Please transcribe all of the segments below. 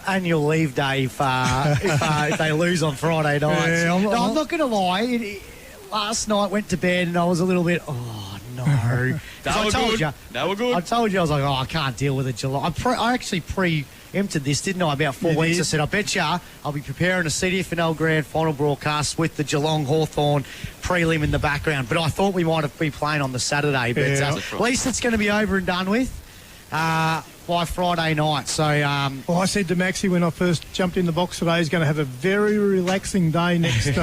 Annual leave day if they lose on Friday night. Yeah, I'm not going to lie. Last night went to bed and I was a little bit, oh no. I told you. I told you I was like, I can't deal with it. I actually preempted this, didn't I? About 4 weeks. I said, I bet you I'll be preparing a CDFNL Grand Final broadcast with the Geelong Hawthorn prelim in the background. But I thought we might have been playing on the Saturday. But at least it's going to be over and done with by Friday night. So, well, I said to Maxie when I first jumped in the box today, he's going to have a very relaxing day next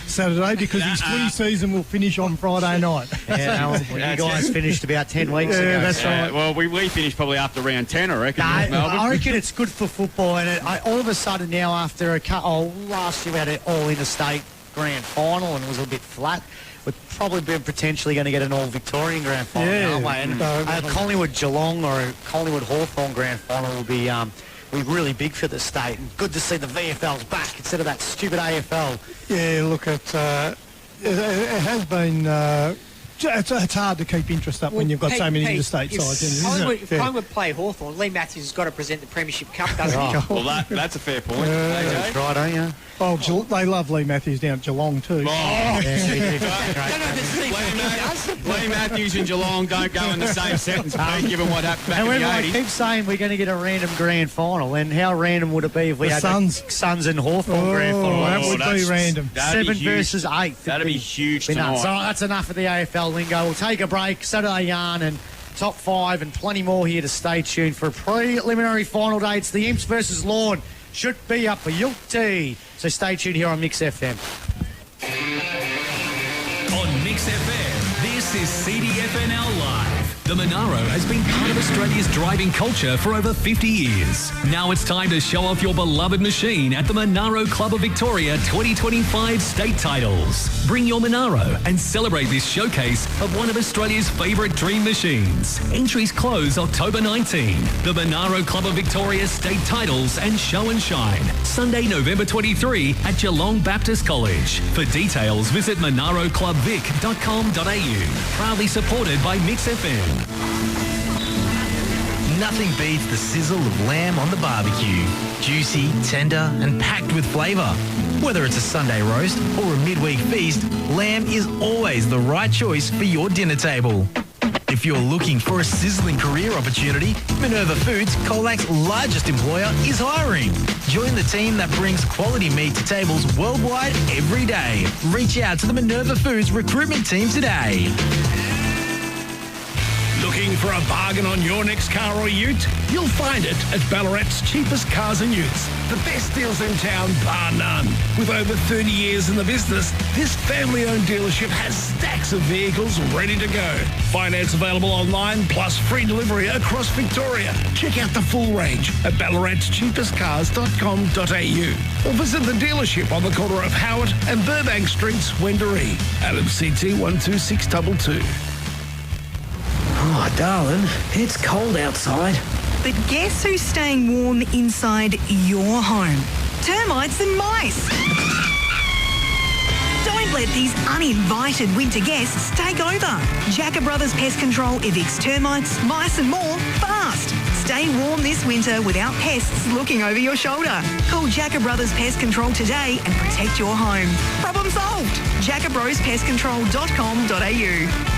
Saturday because his footy season will finish on Friday night. Yeah, you guys finished about 10 weeks ago. Yeah, that's right. Well, we finished probably after round 10, I reckon. I reckon it's good for football, and all of a sudden now after last year we had an all-interstate grand final and it was a bit flat. We're probably potentially going to get an all-Victorian grand final, aren't we? And a Collingwood-Geelong or a Collingwood-Hawthorn grand final will be really big for the state. And good to see the VFL's back instead of that stupid AFL. Yeah, look, it has been... It's hard to keep interest up when you've got so many interstate sides in it, isn't it? If Collingwood play Hawthorn, Lee Matthews has got to present the Premiership Cup, doesn't he? Well, that's a fair point. That's right, don't you? Oh, they love Lee Matthews down at Geelong too. Lee Matthews and Geelong don't go in the same sentence, Pete, given what happened back in the 80s. I keep saying we're going to get a random grand final, and how random would it be if we had Suns and Hawthorn grand final? That would be random. 7 versus 8. That'd be huge tonight. So that's enough of the AFL lingo. We'll take a break, Saturday yarn and top 5 and plenty more here to stay tuned for a preliminary final day. It's the Imps versus Lorne. Should be up for Yulty. So stay tuned here on Mix FM. On Mix FM, this is CDFNL Live. The Monaro has been part of Australia's driving culture for over 50 years. Now it's time to show off your beloved machine at the Monaro Club of Victoria 2025 state titles. Bring your Monaro and celebrate this showcase of one of Australia's favourite dream machines. Entries close October 19. The Monaro Club of Victoria state titles and show and shine. Sunday, November 23 at Geelong Baptist College. For details, visit monaroclubvic.com.au. Proudly supported by Mix FM. Nothing beats the sizzle of lamb on the barbecue. Juicy, tender, and packed with flavour. Whether it's a Sunday roast or a midweek feast, lamb is always the right choice for your dinner table. If you're looking for a sizzling career opportunity, Minerva Foods, Colac's largest employer, is hiring. Join the team that brings quality meat to tables worldwide every day. Reach out to the Minerva Foods recruitment team today. Looking for a bargain on your next car or ute? You'll find it at Ballarat's cheapest cars and utes. The best deals in town, bar none. With over 30 years in the business, this family-owned dealership has stacks of vehicles ready to go. Finance available online, plus free delivery across Victoria. Check out the full range at ballaratscheapestcars.com.au or visit the dealership on the corner of Howard and Burbank Streets, Wendouree. Adam CT 12622. Oh, darling, it's cold outside. But guess who's staying warm inside your home? Termites and mice. Don't let these uninvited winter guests take over. Jacka Brothers Pest Control evicts termites, mice and more fast. Stay warm this winter without pests looking over your shoulder. Call Jacka Brothers Pest Control today and protect your home. Problem solved. JackaBrosPestControl.com.au.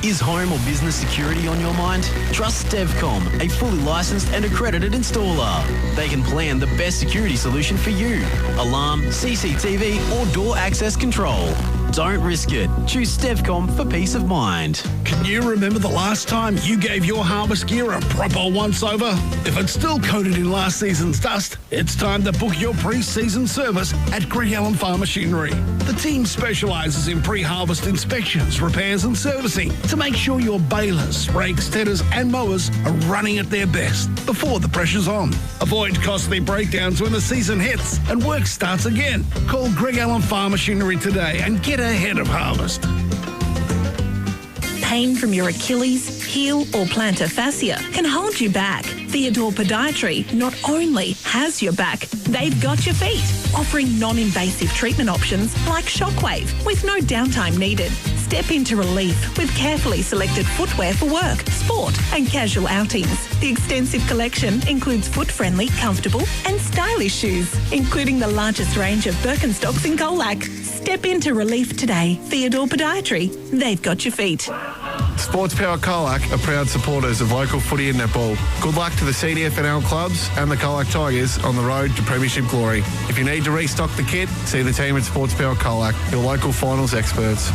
Is home or business security on your mind? Trust Stevcom, a fully licensed and accredited installer. They can plan the best security solution for you. Alarm, CCTV or door access control. Don't risk it. Choose Stevcom for peace of mind. Can you remember the last time you gave your harvest gear a proper once-over? If it's still coated in last season's dust, it's time to book your pre-season service at Greg Allen Farm Machinery. The team specialises in pre-harvest inspections, repairs and servicing to make sure your balers, rakes, tedders and mowers are running at their best before the pressure's on. Avoid costly breakdowns when the season hits and work starts again. Call Greg Allen Farm Machinery today and get ahead of harvest. Pain from your Achilles, heel or plantar fascia can hold you back. Theodore Podiatry not only has your back, they've got your feet, offering non-invasive treatment options like Shockwave with no downtime needed. Step into relief with carefully selected footwear for work, sport and casual outings. The extensive collection includes foot-friendly, comfortable and stylish shoes, including the largest range of Birkenstocks in Colac. Step into relief today. Theodore Podiatry. They've got your feet. Sports Power Colac are proud supporters of local footy and netball. Good luck to the CDFNL clubs and the Colac Tigers on the road to premiership glory. If you need to restock the kit, see the team at Sports Power Colac, your local finals experts.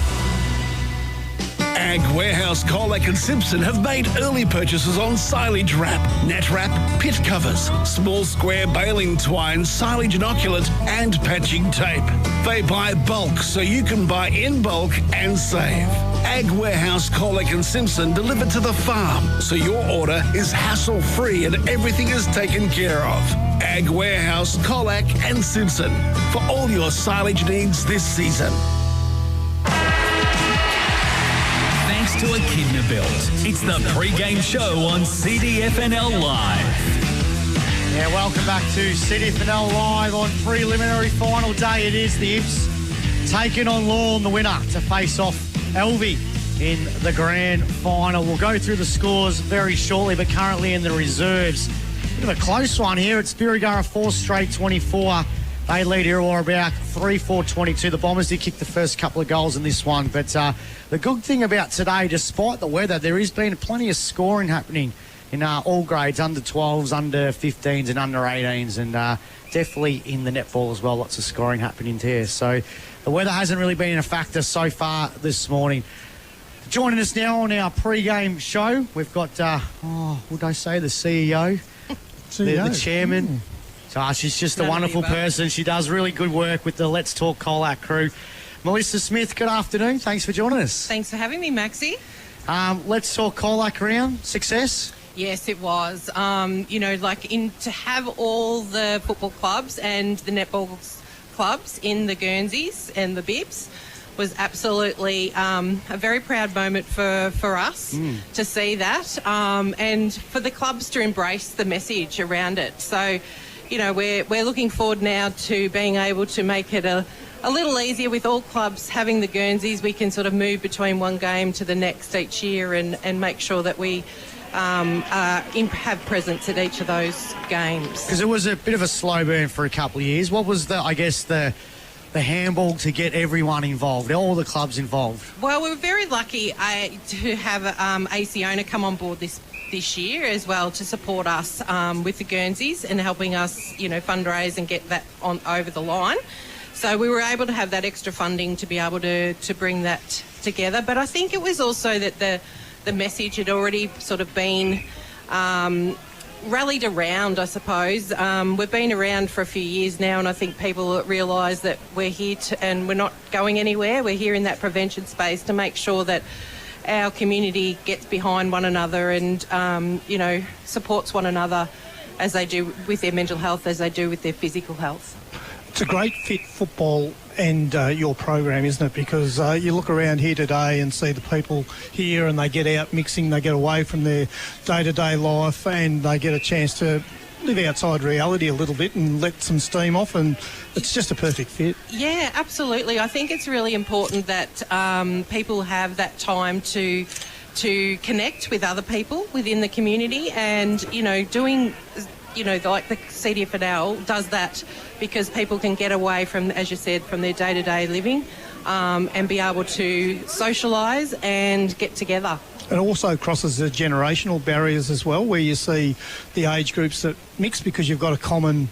Ag Warehouse, Colac and Simpson have made early purchases on silage wrap, net wrap, pit covers, small square baling twine, silage inoculant and patching tape. They buy bulk so you can buy in bulk and save. Ag Warehouse, Colac and Simpson deliver to the farm so your order is hassle-free and everything is taken care of. Ag Warehouse, Colac and Simpson for all your silage needs this season. Thanks to Echidna Built. It's the pre-game show on CDFNL Live. Yeah, welcome back to CDFNL Live on preliminary final day. It is the Imps taking on Lorne, the winner, to face off Elvie in the grand final. We'll go through the scores very shortly, but currently in the reserves. Bit of a close one here. It's Birregurra 4 straight 24. They lead Illawarra back 3-4-22. The Bombers did kick the first couple of goals in this one, but the good thing about today, despite the weather, there has been plenty of scoring happening in all grades, under 12s, under 15s and under 18s, and definitely in the netball as well, lots of scoring happening there. So the weather hasn't really been a factor so far this morning. Joining us now on our pre-game show, we've got, would I say the CEO? The chairman. So she's just a wonderful person. She does really good work with the Let's Talk Colac crew. Melissa Smith, good afternoon. Thanks for joining us. Thanks for having me, Maxie. Let's Talk Colac round. Success? Yes, it was. To have all the football clubs and the netball clubs in the Guernseys and the Bibs was absolutely a very proud moment for us to see that, and for the clubs to embrace the message around it. So, we're looking forward now to being able to make it a little easier with all clubs having the Guernseys. We can sort of move between one game to the next each year and make sure that we have presence at each of those games. Because it was a bit of a slow burn for a couple of years. What was the handball to get everyone involved, all the clubs involved? Well, we were very lucky to have Aciona come on board this year as well to support us with the Guernseys and helping us, fundraise and get that on over the line. So we were able to have that extra funding to be able to bring that together. But I think it was also that the message had already sort of been rallied around, I suppose. We've been around for a few years now, and I think people realise that we're here and we're not going anywhere. We're here in that prevention space to make sure that our community gets behind one another and, supports one another as they do with their mental health, as they do with their physical health. It's a great fit, football and your program, isn't it? Because you look around here today and see the people here and they get out mixing, they get away from their day-to-day life and they get a chance to live outside reality a little bit and let some steam off, and it's just a perfect fit. Yeah, absolutely. I think it's really important that people have that time to connect with other people within the community, and doing like the CDFNL does that because people can get away from, as you said, from their day-to-day living and be able to socialise and get together. It also crosses the generational barriers as well, where you see the age groups that mix because you've got a common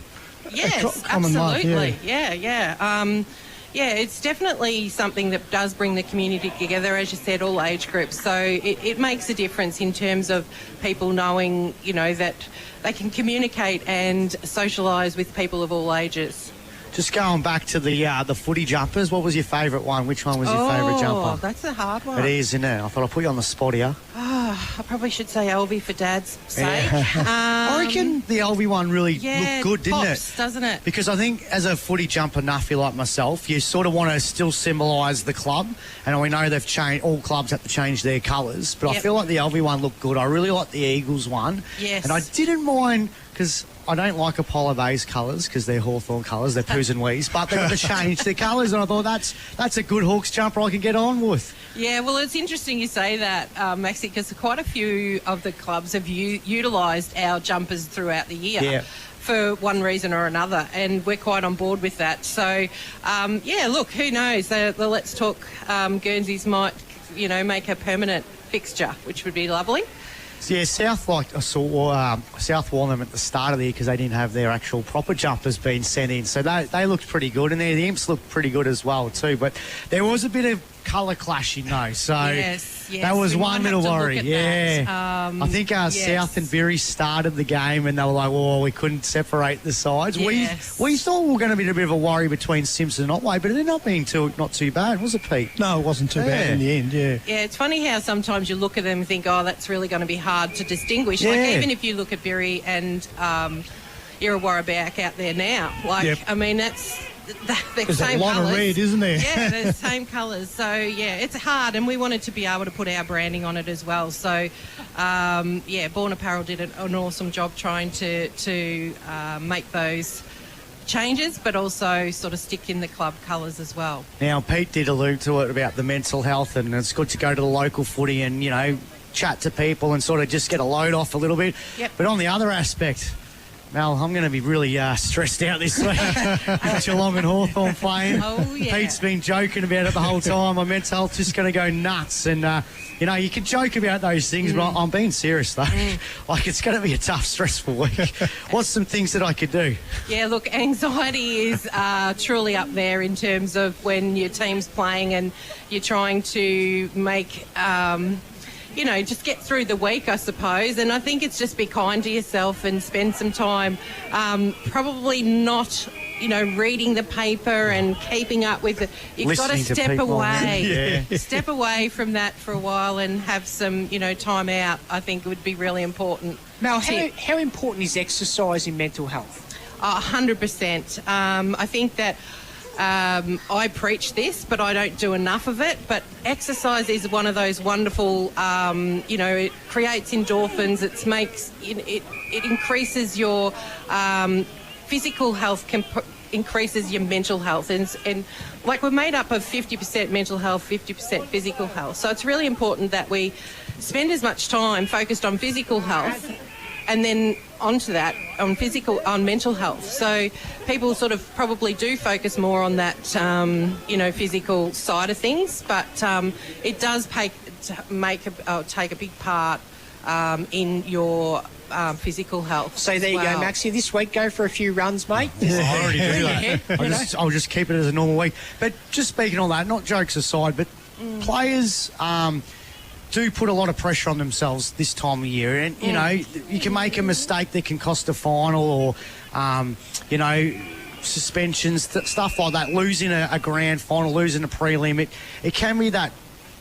absolutely. love. Yeah, it's definitely something that does bring the community together, as you said, all age groups. So it makes a difference in terms of people knowing, that they can communicate and socialise with people of all ages. Just going back to the footy jumpers, what was your favourite one? Which one was your favourite jumper? Oh, that's a hard one. It is, isn't it? I thought I'd put you on the spot here. I probably should say Elvie for Dad's sake. I reckon the Elvie one really looked good, didn't pops, it? Doesn't it? Because I think as a footy jumper nuffy like myself, you sort of want to still symbolise the club. And we know they've changed, all clubs have to change their colours. But I feel like the Elvie one looked good. I really like the Eagles one. Yes. And I didn't mind, because I don't like Apollo Bay's colours because they're Hawthorn colours, they're poos and wees, but they've got to change their colours, and I thought that's a good Hawks jumper I can get on with. Yeah, well, it's interesting you say that, Maxi, because quite a few of the clubs have utilised our jumpers throughout the year. Yeah. For one reason or another, and we're quite on board with that. So, look, who knows? The Let's Talk Guernseys might, make a permanent fixture, which would be lovely. Yeah, South South won them at the start of the year because they didn't have their actual proper jumpers being sent in. So they looked pretty good, and the Imps looked pretty good as well too. But there was a bit of colour clashing though, so that was one little worry. Yeah, I think South and Bury started the game and they were like, "Oh, we couldn't separate the sides." Yes. We thought we were going to be a bit of a worry between Simpson and Otway, but it ended up being not too bad, was it, Pete? No, it wasn't too bad in the end. Yeah. Yeah, it's funny how sometimes you look at them and think, "Oh, that's really going to be hard to distinguish." Yeah. Like even if you look at Bury and Irrewarra back out there now, I mean that's. There's same a lot colours. of red, isn't there? Yeah, they're the same colours. So, yeah, it's hard, and we wanted to be able to put our branding on it as well. So, Born Apparel did an awesome job trying to make those changes, but also sort of stick in the club colours as well. Now, Pete did allude to it about the mental health, and it's good to go to the local footy and, chat to people and sort of just get a load off a little bit. Yep. But on the other aspect, Mel, I'm going to be really stressed out this week. Geelong and Hawthorn playing. Oh, yeah. Pete's been joking about it the whole time. My mental health's just going to go nuts. And, you can joke about those things, but I'm being serious, though. It's going to be a tough, stressful week. What's some things that I could do? Yeah, look, anxiety is truly up there in terms of when your team's playing and you're trying to make... just get through the week, I suppose. And I think it's just be kind to yourself and spend some time probably not, reading the paper and keeping up with it. You've got to step away. Step away from that for a while and have some, time out. I think would be really important. Mel, how important is exercise in mental health? 100%. I think that I preach this, but I don't do enough of it. But exercise is one of those wonderful, it creates endorphins. It increases your physical health, increases your mental health. And we're made up of 50% mental health, 50% physical health. So it's really important that we spend as much time focused on physical health and then onto that on mental health. So people sort of probably do focus more on that, physical side of things, but it does take a big part in your physical health. So there you go, Maxie. This week, go for a few runs, mate. I already do that. I'll just keep it as a normal week. But just speaking on that, not jokes aside, but players... do put a lot of pressure on themselves this time of year, and you can make a mistake that can cost a final or suspensions, stuff like that, losing a grand final, losing a prelim. It can be that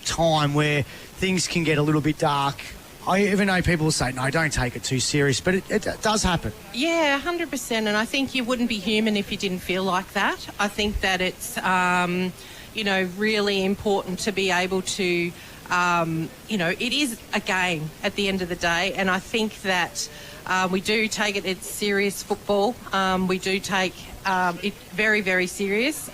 time where things can get a little bit dark. I even know people will say, no, don't take it too serious, but it does happen. Yeah, 100%, and I think you wouldn't be human if you didn't feel like that. I think that it's really important to be able to it is a game at the end of the day, and I think that we do take it, it's serious football. We do take it very, very serious.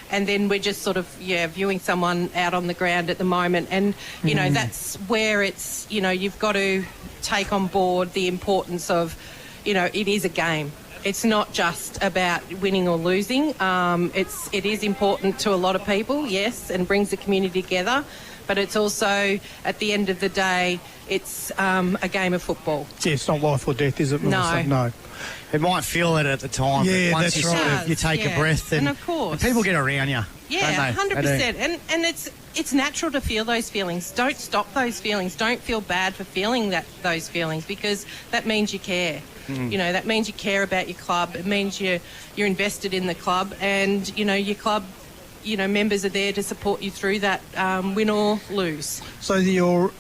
And then we're just sort of, viewing someone out on the ground at the moment. And, that's where it's, you've got to take on board the importance of, it is a game. It's not just about winning or losing. It is important to a lot of people, yes, and brings the community together. But it's also, at the end of the day, it's a game of football. Yeah, it's not life or death, is it, Melissa? No. It might feel it at the time, but once that's right. you take a breath and of course. And people get around you. Yeah, 100%. And it's natural to feel those feelings. Don't stop those feelings. Don't feel bad for feeling those feelings, because that means you care. That means you care about your club. It means you're invested in the club, and, your club... members are there to support you through that, win or lose. So your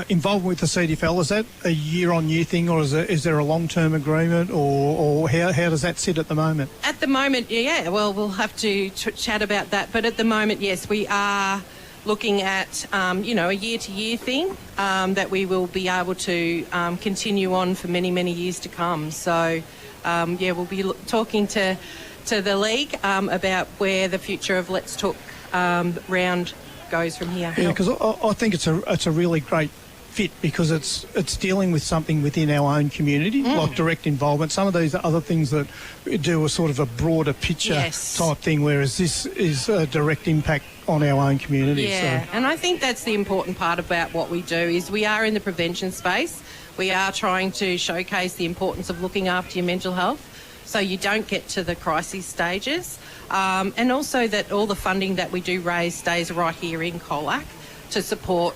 involvement with the CDFL, is that a year-on-year thing, or is there a long-term agreement, or how does that sit at the moment? At the moment, yeah, well, we'll have to chat about that. But at the moment, yes, we are looking at, a year-to-year thing that we will be able to continue on for many, many years to come. So, we'll be talking to the league about where the future of Let's Talk round goes from here. Yeah, because I think it's a really great fit because it's dealing with something within our own community, like direct involvement. Some of these other things that we do are sort of a broader picture type thing, whereas this is a direct impact on our own community. Yeah, so. And I think that's the important part about what we do is we are in the prevention space. We are trying to showcase the importance of looking after your mental health so you don't get to the crisis stages. And also that all the funding that we do raise stays right here in Colac to support,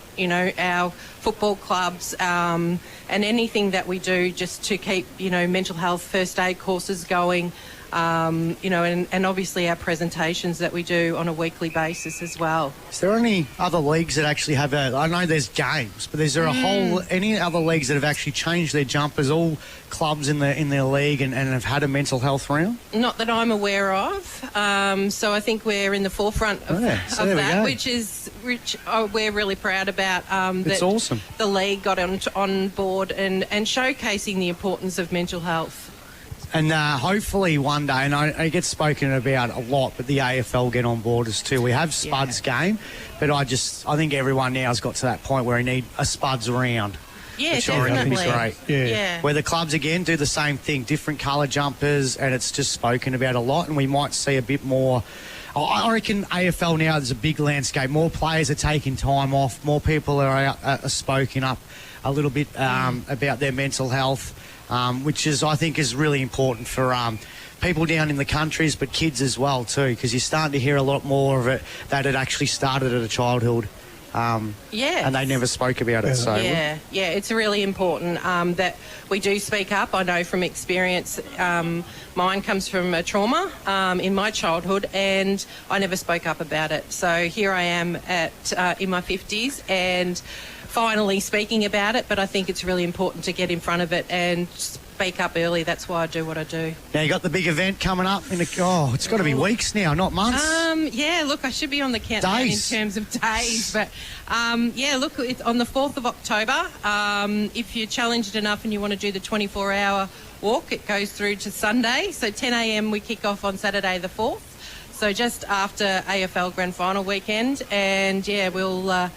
our football clubs and anything that we do just to keep, mental health first aid courses going, and obviously our presentations that we do on a weekly basis as well. Is there any other leagues that actually have I know there's games, but is there any other leagues that have actually changed their jumpers, all clubs in their league and have had a mental health round? Not that I'm aware of. So I think we're in the forefront of that, which we're really proud about. It's awesome. The league got on board and showcasing the importance of mental health. And hopefully one day, and it gets spoken about a lot, but the AFL get on board as too. We have Spuds game, but I think everyone now has got to that point where we need a Spuds round. Yeah, which definitely. I think is great. Yeah. Where the clubs again do the same thing, different colour jumpers, and it's just spoken about a lot, and we might see a bit more. I reckon AFL now, there's a big landscape. More players are taking time off. More people are spoken up a little bit about their mental health. Which I think is really important for people down in the countries, but kids as well too, because you're starting to hear a lot more of it that it actually started at a childhood. And they never spoke about it. So it's really important that we do speak up. I know from experience, mine comes from a trauma in my childhood, and I never spoke up about it. So here I am in my 50s and finally speaking about it, but I think it's really important to get in front of it and speak up early. That's why I do what I do. Now you got the big event coming up it's got to be weeks now, not months. Look, I should be on the countdown in terms of days, but it's on the 4th of October. If you're challenged enough and you want to do the 24-hour walk, it goes through to Sunday. So 10 a.m. we kick off on Saturday the 4th. So just after AFL Grand Final weekend, and we'll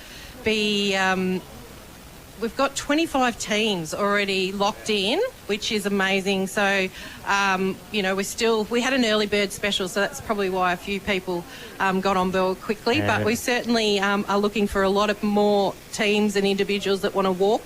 we've got 25 teams already locked in, which is amazing. So, we had an early bird special, so that's probably why a few people got on board quickly. But we certainly are looking for a lot of more teams and individuals that want to walk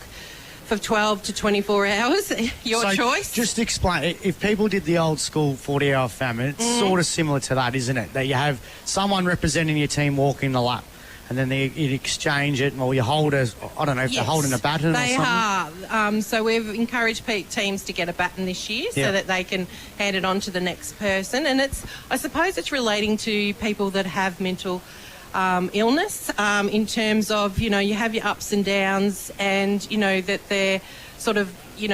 for 12 to 24 hours. Your choice. Just explain, if people did the old school 40-hour famine, it's sort of similar to that, isn't it? That you have someone representing your team walking the lap, and then you exchange it, or you hold they're holding a baton or something. They are. So we've encouraged teams to get a baton this year so that they can hand it on to the next person. And I suppose it's relating to people that have mental illness in terms of, you have your ups and downs, and, that they're sort of,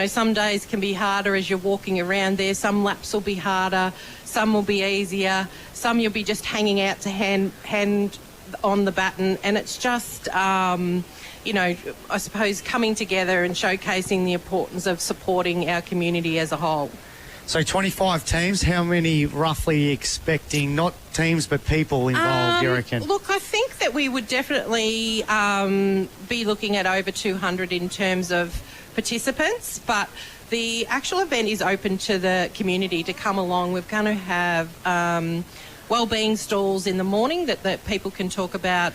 some days can be harder as you're walking around there. Some laps will be harder, some will be easier, some you'll be just hanging out to hand on the baton, and it's just I suppose coming together and showcasing the importance of supporting our community as a whole. So 25 teams, how many roughly are you expecting? Not teams but people involved, you reckon? Look, I think that we would definitely be looking at over 200 in terms of participants, but the actual event is open to the community to come along. We're going to have wellbeing stalls in the morning that people can talk about,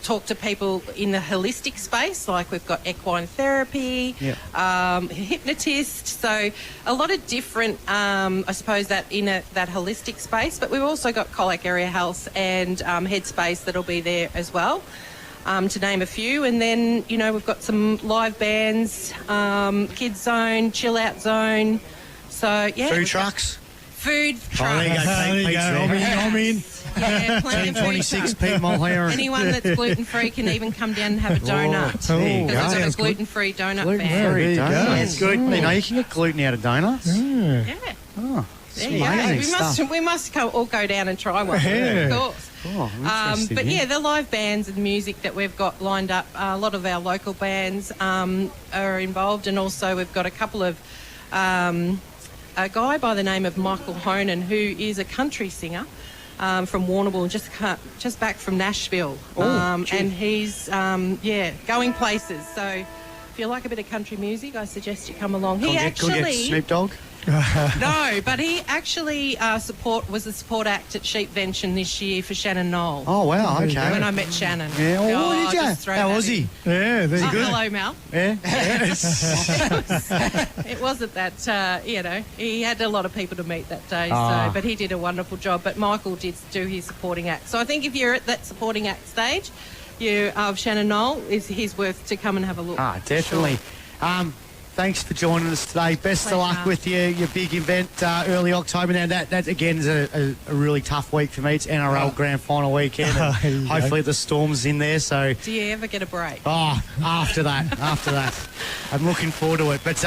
talk to people in the holistic space, like we've got equine therapy, hypnotist, so a lot of different, I suppose, that in that holistic space, but we've also got Colac Area Health and Headspace that'll be there as well, to name a few. And then, we've got some live bands, kids zone, chill out zone, so food trucks. Food trucks. Oh, there you go. I'm in. Yeah, plenty of food 26 trucks. people here. Anyone that's gluten-free can even come down and have a donut. Because we've got a gluten-free donut gluten-free van. That's good. You can get gluten out of donuts. Yeah. Oh, there you go. We must all go down and try one. Of course. Oh, interesting. But yeah, the live bands and music that we've got lined up, a lot of our local bands are involved, and also we've got a couple of a guy by the name of Michael Honan, who is a country singer from Warrnambool, just back from Nashville. And he's going places. So if you like a bit of country music, I suggest you come along. Could get Snoop Dogg? No, but he actually was a support act at Sheepvention this year for Shannon Knoll. Oh, wow, okay. When I met Shannon. Yeah, did you? How was he? Yeah, very good. Hello, Mel. Yeah? It wasn't that, he had a lot of people to meet that day, but he did a wonderful job. But Michael did do his supporting act. So I think if you're at that supporting act stage, of Shannon Knoll, he's worth to come and have a look. Definitely. Sure. Thanks for joining us today. Best of luck with your big event early October. Now, that again is a really tough week for me. It's NRL Grand Final weekend. And hopefully the Storm's in there. So, do you ever get a break? Oh, after that. I'm looking forward to it. But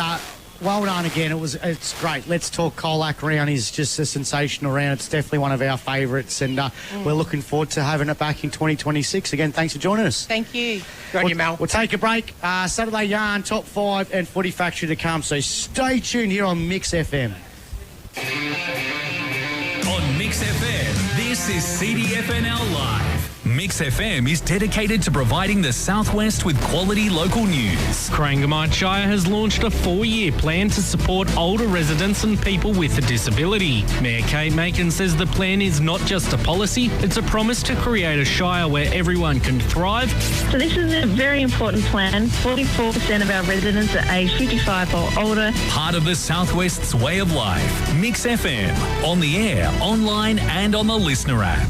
well done again. It's great. Let's Talk Colac round is just a sensational round. It's definitely one of our favourites, and we're looking forward to having it back in 2026. Again, thanks for joining us. Thank you. Good on you, Mel. We'll take a break. Saturday Yarn, Top 5 and Footy Factory to come, so stay tuned here on Mix FM. On Mix FM, this is CDFNL Live. Mix FM is dedicated to providing the Southwest with quality local news. Corangamite Shire has launched a 4-year plan to support older residents and people with a disability. Mayor Kate Macon says the plan is not just a policy, it's a promise to create a shire where everyone can thrive. So this is a very important plan. 44% of our residents are aged 55 or older. Part of the Southwest's way of life. Mix FM, on the air, online and on the Listener app.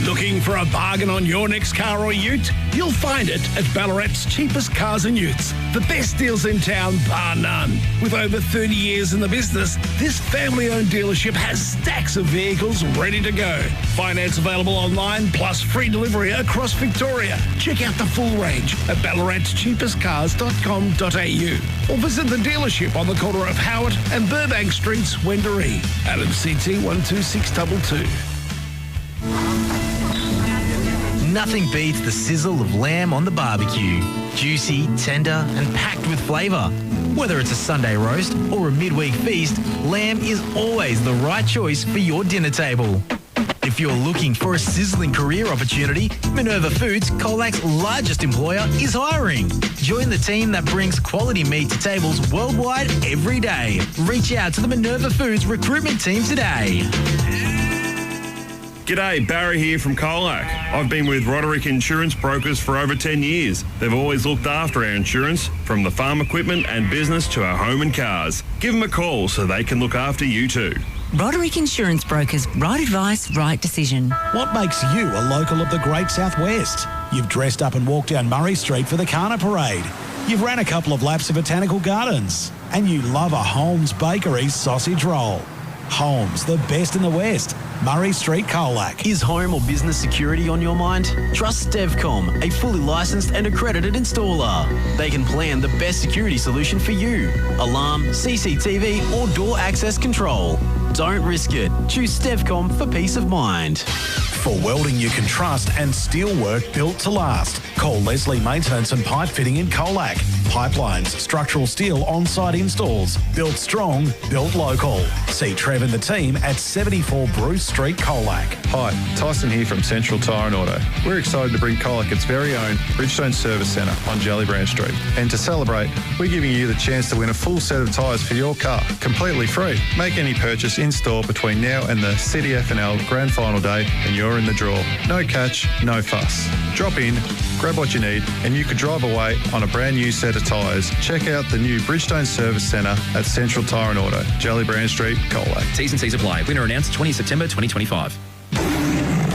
Looking for a bargain on your next car or ute? You'll find it at Ballarat's cheapest cars and utes. The best deals in town, bar none. With over 30 years in the business, this family-owned dealership has stacks of vehicles ready to go. Finance available online, plus free delivery across Victoria. Check out the full range at ballaratscheapestcars.com.au or visit the dealership on the corner of Howard and Burbank Streets, Wendouree. Adam CT 12622. Nothing beats the sizzle of lamb on the barbecue. Juicy, tender, and packed with flavour. Whether it's a Sunday roast or a midweek feast, lamb is always the right choice for your dinner table. If you're looking for a sizzling career opportunity, Minerva Foods, Colac's largest employer, is hiring. Join the team that brings quality meat to tables worldwide every day. Reach out to the Minerva Foods recruitment team today. G'day, Barry here from Colac. I've been with Roderick Insurance Brokers for over 10 years. They've always looked after our insurance, from the farm equipment and business to our home and cars. Give them a call so they can look after you too. Roderick Insurance Brokers, right advice, right decision. What makes you a local of the Great Southwest? You've dressed up and walked down Murray Street for the Kana Parade. You've ran a couple of laps of Botanical Gardens. And you love a Holmes Bakery sausage roll. Holmes, the best in the West. Murray Street, Colac. Is home or business security on your mind? Trust Stevcom, a fully licensed and accredited installer. They can plan the best security solution for you. Alarm, CCTV or door access control. Don't risk it. Choose Stevcom for peace of mind. For welding you can trust and steel work built to last, call Leslie Maintenance and Pipe Fitting in Colac. Pipelines, structural steel on-site installs. Built strong, built local. See Trev and the team at 74 Bruce Street, Colac. Hi, Tyson here from Central Tyre and Auto. We're excited to bring Colac its very own Bridgestone Service Centre on Jellybrand Street. And to celebrate, we're giving you the chance to win a full set of tyres for your car, completely free. Make any purchase in-store between now and the CDFNL Grand Final Day and you're in the draw. No catch, no fuss. Drop in, grab what you need, and you could drive away on a brand new set of tyres. Check out the new Bridgestone Service Centre at Central Tyre and Auto, Jellybrand Street, Colac. T's and C's apply. Winner announced 20 September 2025.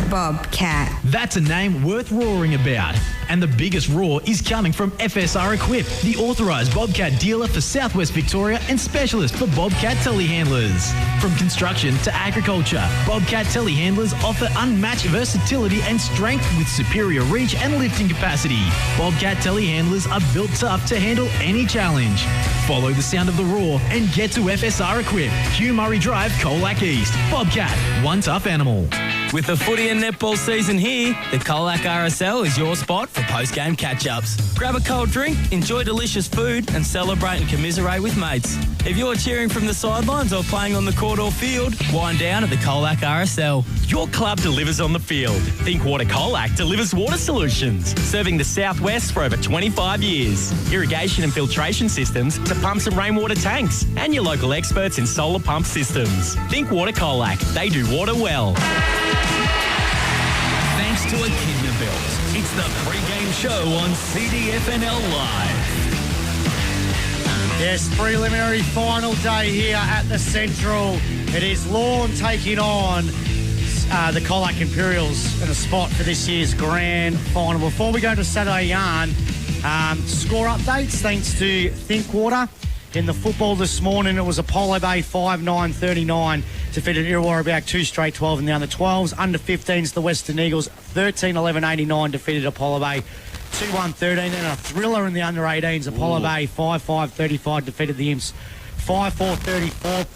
Bobcat. That's a name worth roaring about. And the biggest roar is coming from FSR Equip, the authorised Bobcat dealer for Southwest Victoria and specialist for Bobcat telehandlers. From construction to agriculture, Bobcat telehandlers offer unmatched versatility and strength with superior reach and lifting capacity. Bobcat telehandlers are built tough to handle any challenge. Follow the sound of the roar and get to FSR Equip, Hugh Murray Drive, Colac East. Bobcat, one tough animal. With the footy and netball season here, the Colac RSL is your spot for post-game catch-ups. Grab a cold drink, enjoy delicious food and celebrate and commiserate with mates. If you're cheering from the sidelines or playing on the court or field, wind down at the Colac RSL. Your club delivers on the field. Think Water Colac delivers water solutions, serving the southwest for over 25 years. Irrigation and filtration systems to pumps and rainwater tanks, and your local experts in solar pump systems. Think Water Colac. They do water well. Thanks to Echidna Belts, it's the pre-game show on CDFNL Live. Yes, preliminary final day here at the Central. It is Lorne taking on the Colac Imperials in a spot for this year's grand final. Before we go to Saturday Yarn, score updates thanks to Thinkwater. In the football this morning, it was Apollo Bay 5-9-39 defeated Illawarra Back 2 straight 12 in the under 12s. Under 15s, the Western Eagles 13-11-89 defeated Apollo Bay 2-1-13. And a thriller in the under 18s, Apollo Bay 5-5-35 defeated the Imps 5-4-34.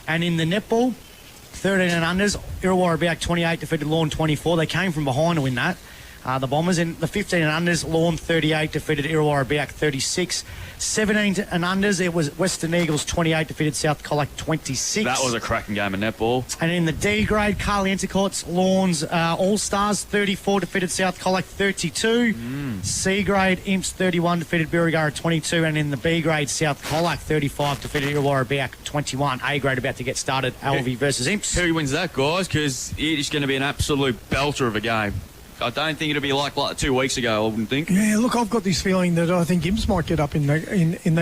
And in the netball, 13 and unders, Illawarra Back 28 defeated Lorne 24. They came from behind to win that. The Bombers in the 15 and unders, Lorne 38 defeated Illawarra Back 36. 17 and unders, it was Western Eagles 28 defeated South Colac 26. That was a cracking game of netball. And in the D grade, Carly Entercourt's Lorne's All-Stars 34 defeated South Colac 32. C grade, Imps 31 defeated Birregurra 22. And in the B grade, South Colac 35 defeated Illawarra Back 21. A grade about to get started, Alvey versus Imps. Who wins that, guys? Because it is going to be an absolute belter of a game. I don't think it'll be like 2 weeks ago, I wouldn't think. Yeah, look, I've got this feeling that I think Imps might get up in that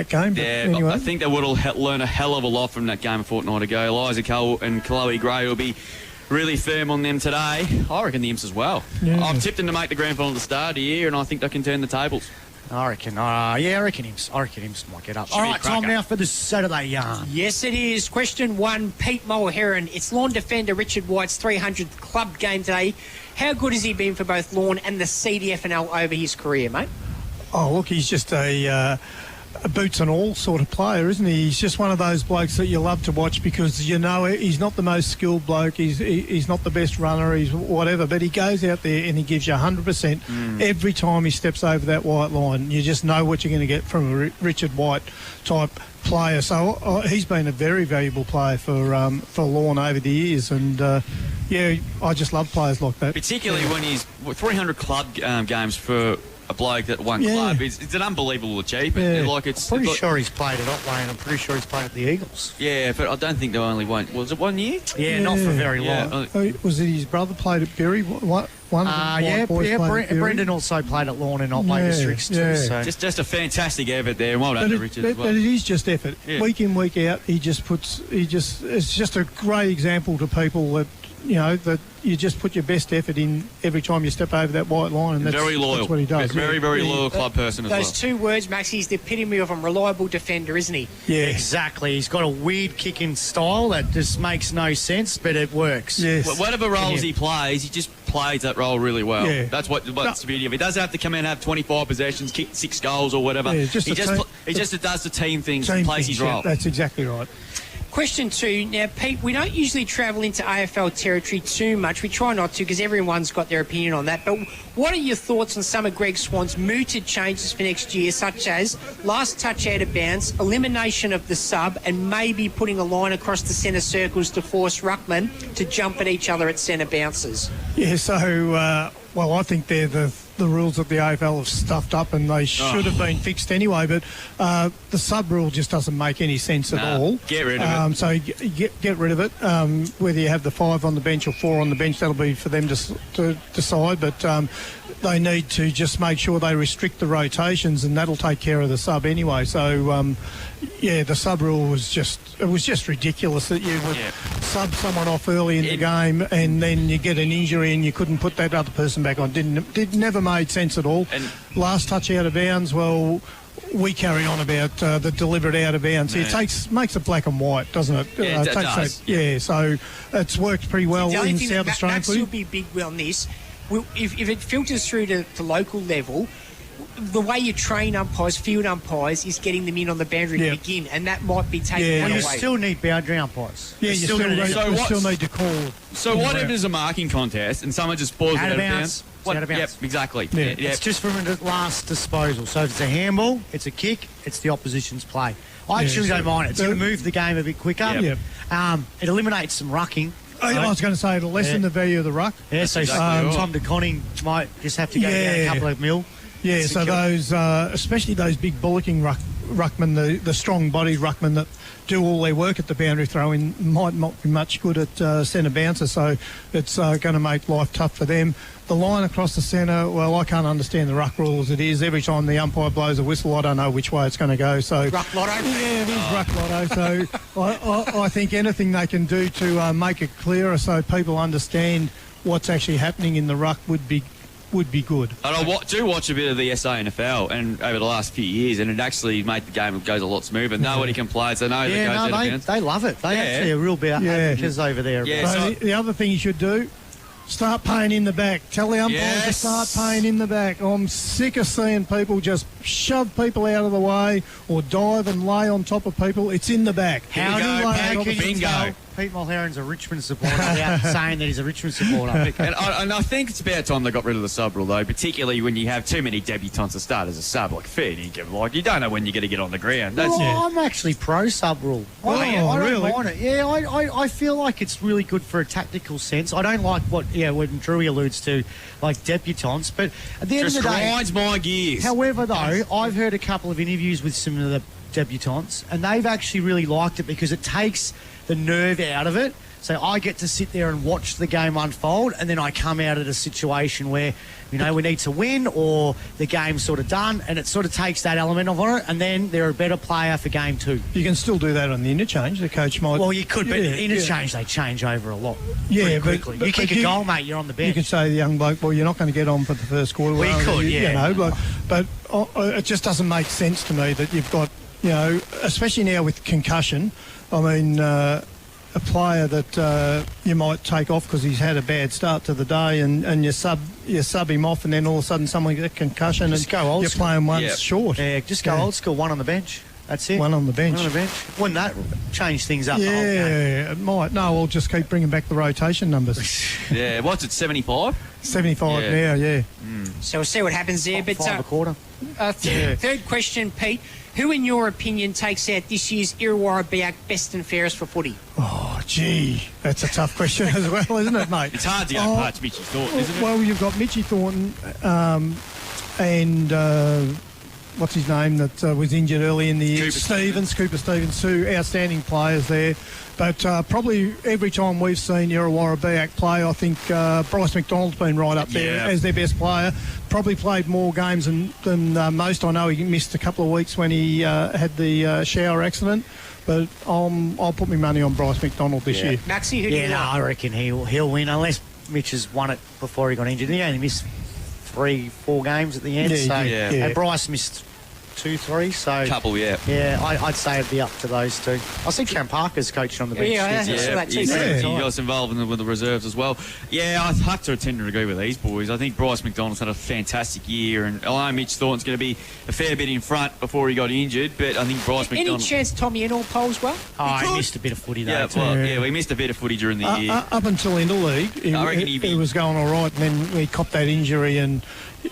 game. But yeah, anyway. I think they would have learned a hell of a lot from that game a fortnight ago. Eliza Cole and Chloe Gray will be really firm on them today. I reckon the Imps as well. Yeah. I've tipped them to make the grand final at the start of the year, and I think they can turn the tables. I reckon Imps might get up. Should All be a right, time cracker. now for the Saturday Yarn. Yes, it is. Question 1, Pete Mulheron. It's Lorne defender Richard White's 300th club game today. How good has he been for both Lorne and the CDFNL over his career, mate? Oh, look, he's just a boots and all sort of player, isn't he? He's just one of those blokes that you love to watch because you know he's not the most skilled bloke, he's not the best runner, he's whatever, but he goes out there and he gives you 100% every time he steps over that white line. You just know what you're going to get from a Richard White type player. So he's been a very valuable player for Lorne over the years, and yeah, I just love players like that. Particularly when he's 300 club games for a bloke that won club. It's an unbelievable achievement. I'm pretty sure he's played at Otway, and I'm pretty sure he's played at the Eagles. Yeah, but I don't think they only won. Was it 1 year? Yeah, not for very long. Was it his brother played at Bury? One of the Brendan also played at Lorne and Otway districts too. Yeah. So. Just a fantastic effort there. Well done to Richard as well. But it is just effort. Yeah. Week in, week out, it's just a great example to people that, you know, that you just put your best effort in every time you step over that white line, and that's very loyal. That's what he does. Very loyal club person as well. Those two words, Max, he's the epitome of a reliable defender, isn't he? Yeah, exactly. He's got a weird kicking style that just makes no sense, but it works. Yes. Whatever roles he plays, he just plays that role really well. Yeah. That's what's the beauty of it. He doesn't have to come in and have 25 possessions, kick 6 goals or whatever. Yeah, he just does the team things and plays his role. That's exactly right. Question 2. Now, Pete, we don't usually travel into AFL territory too much. We try not to because everyone's got their opinion on that. But what are your thoughts on some of Greg Swan's mooted changes for next year, such as last touch out of bounds, elimination of the sub, and maybe putting a line across the centre circles to force ruckmen to jump at each other at centre bounces? Yeah, so, I think they're the rules that the AFL have stuffed up, and they should have been fixed anyway, but the sub rule just doesn't make any sense at all. Get rid of it. So get rid of it. Whether you have the 5 on the bench or 4 on the bench, that'll be for them to decide, but they need to just make sure they restrict the rotations, and that'll take care of the sub anyway. So the sub rule was just ridiculous that you would sub someone off early in the game and then you get an injury and you couldn't put that other person back on. Never made sense at all. And last touch out of bounds, well, we carry on about the deliberate out of bounds. It makes it black and white, doesn't it? Yeah, it does. So it's worked pretty well in South Australian footy. Max will be big on this. If it filters through to local level, the way you train umpires, field umpires, is getting them in on the boundary to begin, and that might be taken away. You still need boundary umpires. Yeah, you still need to call. So what if there's a marking contest and someone just balls it out of bounds? Out of bounds. Yep, exactly. Yeah. Yep. It's just from a last disposal. So if it's a handball, it's a kick, it's the opposition's play. I actually don't mind it. It's going to move the game a bit quicker. Yep. It eliminates some rucking. I was going to say it'll lessen the value of the ruck. Yeah, so Tom de Conning might just have to go down a couple of mil. Yeah, so those, especially those big bullocking ruckmen, the strong-bodied ruckmen that do all their work at the boundary throw-in might not be much good at centre bouncer, so it's going to make life tough for them. The line across the centre, well, I can't understand the ruck rule as it is. Every time the umpire blows a whistle, I don't know which way it's going to go. So ruck lotto? Yeah, it is ruck lotto. So I think anything they can do to make it clearer so people understand what's actually happening in the ruck would be good. And I do watch a bit of the SANFL and over the last few years, and it actually made the game goes a lot smoother. Nobody complains. They know the goes out of bounds. They love it. They actually are real advocates over there. Yeah, so the other thing you should do, start paying in the back. Tell the umpires to start paying in the back. I'm sick of seeing people just shove people out of the way or dive and lay on top of people. It's in the back. How can you tell Pete Mulheron's a Richmond supporter without saying that he's a Richmond supporter? and I think it's about time they got rid of the sub rule, though, particularly when you have too many debutants to start as a sub. Like, fair dinkum. Like, you don't know when you're going to get on the ground. I'm actually pro sub rule. I don't mind it. Yeah, I feel like it's really good for a tactical sense. I don't like when Drewy alludes to, like, debutants, but at the end of the day... grinds my gears. However, though, I've heard a couple of interviews with some of the debutants, and they've actually really liked it because it takes the nerve out of it. So I get to sit there and watch the game unfold, and then I come out at a situation where, we need to win or the game's sort of done, and it sort of takes that element of it, and then they're a better player for game two. You can still do that on the interchange. The coach might... Well, you could, but interchange, they change over a lot pretty quickly. You kick a goal, mate, you're on the bench. You can say to the young bloke, well, you're not going to get on for the first quarter. We could, but it just doesn't make sense to me that you've got, especially now with concussion, I mean... a player that you might take off because he's had a bad start to the day, and you sub him off, and then all of a sudden someone gets a concussion, just go old you're school. playing one short. Yeah, just go old school, one on the bench. That's it. One on the bench. Wouldn't that change things up? Yeah, it might. No, we'll just keep bringing back the rotation numbers. Yeah, what's it, 75? 75 now, yeah. So we'll see what happens there. But 5 a quarter. Third question, Pete. Who, in your opinion, takes out this year's Illawarra Biak best and fairest for footy? Oh, gee, that's a tough question as well, isn't it, mate? It's hard to go past Mitchy Thornton, isn't it? Well, you've got Mitchy Thornton and what's his name that was injured early in the year? Cooper Stevens, two outstanding players there. But probably every time we've seen Illawarra Biak play, I think Bryce McDonald's been right up there as their best player. Probably played more games than most. I know he missed a couple of weeks when he had the shower accident. But I'll put my money on Bryce McDonald this year. Maxie, who do you like? I reckon he'll win, unless Mitch has won it before he got injured. He only missed 3-4 games at the end. And Bryce missed 2-3, so... Couple, yeah. Yeah, I'd say it'd be up to those two. I see Cam Parker's coaching on the bench. He got us involved with the reserves as well. Yeah, I have to tend to agree with these boys. I think Bryce McDonald's had a fantastic year, and I know Mitch Thornton's going to be a fair bit in front before he got injured, but I think Bryce McDonald... Any chance Tommy Ennell polls well? He missed a bit of footy though. We missed a bit of footy during the year. Up until interleague, he was going all right, and then he copped that injury, and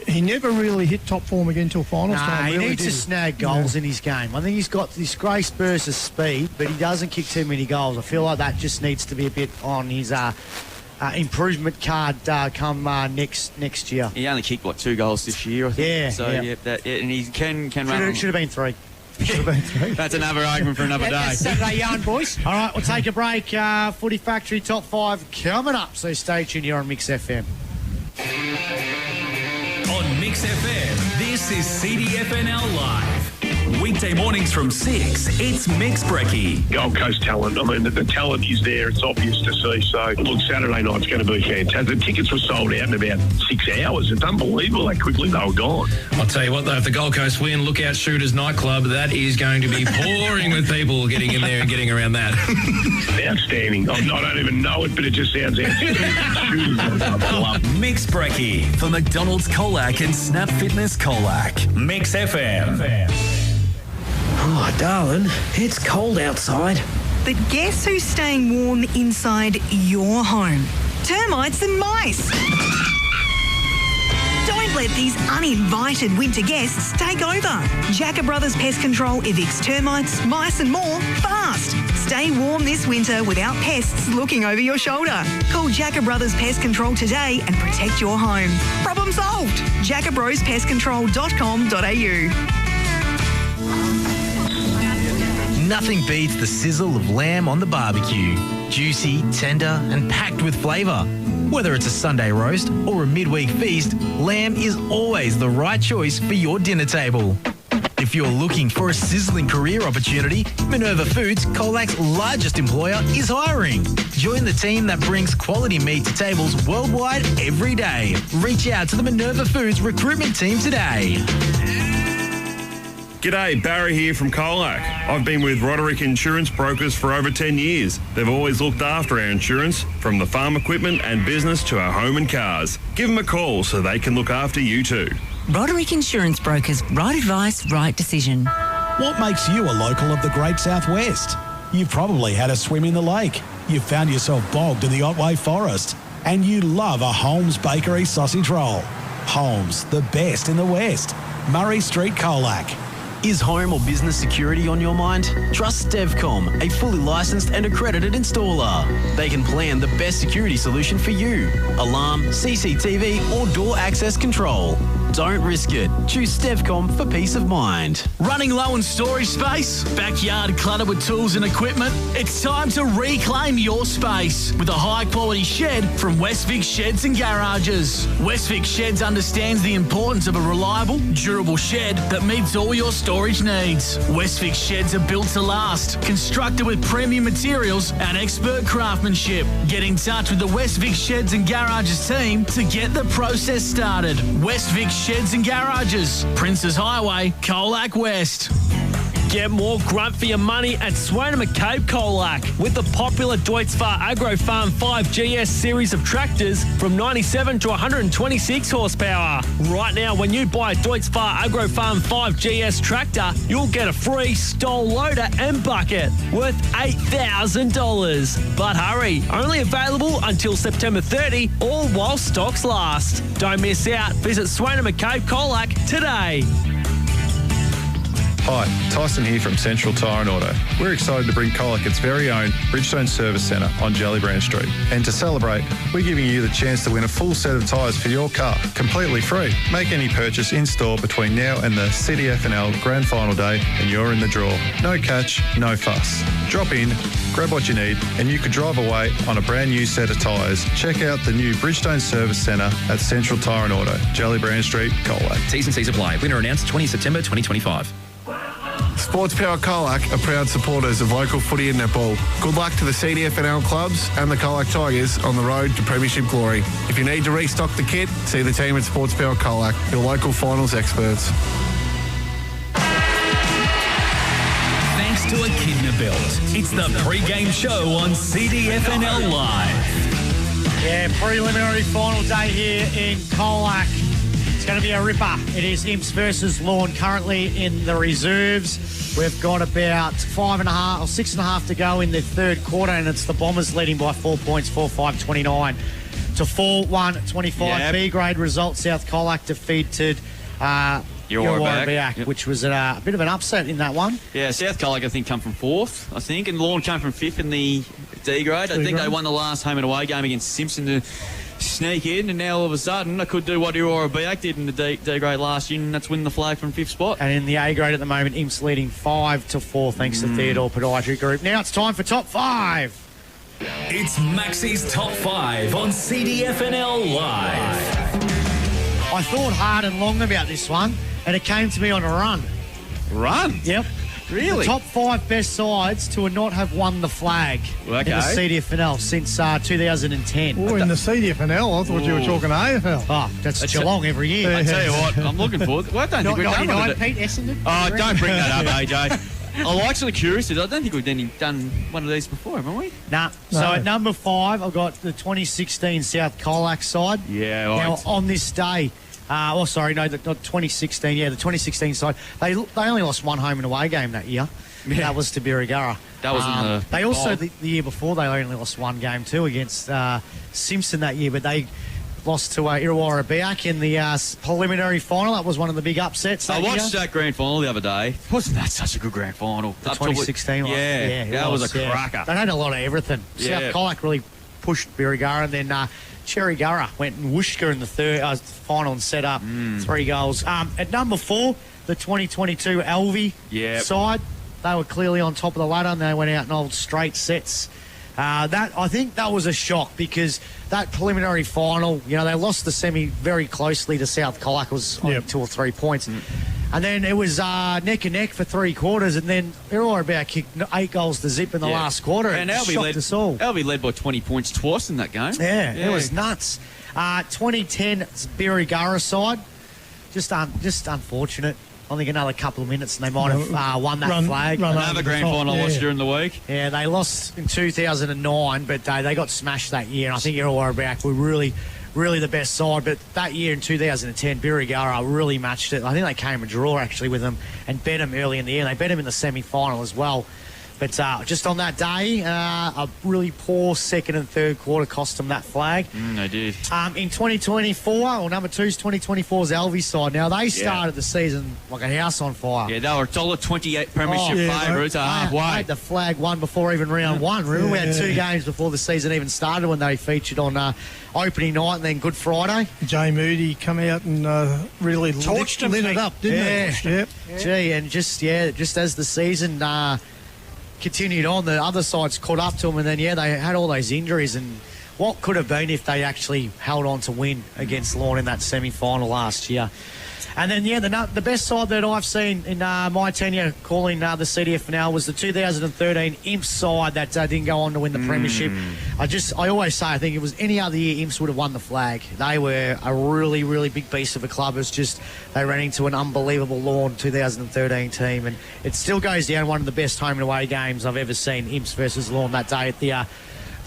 he never really hit top form again till finals time. He needs to snag goals in his game. I think he's got this grace burst of speed, but he doesn't kick too many goals. I feel like that just needs to be a bit on his improvement card come next year. He only kicked 2 goals this year, I think. Yeah. So and he can run. Should have been 3. That's another argument for another day. That's Saturday yarn, boys. All right, we'll take a break. Footy Factory Top 5 coming up. So stay tuned here on Mix FM. On Mix FM, this is CDFNL Live. Weekday mornings from 6, it's Mix Brekkie. Gold Coast talent. I mean, the talent is there. It's obvious to see. So, look, Saturday night's going to be fantastic. The tickets were sold out in about 6 hours. It's unbelievable how quickly they were gone. I'll tell you what, though, if the Gold Coast win, look out Shooters nightclub. That is going to be pouring with people getting in there and getting around that. Outstanding. I don't even know it, but it just sounds outstanding. I love it. Mix Brekkie for McDonald's Colac and Snap Fitness Colac. Mix FM. Oh, darling, it's cold outside. But guess who's staying warm inside your home? Termites and mice. Don't let these uninvited winter guests take over. Jacker Brothers Pest Control evicts termites, mice and more fast. Stay warm this winter without pests looking over your shoulder. Call Jacker Brothers Pest Control today and protect your home. Problem solved. jackerbrospestcontrol.com.au. Nothing beats the sizzle of lamb on the barbecue. Juicy, tender, and packed with flavour. Whether it's a Sunday roast or a midweek feast, lamb is always the right choice for your dinner table. If you're looking for a sizzling career opportunity, Minerva Foods, Colac's largest employer, is hiring. Join the team that brings quality meat to tables worldwide every day. Reach out to the Minerva Foods recruitment team today. G'day, Barry here from Colac. I've been with Roderick Insurance Brokers for over 10 years. They've always looked after our insurance, from the farm equipment and business to our home and cars. Give them a call so they can look after you too. Roderick Insurance Brokers, right advice, right decision. What makes you a local of the Great Southwest? You've probably had a swim in the lake. You've found yourself bogged in the Otway Forest. And you love a Holmes Bakery sausage roll. Holmes, the best in the West. Murray Street, Colac. Is home or business security on your mind? Trust Stevcom, a fully licensed and accredited installer. They can plan the best security solution for you. Alarm, CCTV or door access control. Don't risk it. Choose Stevcom for peace of mind. Running low on storage space? Backyard cluttered with tools and equipment? It's time to reclaim your space with a high-quality shed from Westvic Sheds and Garages. Westvic Sheds understands the importance of a reliable, durable shed that meets all your storage needs. Westvic Sheds are built to last, constructed with premium materials and expert craftsmanship. Get in touch with the Westvic Sheds and Garages team to get the process started. Westvic Sheds and Garages, Princes Highway, Colac West. Get more grunt for your money at Swain & McCabe Colac with the popular Deutz-Fahr Agro Farm 5 GS series of tractors from 97 to 126 horsepower. Right now, when you buy a Deutz-Fahr Agro Farm 5 GS tractor, you'll get a free stall loader and bucket worth $8,000. But hurry, only available until September 30, all while stocks last. Don't miss out. Visit Swain & McCabe Colac today. Hi, Tyson here from Central Tyre and Auto. We're excited to bring Colac its very own Bridgestone Service Centre on Jellybrand Street. And to celebrate, we're giving you the chance to win a full set of tyres for your car, completely free. Make any purchase in-store between now and the CDFNL Grand Final Day and you're in the draw. No catch, no fuss. Drop in, grab what you need, and you could drive away on a brand new set of tyres. Check out the new Bridgestone Service Centre at Central Tyre and Auto, Jellybrand Street, Colac. T's and C's apply. Winner announced 20 September 2025. Sports Power Colac are proud supporters of local footy and netball. Good luck to the CDFNL clubs and the Colac Tigers on the road to premiership glory. If you need to restock the kit, see the team at Sports Power Colac, your local finals experts. Thanks to Echidna Built. It's the pre-game show on CDFNL Live. Yeah, preliminary final day here in Colac. It's going to be a ripper. It is Imps versus Lorne currently in the reserves. We've got about 5.5 or 6.5 to go in the third quarter, and it's the Bombers leading by 4 points, 4-5-29 to 4-1-25. Yep. B grade result, South Colac defeated Warraback, which was a bit of an upset in that one. Yeah, South Colac, I think, come from 4th, I think, and Lorne came from 5th in the D grade. I think they won the last home and away game against Simpson to sneak in, and now all of a sudden I could do what Warraback did in the D grade last year, and that's win the flag from 5th spot. And in the A grade at the moment, Imps leading 5-4 thanks to Theodore Podiatry Group. Now it's time for Top 5. It's Maxie's Top 5 on CDFNL Live. I thought hard and long about this one, and it came to me on a run. Run? Yep. Really? The top 5 best sides to not have won the flag in the CDFNL since 2010. Oh, in the CDFNL? I thought you were talking AFL. Oh, that's Geelong every year. I tell you what, I'm looking forward. Well, I don't think we've done one of Pete Essendon? Oh, don't bring that up, AJ. I'm actually curious. I don't think we've done one of these before, haven't we? Nah. No. So at number 5, I've got the 2016 South Colac side. Yeah, right. Now, on this day... not 2016. Yeah, the 2016 side. They only lost one home and away game that year. Yeah. That was to Birregurra. That was in the... They also, the year before, they only lost one game too against Simpson that year, but they lost to Illawarra Biak in the preliminary final. That was one of the big upsets. I watched that grand final the other day. Wasn't that such a good grand final? The 2016 one. Yeah, that was a cracker. They had a lot of everything. Yeah. South Colac really pushed Birregurra, and then... Cherrygurra went and whooshed her in the final and set up 3 goals. At number 4, the 2022 Alvey side. They were clearly on top of the ladder, and they went out in old straight sets. I think that was a shock because that preliminary final, they lost the semi very closely to South Colac. It was 2 or 3 points. And then it was neck and neck for 3 quarters, and then Illawarra Biak kicked 8 goals to zip in the last quarter. And Alvey led by 20 points twice in that game. Yeah, it was nuts. 2010 Birregurra side, just unfortunate. I think another couple of minutes and they might have won that flag. Another grand final I watched during the week. Yeah, they lost in 2009, but they got smashed that year, and I think Illawarra Biak were really the best side. But that year in 2010, Birregurra really matched it. I think they came a draw actually with them and bet them early in the year. They bet them in the semi-final as well. But just on that day, a really poor second and third quarter cost them that flag. They did. In 2024, or number 2's 2024's Alvey side. Now, they started the season like a house on fire. Yeah, they were $1.28 premiership favourites. They had the flag won before even round 1. Remember, we had 2 games before the season even started when they featured on opening night and then Good Friday. Jay Moody come out and really lit it up, didn't he? Yep. Gee, and just as the season... continued on, the other sides caught up to them, and then they had all those injuries, and what could have been if they actually held on to win against Lorne in that semi-final last year. And then the best side that I've seen in my tenure calling the CDFNL was the 2013 Imps side that didn't go on to win the premiership. I always say I think it was any other year Imps would have won the flag. They were a really, really big beast of a club. It was just they ran into an unbelievable Lorne 2013 team, and it still goes down one of the best home and away games I've ever seen. Imps versus Lorne that day at the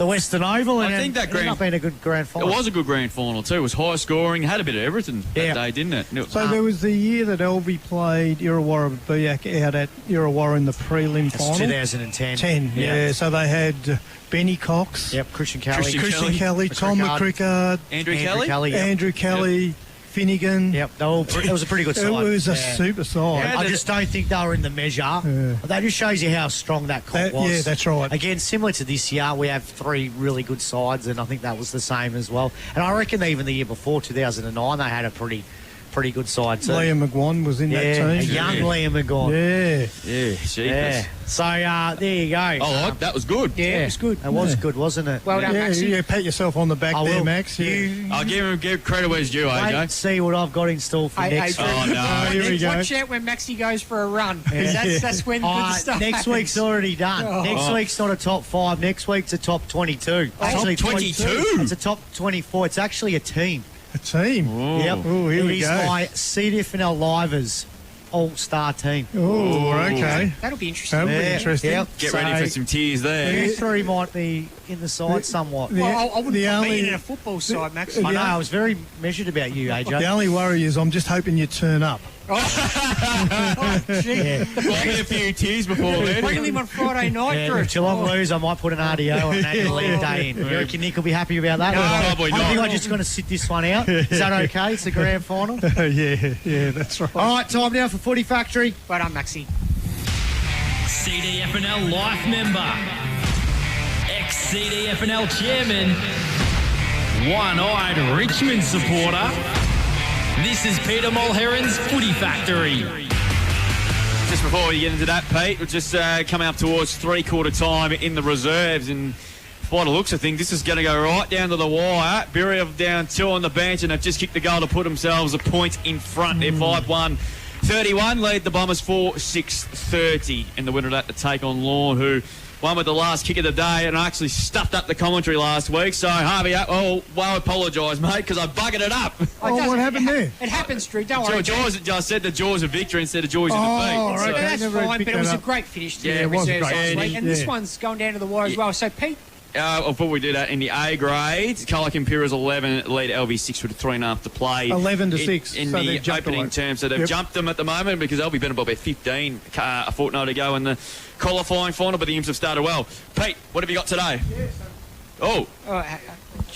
Western Oval, and I think that ended up being a good grand final. It was a good grand final too. It was high scoring, had a bit of everything that day, didn't it? So there was the year that Alvey played Illawarra Biak out at Illawarra in the prelim final. 2010. Yeah. So they had Benny Cox. Yep, Christian Kelly, Tom McCrickard, Andrew Kelly. Finnegan. Yep, it was a pretty good side. It was a super side. I just don't think they were in the measure. That just shows you how strong that comp was. Yeah, that's right. Again, similar to this year, we have 3 really good sides, and I think that was the same as well. And I reckon even the year before, 2009, they had a pretty good side too. Liam McGuan was in that team. A young Liam McGuan. Yeah. So there you go. Oh, that was good. Yeah, it was good. It was good, wasn't it? Well done, Maxie. Yeah, pat yourself on the back there, Max. I'll give credit where it's due, AJ. Wait and see what I've got in store for next week. Oh, no. Here we go. Watch out when Maxie goes for a run. That's when good stuff Next happens. week's already done. Next week's not a top 5. Next week's a top 22. Actually, top 22? It's a top 24. It's actually a team. A team? Yep. Oh, here we go. It is my CDFNL Livers all-star team. Oh, okay. That'll be interesting. That'll be interesting. Yep. Get ready for some tears there. You 3 might be in the side somewhat. Well, I wouldn't be in a football side, Max. I know, I was very measured about you, AJ. The only worry is I'm just hoping you turn up. Yeah. Might be a few tears before then. Bring him on Friday night, Drew. If Geelong lose, I might put an RDO or an annual leave day in. You reckon Nick will be happy about that? Probably I not. think I'm just going to sit this one out. Is that okay? It's the grand final. Yeah, that's right. All right, time now for Footy Factory. Well done, Maxie. CDFNL Life member, ex-CDFNL chairman, one-eyed Richmond supporter. This is Peter Mulheron's Footy Factory. Just before we get into that, Pete, we're just coming up towards 3/4 time in the reserves, and by the looks of things, this is going to go right down to the wire. Bury have down 2 on the bench, and they've just kicked the goal to put themselves a point in front. They're 5-1 31 lead the Bombers 4-6-30 in the winner of that to take on Lorne, who won with the last kick of the day and actually stuffed up the commentary last week. So, Harvey, I apologise, mate, because I buggered it up. Oh, what happened there? It happens, Drew. Don't worry. I said the joys of victory instead of joys of defeat. Oh, right. So that's fine, but it was a great finish to the reserves last week. And this one's going down to the wire as well. So, Pete... Before we do that, in the A grade, Colac Imperials 11 lead LV6 with 3.5 to play. 11-6 in so the opening term. So they've jumped them at the moment because they'll be better by about 15 a fortnight ago in the qualifying final, but the Imps have started well. Pete, what have you got today?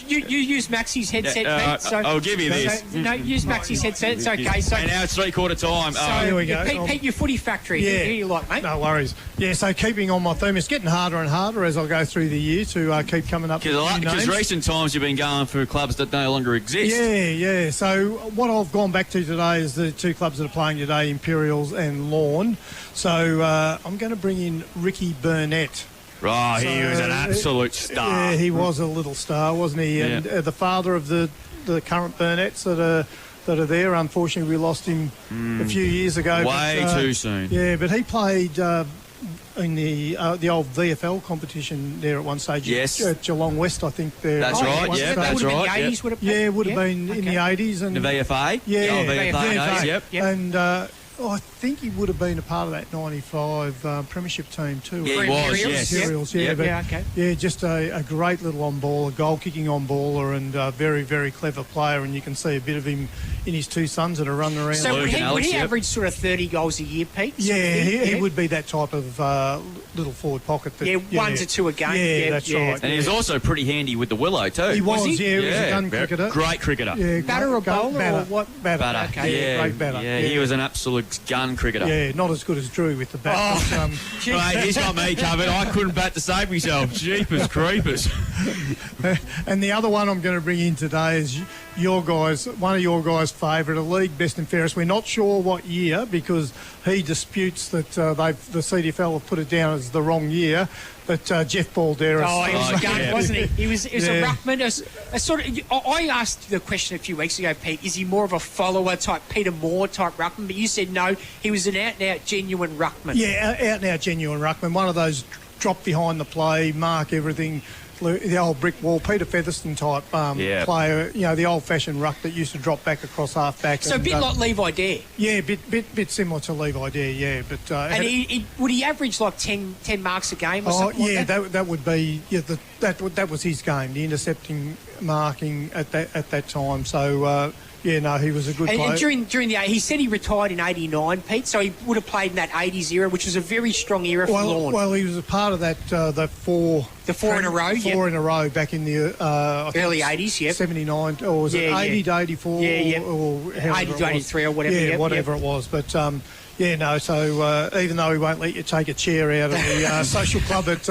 You use Maxi's headset, Pete. So, I'll give you this. No, use Maxi's headset. It's okay. So, and now it's three-quarter time. So, here we go. Pete, your footy factory. Yeah. Who you like, mate? No worries. Yeah, so keeping on my theme, it's getting harder and harder as I go through the year to keep coming up with new names. Because recent times you've been going for clubs that no longer exist. Yeah. So what I've gone back to today is the two clubs that are playing today, Imperials and Lorne. So I'm going to bring in Ricky Burnett. Right, he was an absolute star. Yeah, he was a little star, wasn't he? And the father of the current Burnetts that are there. Unfortunately, we lost him a few years ago. Way too soon. Yeah, but he played in the old VFL competition there at one stage. Yes. At Geelong West, I think. That's right, yeah, that's right. Yeah, would have been in the 80s. And the VFA? Yeah, VFA. Yep. And I think he would have been a part of that 95 premiership team too. Yeah, he was, yes. Imperials, just a great little on-baller, goal-kicking on-baller and very, very clever player, and you can see a bit of him in his two sons that are running around. So would he average sort of 30 goals a year, Pete? Yeah, he would be that type of little forward pocket. That, 1 to 2 a game. Yeah, that's right. And he was also pretty handy with the willow too. He was he was a gun cricketer. Great cricketer. Yeah, batter or bowler or what? Batter. Okay. Yeah, great batter. Yeah, he was an absolute gun cricketer. Yeah, not as good as Drew with the bat. Mate, he's got me covered. I couldn't bat to save myself. Jeepers creepers. And the other one I'm going to bring in today is one of your guys' favourite, a league best and fairest. We're not sure what year because he disputes that the CDFL have put it down as the wrong year. But Jeff Balderas. Oh, he was a gun, wasn't he? He was a ruckman. A sort of. I asked the question a few weeks ago, Pete. Is he more of a follower type, Peter Moore type ruckman? But you said no. He was an out and out genuine ruckman. Yeah, out and out genuine ruckman. One of those drop behind the play, mark everything. The old brick wall, Peter Featherston type player, the old-fashioned ruck that used to drop back across half-back. So a bit like Levi Dare. Yeah, bit similar to Levi Dare, yeah. But and would he average like 10 marks a game or something like that? that would be, that was his game, the intercepting, marking at that time. So, he was a good player. And during the he said he retired in '89, Pete. So he would have played in that '80s era, which was a very strong era for Lorne. Well, he was a part of that the four in a row. Four in a row back in the early '80s. Yep. 79 or was it 80 to 84? Yeah. Or 80 to 83 or whatever. Yeah, whatever it was. But so even though he won't let you take a chair out of the social club at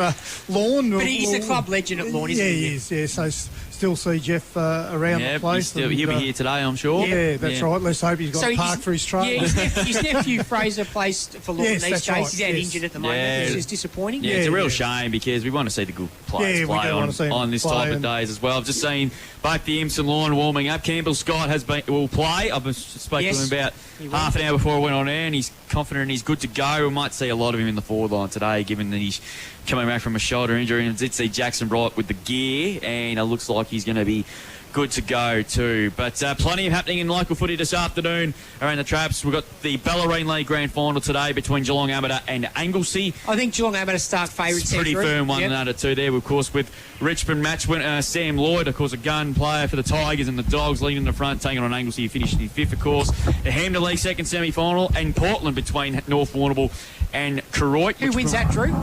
Lorne. But he's a club legend at Lorne, isn't he? Yeah, he is, yeah. So still see Jeff around the place. He'll be here today, I'm sure. Yeah, that's right. Let's hope he's got a park for his truck. Yeah, his nephew Fraser plays for Lorne these days. Right. He's out injured at the moment, which is disappointing. Yeah, it's a real shame because we want to see the good players play on this type of days as well. I've just seen both the Imps and Lorne warming up. Campbell Scott will play. I've spoken to him about half an hour before I went on air, and he's confident he's good to go. We might see a lot of him in the forward line today, given that he's coming back from a shoulder injury. And I did see Jackson Wright with the gear, and it looks like he's going to be good to go too. But plenty of happening in local footy this afternoon around the traps. We've got the Bellarine League Grand Final today between Geelong Amateur and Anglesey. I think Geelong Amateur start favourites. Pretty firm 1-2 there, of course, with Richmond match winner Sam Lloyd, of course, a gun player for the Tigers, and the Dogs leading in the front, taking on Anglesey, finishing in fifth, of course. The Hampden League second semi-final, and Portland between North Warrnambool and Koroit. Who wins that, Drew?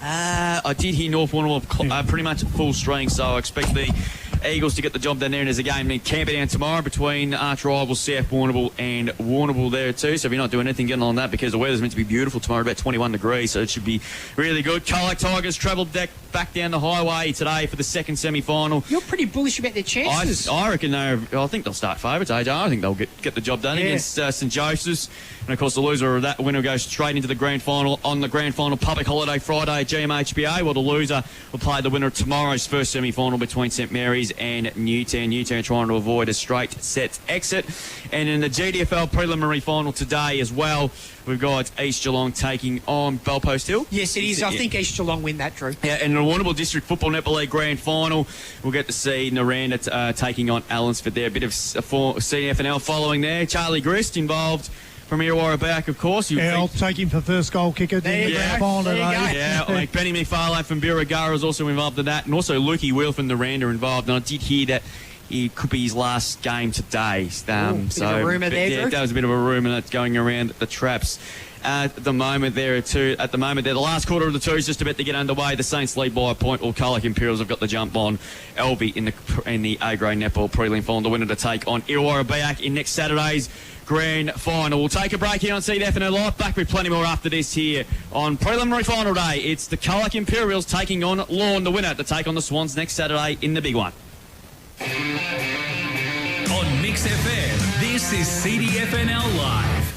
I did hear North Warrnambool pretty much at full strength, so I expect the Eagles to get the job done there. And there's a game in Camperdown tomorrow between arch rivals South Warrnambool and Warrnambool there too. So if you're not doing anything, getting on that, because the weather's meant to be beautiful tomorrow, about 21 degrees, so it should be really good. Colac Tigers travelled back down the highway today for the second semi-final. You're pretty bullish about their chances. I reckon I think they'll start favourites, AJ. I think they'll get the job done against St Joseph's. And, of course, the loser of that winner goes straight into the grand final on the grand final public holiday Friday at GMHBA. Well, the loser will play the winner of tomorrow's first semi-final between St Mary's and Newtown. Newtown trying to avoid a straight sets exit. And in the GDFL preliminary final today as well, we've got East Geelong taking on Bellpost Hill. Yes, it is. I think East Geelong win that, Drew. Yeah, and the Warrnambool District Football Netball League Grand Final, we'll get to see Naranda taking on Allensford there. A bit of CFNL following there. Charlie Grist involved from Illawarra back, of course. I'll take him for first goal kicker. There you go. Yeah, I mean, Benny McFarlane from Birregurra is also involved in that, and also Lukey Wheel from Naranda involved. And I did hear that it could be his last game today. Bit of a rumour there, Drew. That was a bit of a rumour that's going around the traps. At the moment, they're the last quarter of the two is just about to get underway. The Saints lead by a point. Or Colac Imperials have got the jump on Elvie in the A-grade netball prelim final. The winner to take on Illawarra Biak in next Saturday's grand final. We'll take a break here on CDFNO Live. Back with plenty more after this here on preliminary final day. It's the Colac Imperials taking on Lorne, the winner to take on the Swans next Saturday in the big one. On Mix FM, this is CDFNL Live.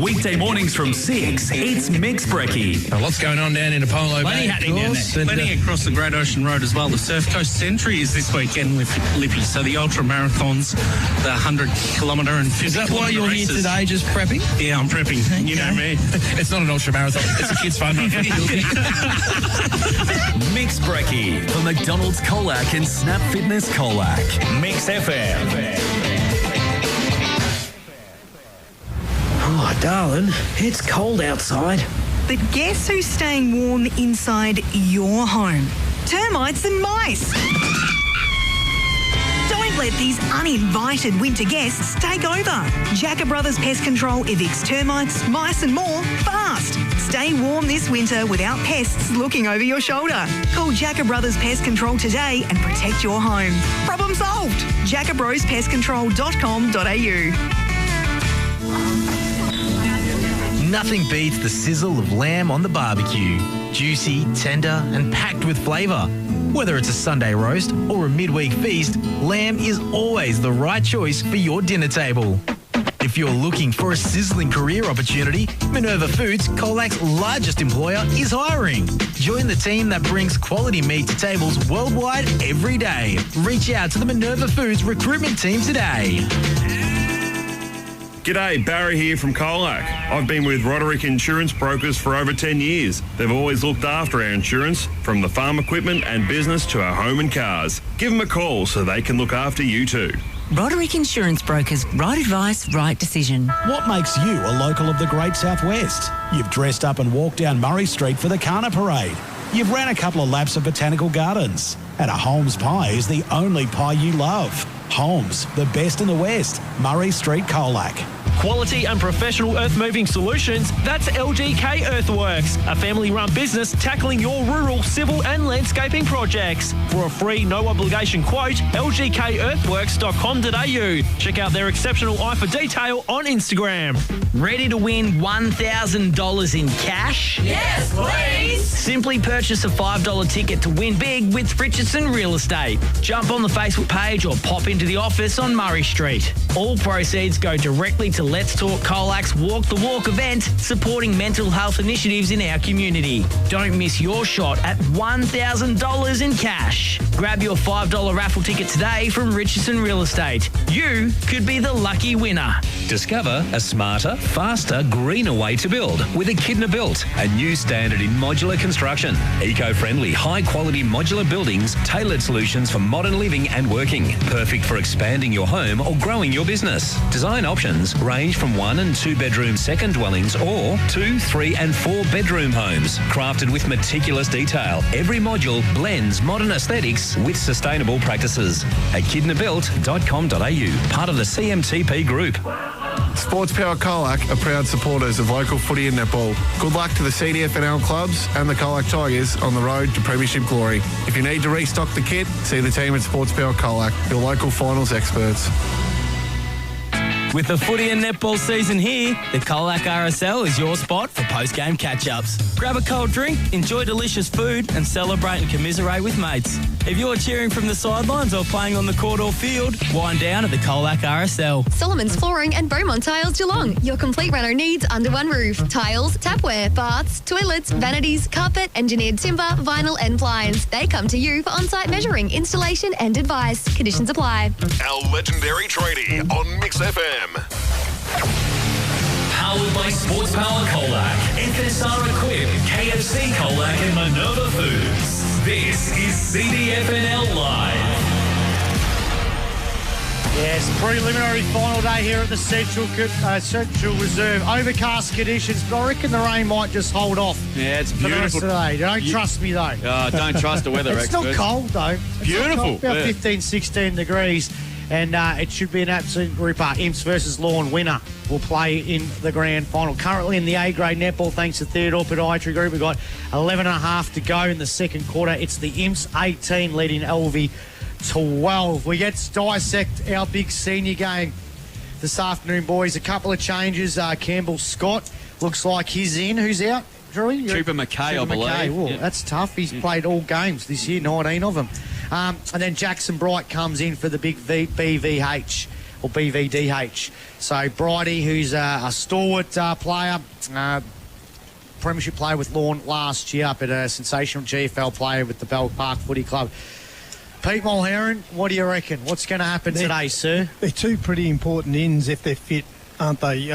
Weekday mornings from 6, it's Mix Brekkie. Lots going on down in Apollo Bay. Plenty happening down there. Plenty across the Great Ocean Road as well. The Surf Coast Century is this weekend with Lippy. So the ultra marathons, the 100-kilometre and 50-kilometre Is that why you're races. here today, just prepping? Yeah, I'm prepping. You know me. It's not an ultra marathon. It's a kids' fun run. Mix Brekkie for McDonald's Colac and Snap Fitness Colac. Mix FM. Oh, darling, it's cold outside. But guess who's staying warm inside your home? Termites and mice. Don't let these uninvited winter guests take over. Jacker Brothers Pest Control evicts termites, mice and more fast. Stay warm this winter without pests looking over your shoulder. Call Jacker Brothers Pest Control today and protect your home. Problem solved. jackerbrospestcontrol.com.au. Nothing beats the sizzle of lamb on the barbecue. Juicy, tender, and packed with flavour. Whether it's a Sunday roast or a midweek feast, lamb is always the right choice for your dinner table. If you're looking for a sizzling career opportunity, Minerva Foods, Colac's largest employer, is hiring. Join the team that brings quality meat to tables worldwide every day. Reach out to the Minerva Foods recruitment team today. G'day, Barry here from Colac. I've been with Roderick Insurance Brokers for over 10 years. They've always looked after our insurance, from the farm equipment and business to our home and cars. Give them a call so they can look after you too. Roderick Insurance Brokers. Right advice, right decision. What makes you a local of the Great Southwest? You've dressed up and walked down Murray Street for the Kana Parade. You've ran a couple of laps of botanical gardens. And a Holmes pie is the only pie you love. Holmes, the best in the West. Murray Street, Colac. Quality and professional earth-moving solutions, that's LGK Earthworks, a family-run business tackling your rural, civil and landscaping projects. For a free, no-obligation quote, lgkearthworks.com.au. Check out their exceptional eye for detail on Instagram. Ready to win $1,000 in cash? Yes, please! Simply purchase a $5 ticket to win big with Richardson Real Estate. Jump on the Facebook page or pop into the office on Murray Street. All proceeds go directly to Let's Talk Colac's Walk the Walk event, supporting mental health initiatives in our community. Don't miss your shot at $1,000 in cash. Grab your $5 raffle ticket today from Richardson Real Estate. You could be the lucky winner. Discover a smarter, faster, greener way to build with Echidna Built, a new standard in modular construction. Eco-friendly, high-quality modular buildings, tailored solutions for modern living and working. Perfect for expanding your home or growing your business. Design options range from 1 and 2 bedroom second dwellings or 2, 3 and 4 bedroom homes. Crafted with meticulous detail, every module blends modern aesthetics with sustainable practices. echidnabuilt.com.au, part of the CMTP group. Sports Power Colac are proud supporters of local footy and netball. Good luck to the CDFNL clubs and the Colac Tigers on the road to premiership glory. If you need to restock the kit, see the team at Sports Power Colac, your local finals experts. With the footy and netball season here, the Colac RSL is your spot for post-game catch-ups. Grab a cold drink, enjoy delicious food and celebrate and commiserate with mates. If you're cheering from the sidelines or playing on the court or field, wind down at the Colac RSL. Solomon's Flooring and Beaumont Tiles Geelong. Your complete reno needs under one roof. Tiles, tapware, baths, toilets, vanities, carpet, engineered timber, vinyl and blinds. They come to you for on-site measuring, installation and advice. Conditions apply. Our legendary tradie on Mix FM. Powered by Sports Power Colac, FSR Equip, KFC Colac and Minerva Foods. This is CDFNL Live. Yes, preliminary final day here at the Central Reserve. Overcast conditions, but I reckon the rain might just hold off. Yeah, it's for the rest beautiful. of the day. Don't trust me, though. Don't trust the weather It's experts. not cold, though. Beautiful. It's about 15, 16 degrees. And it should be an absolute ripper. Imps versus Lorne winner will play in the grand final. Currently in the A-grade netball, thanks to Theodore Podiatry Group, we've got 11.5 to go in the second quarter. It's the Imps 18 leading LV 12. We get to dissect our big senior game this afternoon, boys. A couple of changes. Campbell Scott looks like he's in. Who's out, Drewy? Trooper McKay, I believe. Well, Yeah. that's tough. He's played all games this year, 19 of them. And then Jackson Bright comes in for the big BVH or BVDH. So Brighty, who's a stalwart player, premiership player with Lorne last year, but a sensational GFL player with the Bell Park Footy Club. Pete Mulherron, what do you reckon? What's going to happen today, sir? They're two pretty important ins if they're fit, aren't they?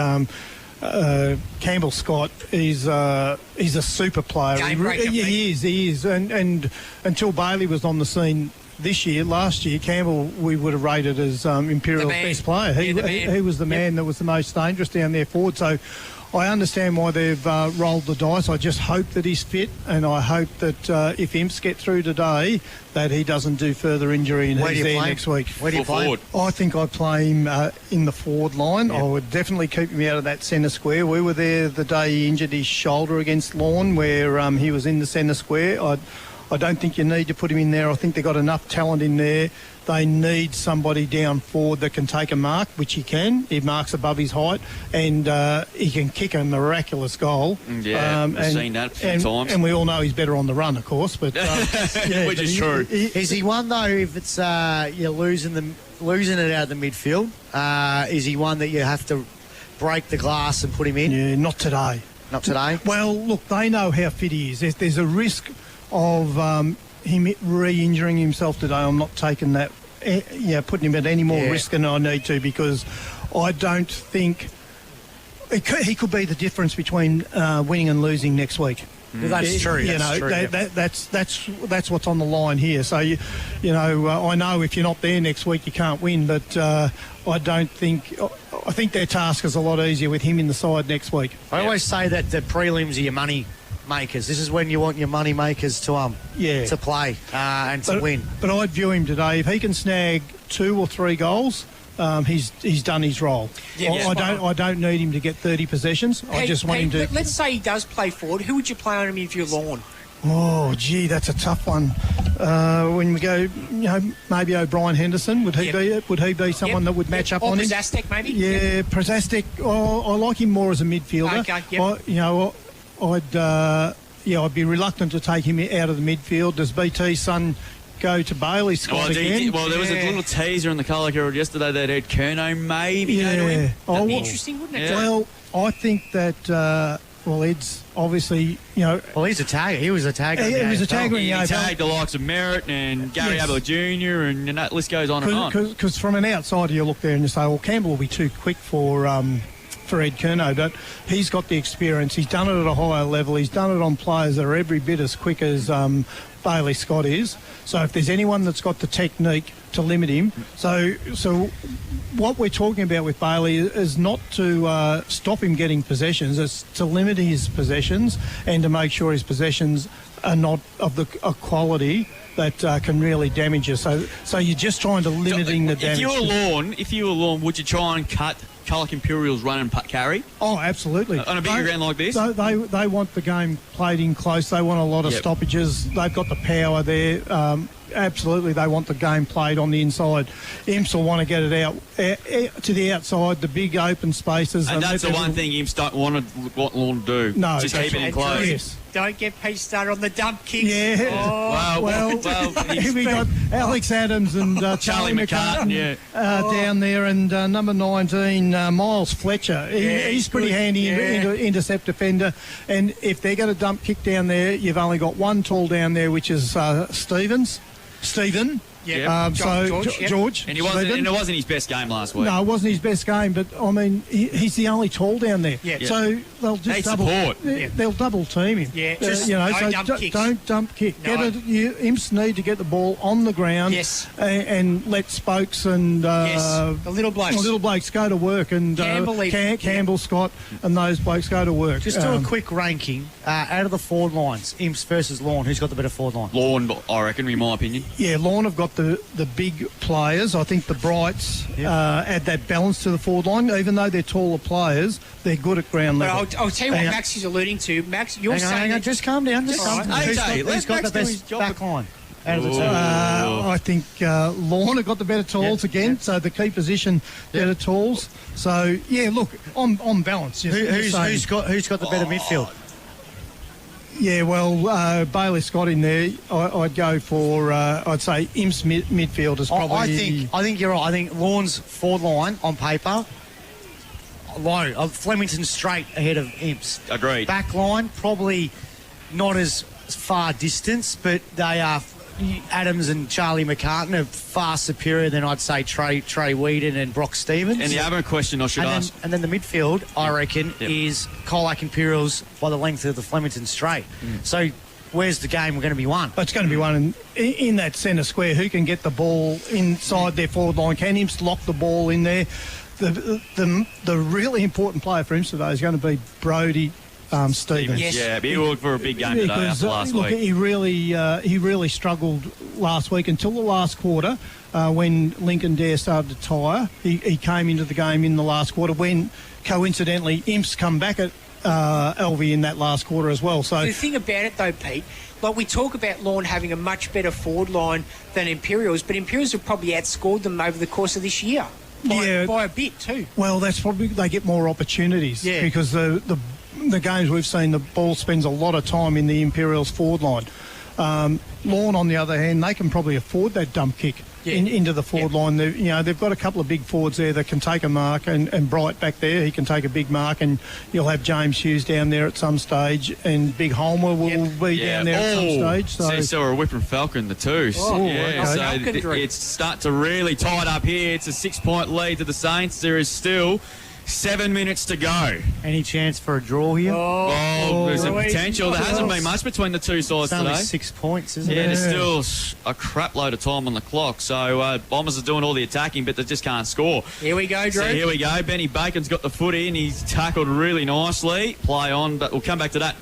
Campbell Scott is a super player. He is. And until Bailey was on the scene last year, Campbell we would have rated as Imperials' best player. He was the man that was the most dangerous down there forward. So I understand why they've rolled the dice. I just hope that he's fit, and I hope that if Imps get through today, that he doesn't do further injury and he's there next week. Where do you play him? I think I'd play him in the forward line. Yep. I would definitely keep him out of that centre square. We were there the day he injured his shoulder against Lorne, where he was in the centre square. I don't think you need to put him in there. I think they've got enough talent in there. They need somebody down forward that can take a mark, which he can. He marks above his height, and he can kick a miraculous goal. Yeah, I've seen that a few times. And we all know he's better on the run, of course. But which is true. Is he one, though, if it's you're losing it out of the midfield? Is he one that you have to break the glass and put him in? Yeah, not today. Not today? Well, look, they know how fit he is. There's a risk of him re-injuring himself today. I'm not taking that, putting him at any more risk than I need to, because I don't think he could be the difference between winning and losing next week. That's true. That's what's on the line here. So I know if you're not there next week, you can't win. But I think their task is a lot easier with him in the side next week. I always say that the prelims are your money makers. This is when you want your money makers to play and to win. But I'd view him today. If he can snag 2 or 3 goals, he's done his role. I don't need him to get 30 possessions. I just want him to. Let's say he does play forward. Who would you play on him if you're Lorne? Oh, gee, that's a tough one. When we go, maybe O'Brien Henderson, would he be someone that would match up on him? Or Prasastek, maybe? Yeah, Prasastek. I like him more as a midfielder. Okay, I'd be reluctant to take him out of the midfield. Does BT's son go to Bailey's squad again? There was a little teaser in the Colac Herald yesterday that Ed Curnow maybe go to him. That'd be interesting, wouldn't it? Well, I think that. Ed's obviously, Well, he's a tagger. He was a tagger. He was a tagger. He tagged the likes of Merritt and Gary Ablett Jr. and that list goes on and on. Because from an outsider, you look there and you say, well, Campbell will be too quick for Ed Curnow, but he's got the experience. He's done it at a higher level. He's done it on players that are every bit as quick as Bailey Scott is. So if there's anyone that's got the technique to limit him, so what we're talking about with Bailey is not to stop him getting possessions, it's to limit his possessions and to make sure his possessions are not of a quality that can really damage you. So you're just trying to limiting the damage. If you were Lorne, would you try and cut Colac Imperials run and carry? Oh, absolutely. On a bigger ground like this? They want the game played in close. They want a lot of stoppages. They've got the power there. Absolutely, they want the game played on the inside. Imps will want to get it out to the outside, the big open spaces. And that's the one thing Imps don't want Lorne to do. No, just keep it in close. Yes. Don't get Pete started on the dump kicks. Yeah. Oh. Well, we got Alex Adams and Charlie McCartan down there, and number 19, Miles Fletcher. He's pretty handy intercept defender. And if they're going to dump kick down there, you've only got one tall down there, which is Stephen. Yeah, George. And it wasn't his best game last week. No, it wasn't his best game, but I mean, he's the only tall down there. Yeah. So they'll just they'll double team him. Yeah, don't dump kick. No. Imps need to get the ball on the ground. Yes. And let Spokes and the little blokes go to work, and Campbell, Scott, and those blokes go to work. Just do a quick ranking out of the forward lines. Imps versus Lorne. Who's got the better forward line? Lorne, I reckon, in my opinion. Yeah, Lorne have got the big players. I think the Brights add that balance to the forward line. Even though they're taller players, they're good at ground level. But I'll tell you what Max is alluding to. Max, you're saying... Hang on, just calm down. Who's got the best back line? Out of the two? I think Lorne have got the better talls again, so the key position better talls. So, yeah, look, on balance. Who's got the better midfield? Yeah, well, Bailey Scott in there, I'd go for, I'd say Imps midfield is probably... I think you're right. I think Lorne's forward line on paper, low. Flemington straight ahead of Imps. Agreed. Back line, probably not as far distance, but they are... Adams and Charlie McCartan are far superior than I'd say Trey Whedon and Brock Stevens. And the other question I should ask... And then the midfield, I reckon, is Colac Imperials by the length of the Flemington straight. So where's the game going to be won? It's going to be won in that centre square. Who can get the ball inside their forward line? Can Imps lock the ball in there? The really important player for Imps today is going to be Brodie Stevens. Yes. Yeah, he looked for a big game today after last week. He really struggled last week until the last quarter when Lincoln Dare started to tire. He came into the game in the last quarter when, coincidentally, Imps come back at LV in that last quarter as well. So the thing about it, though, Pete, like we talk about Lorne having a much better forward line than Imperials, but Imperials have probably outscored them over the course of this year by a bit too. Well, that's probably they get more opportunities because the games we've seen, the ball spends a lot of time in the Imperials forward line. Lorne, on the other hand, they can probably afford that dump kick into the forward line. They've got a couple of big forwards there that can take a mark, and Bright back there, he can take a big mark, and you'll have James Hughes down there at some stage, and Big Homer will be down there at some stage. So a Whip and Falcon, the two. So it's starting to really tie it up here. It's a 6-point lead to the Saints. There is still 7 minutes to go. Any chance for a draw here? There's a potential. There hasn't been much between the two sides today. It's only 6 points, isn't it? Yeah, there's still a crap load of time on the clock. So Bombers are doing all the attacking, but they just can't score. Here we go, Drew. So here we go. Benny Bacon's got the foot in. He's tackled really nicely. Play on, but we'll come back to that.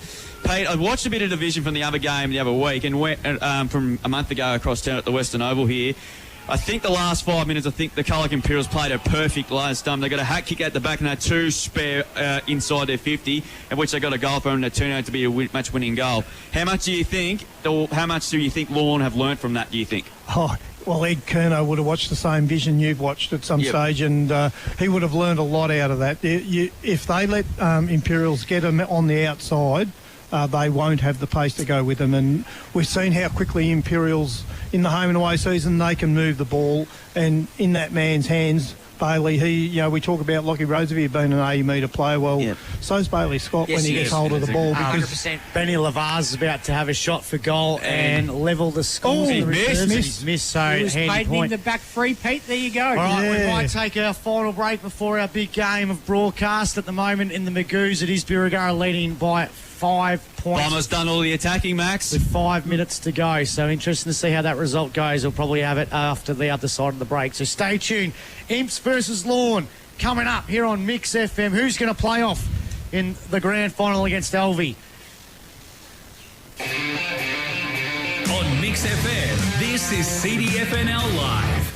Pete, I watched a bit of division from the other game the other week, and went from a month ago across town at the Western Oval here. I think the last 5 minutes, I think the Colac Imperials played a perfect last time. They got a hat kick out the back and had two spare inside their 50, in which they got a goal for them, and it turned out to be a match-winning goal. How much do you think Lorne have learnt from that, do you think? Well, Ed Kerno would have watched the same vision you've watched at some stage, and he would have learned a lot out of that. If they let Imperials get them on the outside, they won't have the pace to go with them. And we've seen how quickly Imperials, in the home and away season, they can move the ball. And in that man's hands, Bailey, we talk about Lockie Roosevelt being an 80-metre player. Well, so's Bailey Scott when he gets hold of the ball. Because 100%. Benny Lavaz is about to have a shot for goal and level the scores. He missed. He's missed, so he was handy point. in the back free, Pete. There you go. All right, we might take our final break before our big game of broadcast. At the moment in the Magoos, it is Birregurra leading by 5 points. Bombers done all the attacking, Max. With 5 minutes to go. So interesting to see how that result goes. We'll probably have it after the other side of the break. So stay tuned. Imps versus Lorne coming up here on Mix FM. Who's going to play off in the grand final against Alvey? On Mix Mix FM, this is CDFNL Live.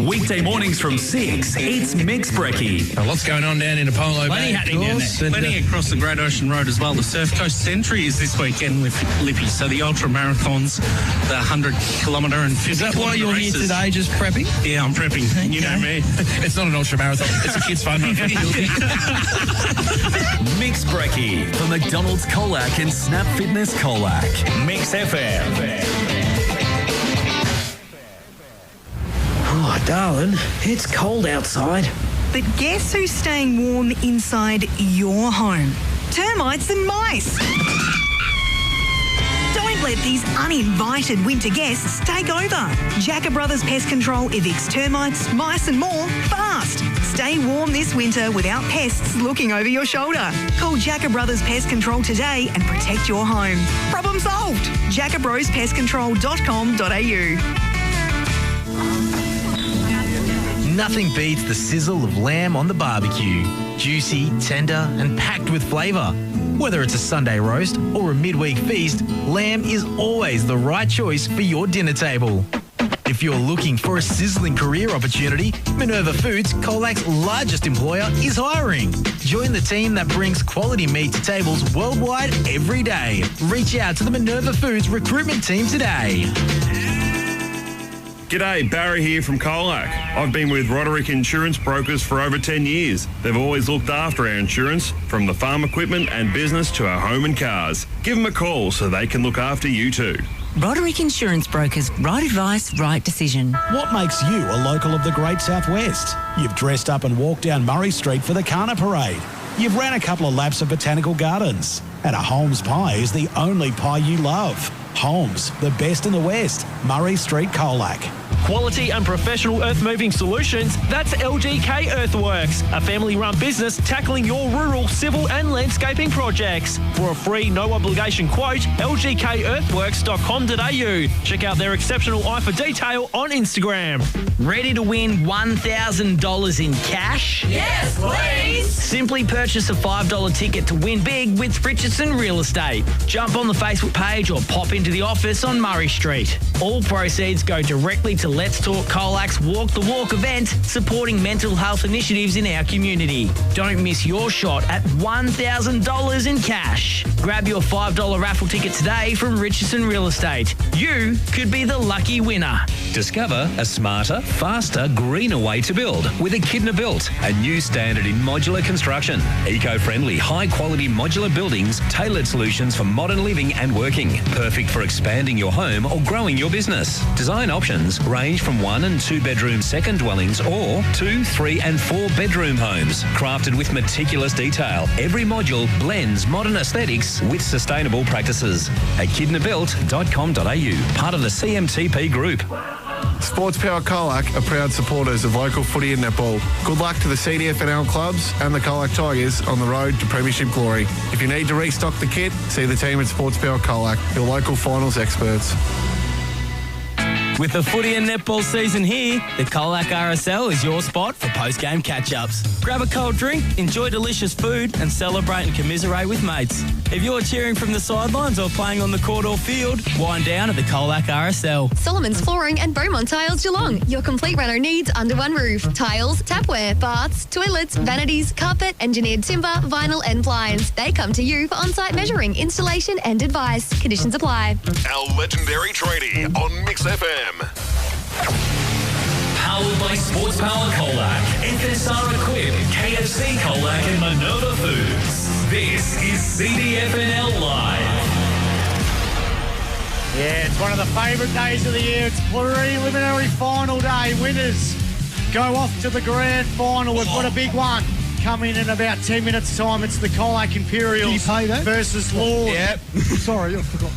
Weekday mornings from 6, it's Mix Brekkie. What's going on down in Apollo Bay? Plenty happening down there. Plenty across the Great Ocean Road as well. The Surf Coast Century is this weekend with Lippy. So the ultra marathons, the 100 kilometre and 50 Is that why you're races. here today, just prepping? Yeah, I'm prepping. You know me. It's not an ultra marathon. It's a kids' fun run. Mix Brekkie for McDonald's Colac and Snap Fitness Colac. Mix FM. Oh, darling, it's cold outside. But guess who's staying warm inside your home? Termites and mice. Don't let these uninvited winter guests take over. Jacker Brothers Pest Control evicts termites, mice and more fast. Stay warm this winter without pests looking over your shoulder. Call Jacker Brothers Pest Control today and protect your home. Problem solved. jackerbrospestcontrol.com.au. Nothing beats the sizzle of lamb on the barbecue. Juicy, tender, and packed with flavour. Whether it's a Sunday roast or a midweek feast, lamb is always the right choice for your dinner table. If you're looking for a sizzling career opportunity, Minerva Foods, Colac's largest employer, is hiring. Join the team that brings quality meat to tables worldwide every day. Reach out to the Minerva Foods recruitment team today. G'day, Barry here from Colac. I've been with Roderick Insurance Brokers for over 10 years. They've always looked after our insurance, from the farm equipment and business to our home and cars. Give them a call so they can look after you too. Roderick Insurance Brokers. Right advice, right decision. What makes you a local of the Great Southwest? You've dressed up and walked down Murray Street for the Kana Parade. You've ran a couple of laps of botanical gardens. And a Holmes pie is the only pie you love. Holmes, the best in the West. Murray Street, Colac. Quality and professional earth-moving solutions, that's LGK Earthworks, a family-run business tackling your rural, civil and landscaping projects. For a free, no-obligation quote, lgkearthworks.com.au. Check out their exceptional eye for detail on Instagram. Ready to win $1,000 in cash? Yes, please! Simply purchase a $5 ticket to win big with Richardson Real Estate. Jump on the Facebook page or pop into the office on Murray Street. All proceeds go directly to Let's Talk Colac's Walk the Walk event, supporting mental health initiatives in our community. Don't miss your shot at $1,000 in cash. Grab your $5 raffle ticket today from Richardson Real Estate. You could be the lucky winner. Discover a smarter, faster, greener way to build with Echidna Built, a new standard in modular construction. Eco-friendly, high-quality modular buildings, tailored solutions for modern living and working. Perfect for expanding your home or growing your business. Design options range from 1 and 2 bedroom second dwellings or 2, 3 and 4 bedroom homes. Crafted with meticulous detail, every module blends modern aesthetics with sustainable practices. echidnabuilt.com.au, part of the CMTP Group. Sports Power Colac are proud supporters of local footy and netball. Good luck to the CDFNL clubs and the Colac Tigers on the road to premiership glory. If you need to restock the kit, see the team at Sports Power Colac, your local finals experts. With the footy and netball season here, the Colac RSL is your spot for post-game catch-ups. Grab a cold drink, enjoy delicious food and celebrate and commiserate with mates. If you're cheering from the sidelines or playing on the court or field, wind down at the Colac RSL. Solomon's Flooring and Beaumont Tiles Geelong. Your complete reno needs under one roof. Tiles, tapware, baths, toilets, vanities, carpet, engineered timber, vinyl and blinds. They come to you for on-site measuring, installation and advice. Conditions apply. Our legendary tradie on Mix FM. Powered by Sports Power Colac, FSR Equip, KFC Colac and Minerva Foods. This is CDFNL Live. Yeah, it's one of the favourite days of the year. It's preliminary final day. Winners go off to the grand final. We've got a big one coming in about 10 minutes' time. It's the Colac Imperials. Did you pay that? Versus Lorne. Yep. Sorry, I forgot.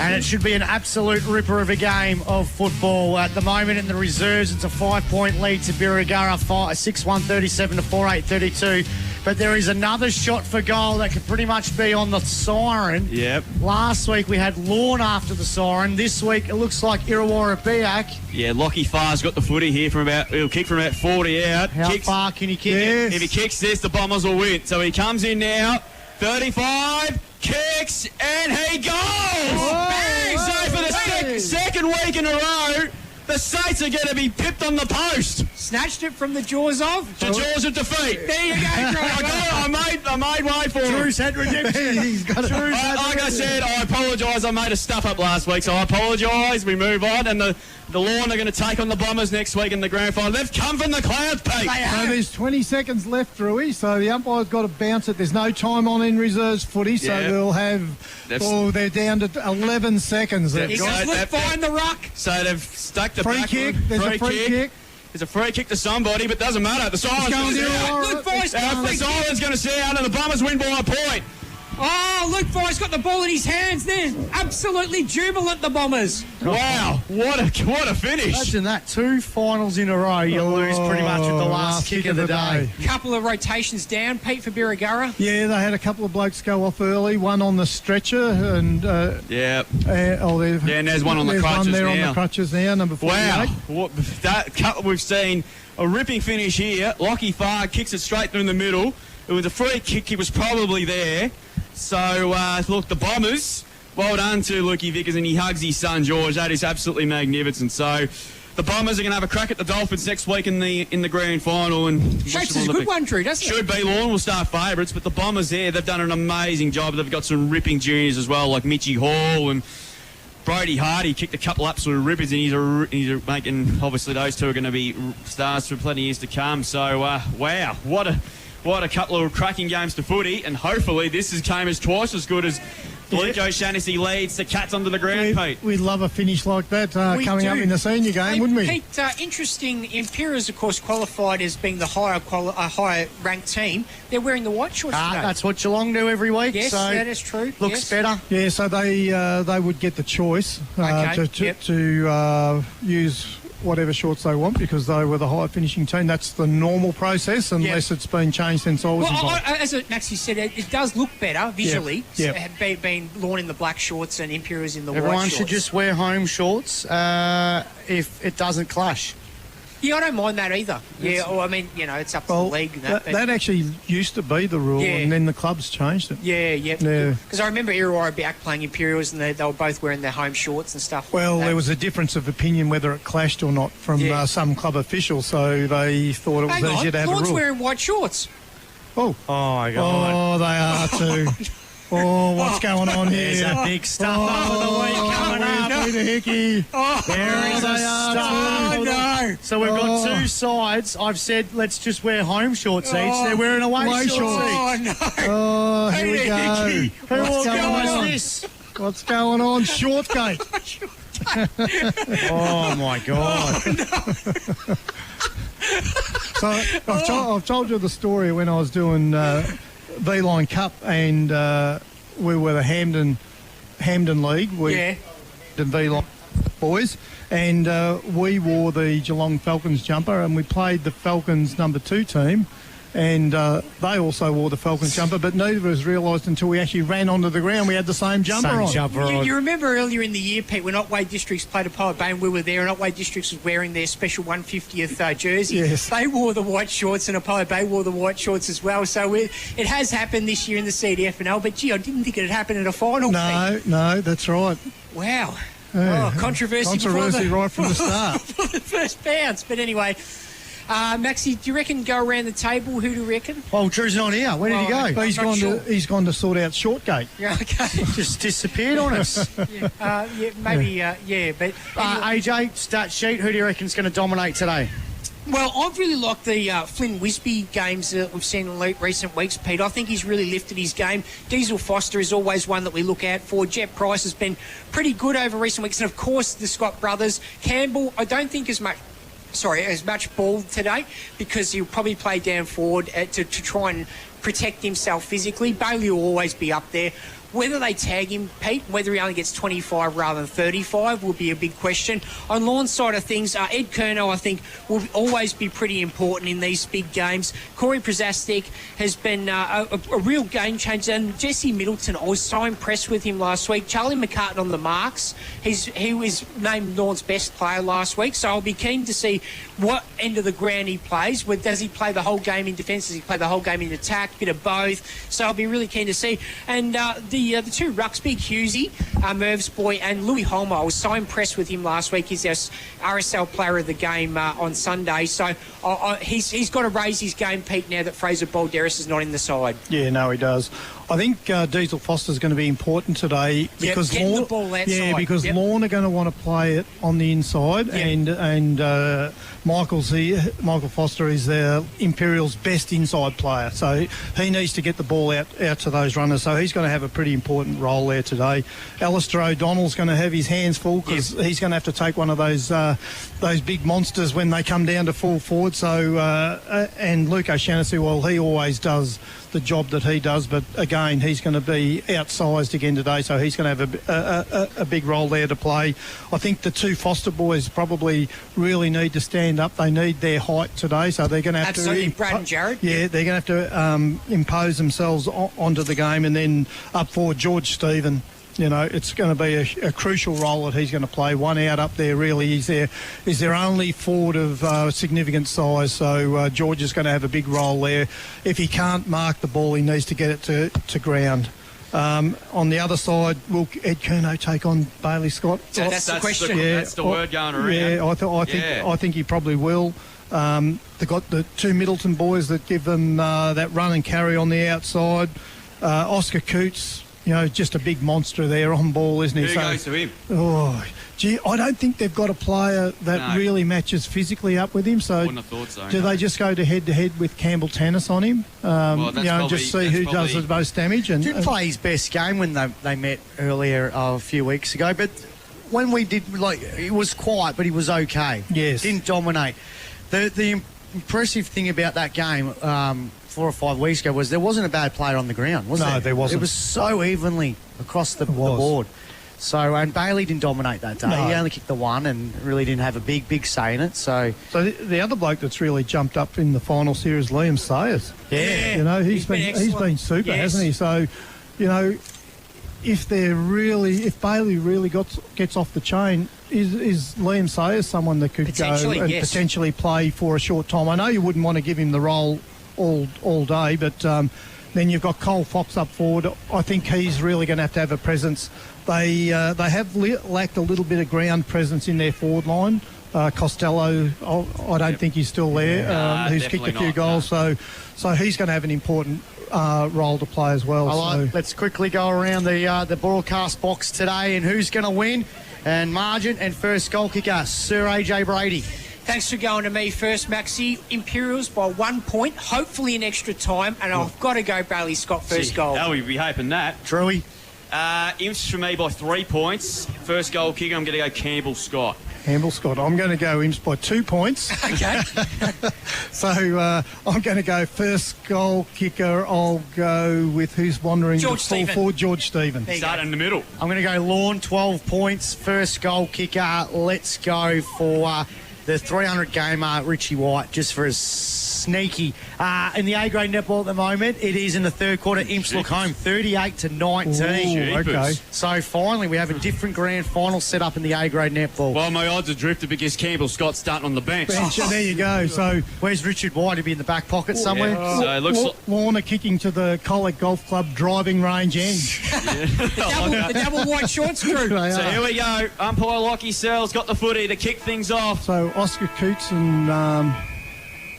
And it should be an absolute ripper of a game of football. At the moment in the reserves, it's a 5-point lead to Birregurra, 6-1-37 to 4-8-32. But there is another shot for goal that could pretty much be on the siren. Yep. Last week we had Lorne after the siren. This week it looks like Illawarra Biak. Yeah, Lockie Farr's got the footy here he'll kick from about 40 out. How far can he kick it? If he kicks this, the Bombers will win. So he comes in now. 35. kicks, and he goes! Bang! So for the second week in a row, the Saints are going to be pipped on the post. Snatched it from the jaws of? The jaws of defeat. There you go, I made way for it. Drew's had redemption. He's got it. Like I said, I apologise. I made a stuff up last week, so I apologise. We move on, and the Lorne are going to take on the Bombers next week in the grand final. They've come from the clouds, Pete. So there's 20 seconds left, Drewy, so the umpire's got to bounce it. There's no time on in reserves footy, so they'll have... they're down to 11 seconds. He goes, look, find the ruck. So they've stuck the free kick. There's a free kick. There's a free kick to somebody, but doesn't matter. The siren's going to say out. Luke Foy's the siren's going to say out, and the Bombers win by a point. Oh, Luke Foy's got the ball in his hands there. Absolutely jubilant, the Bombers. Wow, what a finish. Imagine that. 2 finals in a row. You lose pretty much with the last kick of the day. Couple of rotations down, Pete, for Birregurra. Yeah, they had a couple of blokes go off early, one on the stretcher, and... and there's one on the crutches one there now. on the crutches now, number 48. Wow, we've seen a ripping finish here. Lockie Farr kicks it straight through the middle. It was a free kick. He was probably there. So, look, the Bombers, well done to Lukey Vickers, and he hugs his son, George. That is absolutely magnificent. So, the Bombers are going to have a crack at the Dolphins next week in the grand final. And Shapes is a good one, Drew, doesn't it? Should be. Lorne will start favourites, but the Bombers there, they've done an amazing job. They've got some ripping juniors as well, like Mitchie Hall and Brody Hardy kicked a couple absolute rippers, and he's making, obviously, those two are going to be stars for plenty of years to come. So, wow, what a couple of cracking games to footy, and hopefully this came as twice as good as Luke O'Shannessy leads the Cats onto the ground, Pete. We'd love a finish like that coming up in the senior game, wouldn't we? Pete, interesting, Imperials, of course, qualified as being the higher ranked team. They're wearing the white shorts today. That's what Geelong do every week. Yes, so that is true. Looks better. Yeah, so they would get the choice to use whatever shorts they want because they were the high finishing team. That's the normal process unless it's been changed since I was involved. As Maxie said, it does look better visually. Being Lorne in the black shorts and Imperials in the white shorts. Everyone should just wear home shorts if it doesn't clash. Yeah, I don't mind that either. Yeah, I mean, it's up to the league. That actually used to be the rule, and then the clubs changed it. Yeah. Because I remember Illawarra back playing Imperials, and they were both wearing their home shorts and stuff. Well, there was a difference of opinion whether it clashed or not from some club officials, so they thought it was easier to have a rule. Lorne's wearing white shorts. Oh my God! Oh, they are too. Oh, what's going on here? There's a big stuff over the week coming up. Peter Hickey. There is a stuff. Oh, no. So we've got two sides. I've said let's just wear home shorts each. They're wearing away shorts each. Oh, no. Oh, here we go. What's going on? This? What's going on? Shortgate. Oh, my God. So I've told you the story when I was doing V-Line Cup and we were the Hampden League. The V-Line boys. And we wore the Geelong Falcons jumper and we played the Falcons number 2 team. And they also wore the Falcons jumper, but neither of us realised until we actually ran onto the ground we had the same jumper on. You remember earlier in the year, Pete, when Otway Districts played at Pirate Bay and we were there, and Otway Districts was wearing their special 150th jersey. Yes. They wore the white shorts, and Pirate Bay wore the white shorts as well. So it has happened this year in the CDFNL, but gee, I didn't think it had happened in a final. No, that's right. Wow. Yeah. Controversy right from the start. For the first bounce. But anyway, Maxie, do you reckon go around the table? Who do you reckon? Oh, Drew's not here. Where did he go? He's gone to sort out Shortgate. Yeah, okay. He just disappeared on us. But AJ, stat sheet. Who do you reckon is going to dominate today? Well, I've really liked the Flynn Wisby games that we've seen in recent weeks, Pete. I think he's really lifted his game. Diesel Foster is always one that we look out for. Jet Price has been pretty good over recent weeks. And, of course, the Scott brothers. Campbell, I don't think as much ball today because he'll probably play down forward to try and protect himself physically. Bailey will always be up there. Whether they tag him, Pete, whether he only gets 25 rather than 35 will be a big question. On Lorne's side of things, Ed Curnow, I think, will always be pretty important in these big games. Corey Przastik has been a real game changer. And Jesse Middleton, I was so impressed with him last week. Charlie McCartan on the marks. He was named Lorne's best player last week, so I'll be keen to see what end of the ground he plays. Does he play the whole game in defence? Does he play the whole game in attack? Bit of both. So I'll be really keen to see. And the the two rucks, Big Hughesy, Merv's boy, and Louis Holmer. I was so impressed with him last week. He's our RSL player of the game on Sunday. So he's got to raise his game, Pete, now that Fraser Balderas is not in the side. Yeah, no, he does. I think Diesel Foster's going to be important today because the ball outside. Lorne are going to want to play it on the inside, and Michael Foster is the Imperials' best inside player, so he needs to get the ball out to those runners. So he's going to have a pretty important role there today. Alistair O'Donnell's going to have his hands full because he's going to have to take one of those big monsters when they come down to full forward. So and Luke O'Shannessy, well, he always does the job that he does, but again, he's going to be outsized again today, so he's going to have a big role there to play. I think the two Foster boys probably really need to stand up. They need their height today, so they're going to have to... Brad and Jared. Yeah, they're going to have to impose themselves onto the game, and then up forward, George Stephen. You know, it's going to be a crucial role that he's going to play. One out up there, really. He's their only forward of significant size, so George is going to have a big role there. If he can't mark the ball, he needs to get it to ground. On the other side, will Ed Curnow take on Bailey Scott? So that's the question. That's the word going around. Yeah, I think he probably will. They've got the two Middleton boys that give them that run and carry on the outside. Oscar Coots, you know, just a big monster there on ball, isn't he? Who goes to him? Oh, gee, I don't think they've got a player that really matches physically up with him. So, wouldn't have thought so. Do they just go to head with Campbell Tennis on him? Just see who does the most damage. And didn't play his best game when they met earlier a few weeks ago, but when we did, it was quiet, but he was okay. Yes, didn't dominate. The impressive thing about that game 4 or 5 weeks ago was there wasn't a bad player on the ground, was there? No, there wasn't. It was so evenly across the board. So, and Bailey didn't dominate that day. No. He only kicked the one and really didn't have a big say in it. So the other bloke that's really jumped up in the final series is Liam Sayers. Yeah. You know, he's been super, hasn't he? So, you know, if Bailey really gets off the chain, is Liam Sayers someone that could go and potentially play for a short time? I know you wouldn't want to give him the role all day, but then you've got Cole Fox up forward. I think he's really going to have a presence. They have lacked a little bit of ground presence in their forward line. Costello, I don't think he's still there. Who's kicked a few goals, so he's going to have an important role to play as well. Let's quickly go around the broadcast box today and who's going to win. And margin and first goal kicker, Sir AJ Brady. Thanks for going to me first, Maxie. Imperials by 1 point, hopefully in extra time, and I've got to go Bailey Scott first goal. How we be hoping that? Drewy. Imps for me by 3 points. First goal kicker, I'm going to go Campbell Scott. Campbell Scott. I'm going to go Imps by 2 points. Okay. So I'm going to go first goal kicker. I'll go with who's wandering George Stephen. Forward, George Stephen. Start in the middle. I'm going to go Lorne, 12 points. First goal kicker. Let's go for the 300 gamer, Richie White, just for his sneaky. In the A-grade netball at the moment, it is in the third quarter. Imps look home 38-19. Okay. So finally, we have a different grand final set up in the A-grade netball. Well, my odds are drifted because Campbell Scott's starting on the bench. There you go. So where's Richard White? He'll be in the back pocket somewhere. So it looks Lorne are kicking to the Colac Golf Club driving range end. The double white shorts crew. So here we go. Umpire Lockie Searles got the footy to kick things off. So Oscar Coots and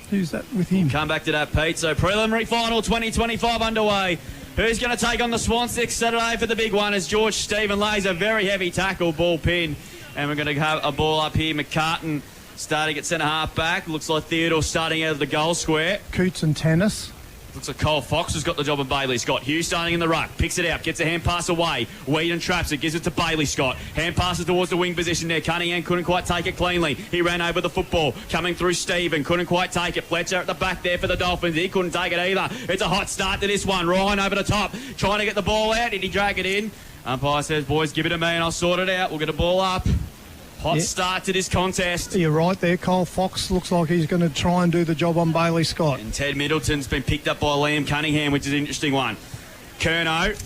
who's that with him? Come back to that, Pete. So preliminary final 2025 underway. Who's going to take on the Swans next Saturday for the big one as George Stephen lays a very heavy tackle, ball pin. And we're going to have a ball up here. McCartan starting at centre half back. Looks like Theodore starting out of the goal square. Coots and Tennis. Looks like Cole Fox has got the job of Bailey Scott. Hughes starting in the ruck. Picks it out. Gets a hand pass away. Whedon traps it. Gives it to Bailey Scott. Hand passes towards the wing position there. Cunningham couldn't quite take it cleanly. He ran over the football. Coming through Stephen. Couldn't quite take it. Fletcher at the back there for the Dolphins. He couldn't take it either. It's a hot start to this one. Ryan over the top. Trying to get the ball out. Did he drag it in? Umpire says, boys, give it to me and I'll sort it out. We'll get a ball up. Hot start to this contest. You're right there. Cole Fox looks like he's going to try and do the job on Bailey Scott. And Ted Middleton's been picked up by Liam Cunningham, which is an interesting one. Curnow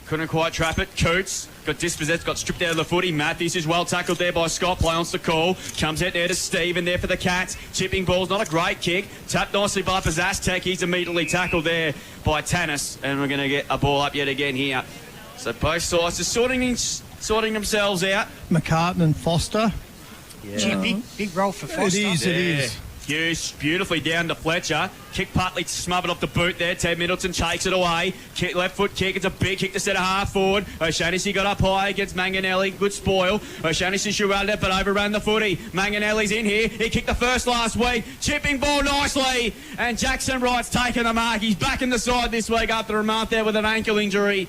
couldn't quite trap it. Coots got dispossessed, got stripped out of the footy. Matthews is well tackled there by Scott. Play on the call. Comes out there to Stephen there for the Cats. Chipping ball's not a great kick. Tapped nicely by Pizzastek. He's immediately tackled there by Tannis. And we're going to get a ball up yet again here. So both sides just sorting themselves out. McCartan and Foster. Yeah. Big role for Foster. It is. Hughes beautifully down to Fletcher. Kick partly smothered off the boot there. Ted Middleton takes it away. Kick, left foot kick. It's a big kick to centre half forward. O'Shannessy got up high against Manganelli. Good spoil. O'Shannessy should run it, but overran the footy. Manganelli's in here. He kicked the first last week. Chipping ball nicely. And Jackson Wright's taken the mark. He's back in the side this week after a month there with an ankle injury.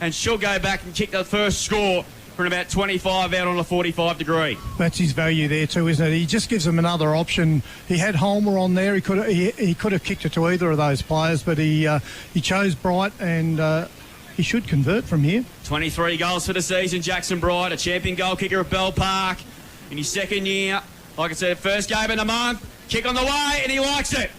And she'll go back and kick the first score from about 25 out on a 45 degree. That's his value there too, isn't it? He just gives them another option. He had Holmer on there. He could have kicked it to either of those players, but he chose Bright, and he should convert from here. 23 goals for the season, Jackson Bright, a champion goal kicker at Bell Park in his second year. Like I said, first game in a month, kick on the way, and he likes it.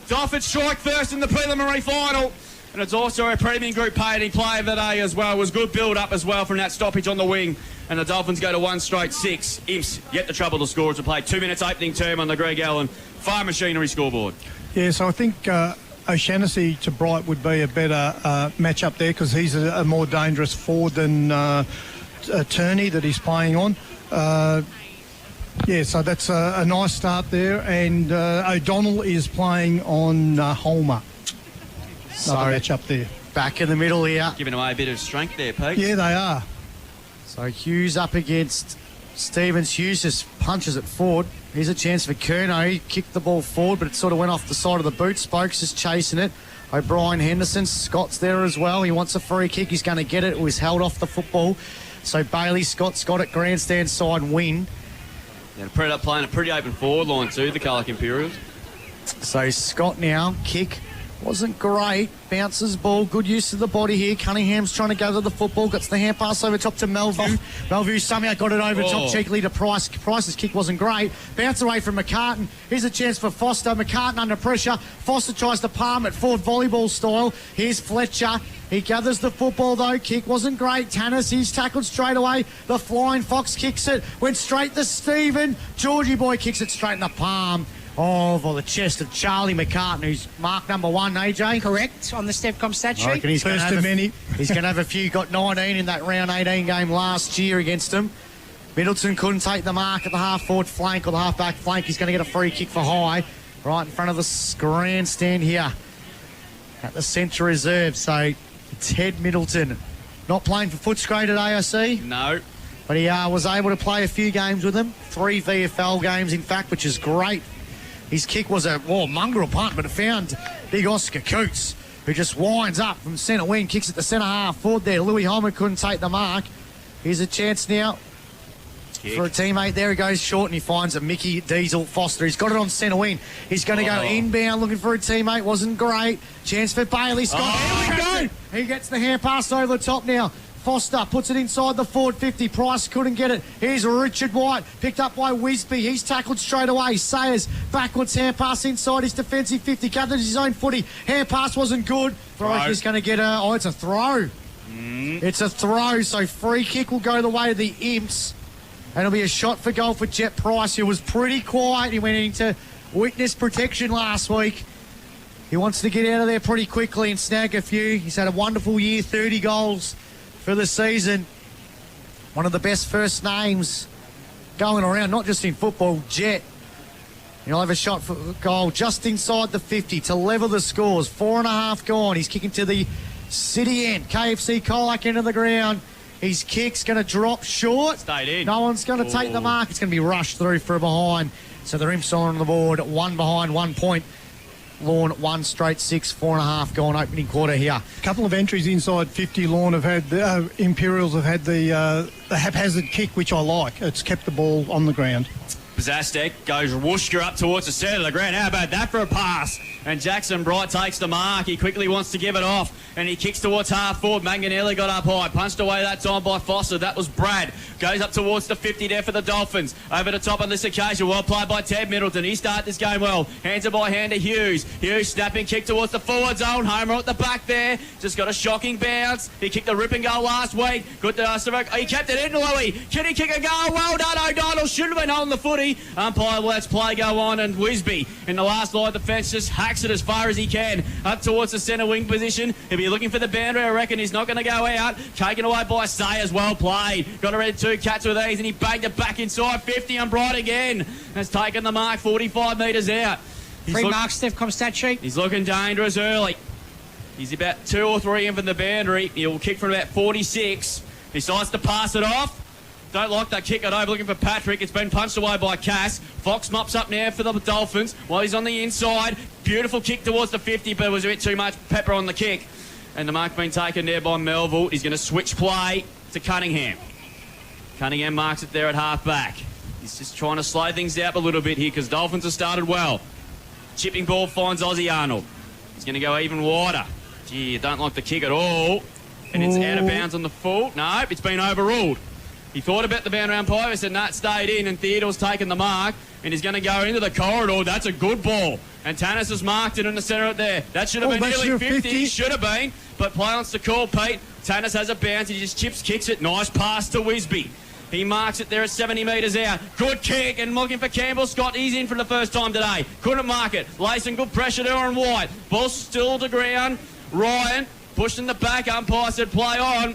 Dolphins strike first in the preliminary final. And it's also a premium group paid play of the day as well. It was good build-up as well from that stoppage on the wing. And the Dolphins go to 1 straight 6. Imps yet to trouble the scorers to play 2 minutes opening term on the Greg Allen Fire Machinery scoreboard. Yeah, so I think O'Shannessy to Bright would be a better match-up there, because he's a more dangerous forward than Turney that he's playing on. Yeah, so that's a nice start there. And O'Donnell is playing on Holmer. Another match up there. Back in the middle here. Giving away a bit of strength there, Pete. Yeah, they are. So Hughes up against Stevens. Hughes just punches it forward. Here's a chance for Curnow. He kicked the ball forward, but it sort of went off the side of the boot. Spokes just chasing it. O'Brien Henderson. Scott's there as well. He wants a free kick. He's going to get it. It was held off the football. So Bailey Scott's got it. Grandstand side win. Yeah, playing a pretty open forward line too, the Colac Imperials. So Scott now, kick. Wasn't great. Bounces ball. Good use of the body here. Cunningham's trying to go to the football. Gets the hand pass over top to Melville. Melville somehow got it over top cheekily to Price. Price's kick wasn't great. Bounce away from McCartan. Here's a chance for Foster. McCartan under pressure. Foster tries to palm it forward volleyball style. Here's Fletcher. He gathers the football though. Kick wasn't great. Tannis, he's tackled straight away. The Flying Fox kicks it. Went straight to Stephen. Georgie boy kicks it straight in the palm. Oh, for the chest of Charlie McCartan, who's mark number 1, AJ. Correct, on the Stepcom stat sheet. I reckon he's going to have a few. Got 19 in that round 18 game last year against him. Middleton couldn't take the mark at the half-forward flank or the half-back flank. He's going to get a free kick for high right in front of the grandstand here at the Centre Reserve. So, Ted Middleton not playing for Footscray today, I see. No. But he was able to play a few games with them. 3 VFL games, in fact, which is great. His kick was a mongrel punt, but it found big Oscar Coots, who just winds up from centre wing, kicks at the centre half forward there. Louis Holman couldn't take the mark. Here's a chance now for a teammate. There he goes short, and he finds a Mickey Diesel Foster. He's got it on centre wing. He's going to go inbound looking for a teammate. Wasn't great. Chance for Bailey Scott. Here we go. He gets the hand pass over the top now. Foster puts it inside the forward 50. Price couldn't get it. Here's Richard White, picked up by Wisby. He's tackled straight away. Sayers backwards hand pass inside his defensive 50. Gathers his own footy. Hand pass wasn't good. Thrower's going to get it's a throw. It's a throw, so free kick will go the way of the Imps. And it'll be a shot for goal for Jet Price, who was pretty quiet. He went into witness protection last week. He wants to get out of there pretty quickly and snag a few. He's had a wonderful year, 30 goals for the season. One of the best first names going around, not just in football. Jet. He'll have a shot for goal just inside the 50 to level the scores. 4.5 gone. He's kicking to the city end. KFC Colac into the ground. His kick's going to drop short. Stayed in. No one's going to take the mark. It's going to be rushed through for a behind. So the Imps on the board, 1 behind, 1 point. Lorne 1 straight 6, 4.5 gone opening quarter here. A couple of entries inside 50. Lorne have had Imperials have had the haphazard kick, which I like. It's kept the ball on the ground. Zastek goes whooshka up towards the centre of the ground. How about that for a pass? And Jackson Bright takes the mark. He quickly wants to give it off, and he kicks towards half forward. Manganelli got up high, punched away that time by Foster. That was Brad. Goes up towards the 50 there for the Dolphins. Over the top on this occasion. Well played by Ted Middleton. He started this game well. Hands it by hand to Hughes. Hughes snapping kick towards the forward zone. Homer at the back there. Just got a shocking bounce. He kicked a ripping goal last week. Good to He kept it in, Louis. Can he kick a goal? Well done, O'Donnell. Should have been holding the footy. 50. Umpire lets play go on, and Wisby in the last line of defence just hacks it as far as he can up towards the centre wing position. He'll be looking for the boundary. I reckon he's not going to go out. Taken away by Sayers. Well played. Got around 2 cats with these, and he banged it back inside 50 and Bright again. Has taken the mark 45 metres out. Free mark, Stefcom stat sheet. He's looking dangerous early. He's about 2 or 3 in from the boundary. He'll kick from about 46. Decides to pass it off. Don't like that kick it over, looking for Patrick. It's been punched away by Cass. Fox mops up now for the Dolphins while he's on the inside. Beautiful kick towards the 50, but it was a bit too much pepper on the kick. And the mark being taken there by Melville. He's going to switch play to Cunningham. Cunningham marks it there at half-back. He's just trying to slow things out a little bit here because Dolphins have started well. Chipping ball finds Ozzy Arnold. He's going to go even wider. Gee, I don't like the kick at all. And it's out of bounds on the full. No, it's been overruled. He thought about the boundary umpire, said, nah, it stayed in, and Theodore's taken the mark, and he's going to go into the corridor. That's a good ball. And Tannis has marked it in the centre there. That should have been nearly 50. Should have been. But play wants to call Pete. Tannis has a bounce. He just kicks it. Nice pass to Wisby. He marks it there at 70 metres out. Good kick, and looking for Campbell Scott. He's in for the first time today. Couldn't mark it. Lacing good pressure there on White. Ball still to ground. Ryan pushing the back. Umpire said play on.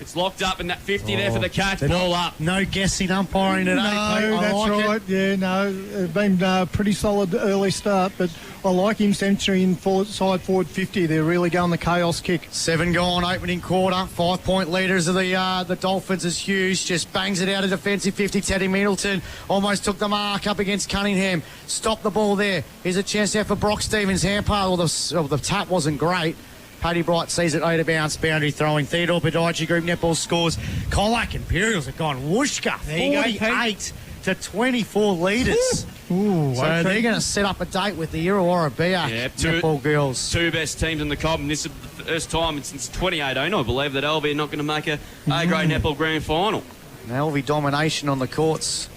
It's locked up in that 50 there for the Cats. Ball up. No guessing umpiring today. No, that's right. Yeah, no, it's been a pretty solid early start, but I like him centering side forward 50. They're really going the chaos kick. 7 gone, opening quarter. 5-point leaders of the Dolphins as Hughes just bangs it out of defensive 50. Teddy Middleton almost took the mark up against Cunningham. Stopped the ball there. Here's a chance there for Brock Stevens. Hand pass, the tap wasn't great. Paddy Bright sees it out of bounds, boundary throwing. Theodore Podici Group netball scores. Colac Imperials have gone whooshka. 48 to 24 leaders. Ooh, so okay. they're going to set up a date with the Illawarra Biak netball girls. 2 best teams in the comp, and this is the first time since 2018, I believe, that LV are not going to make a A-grade netball grand final. Now LV domination on the courts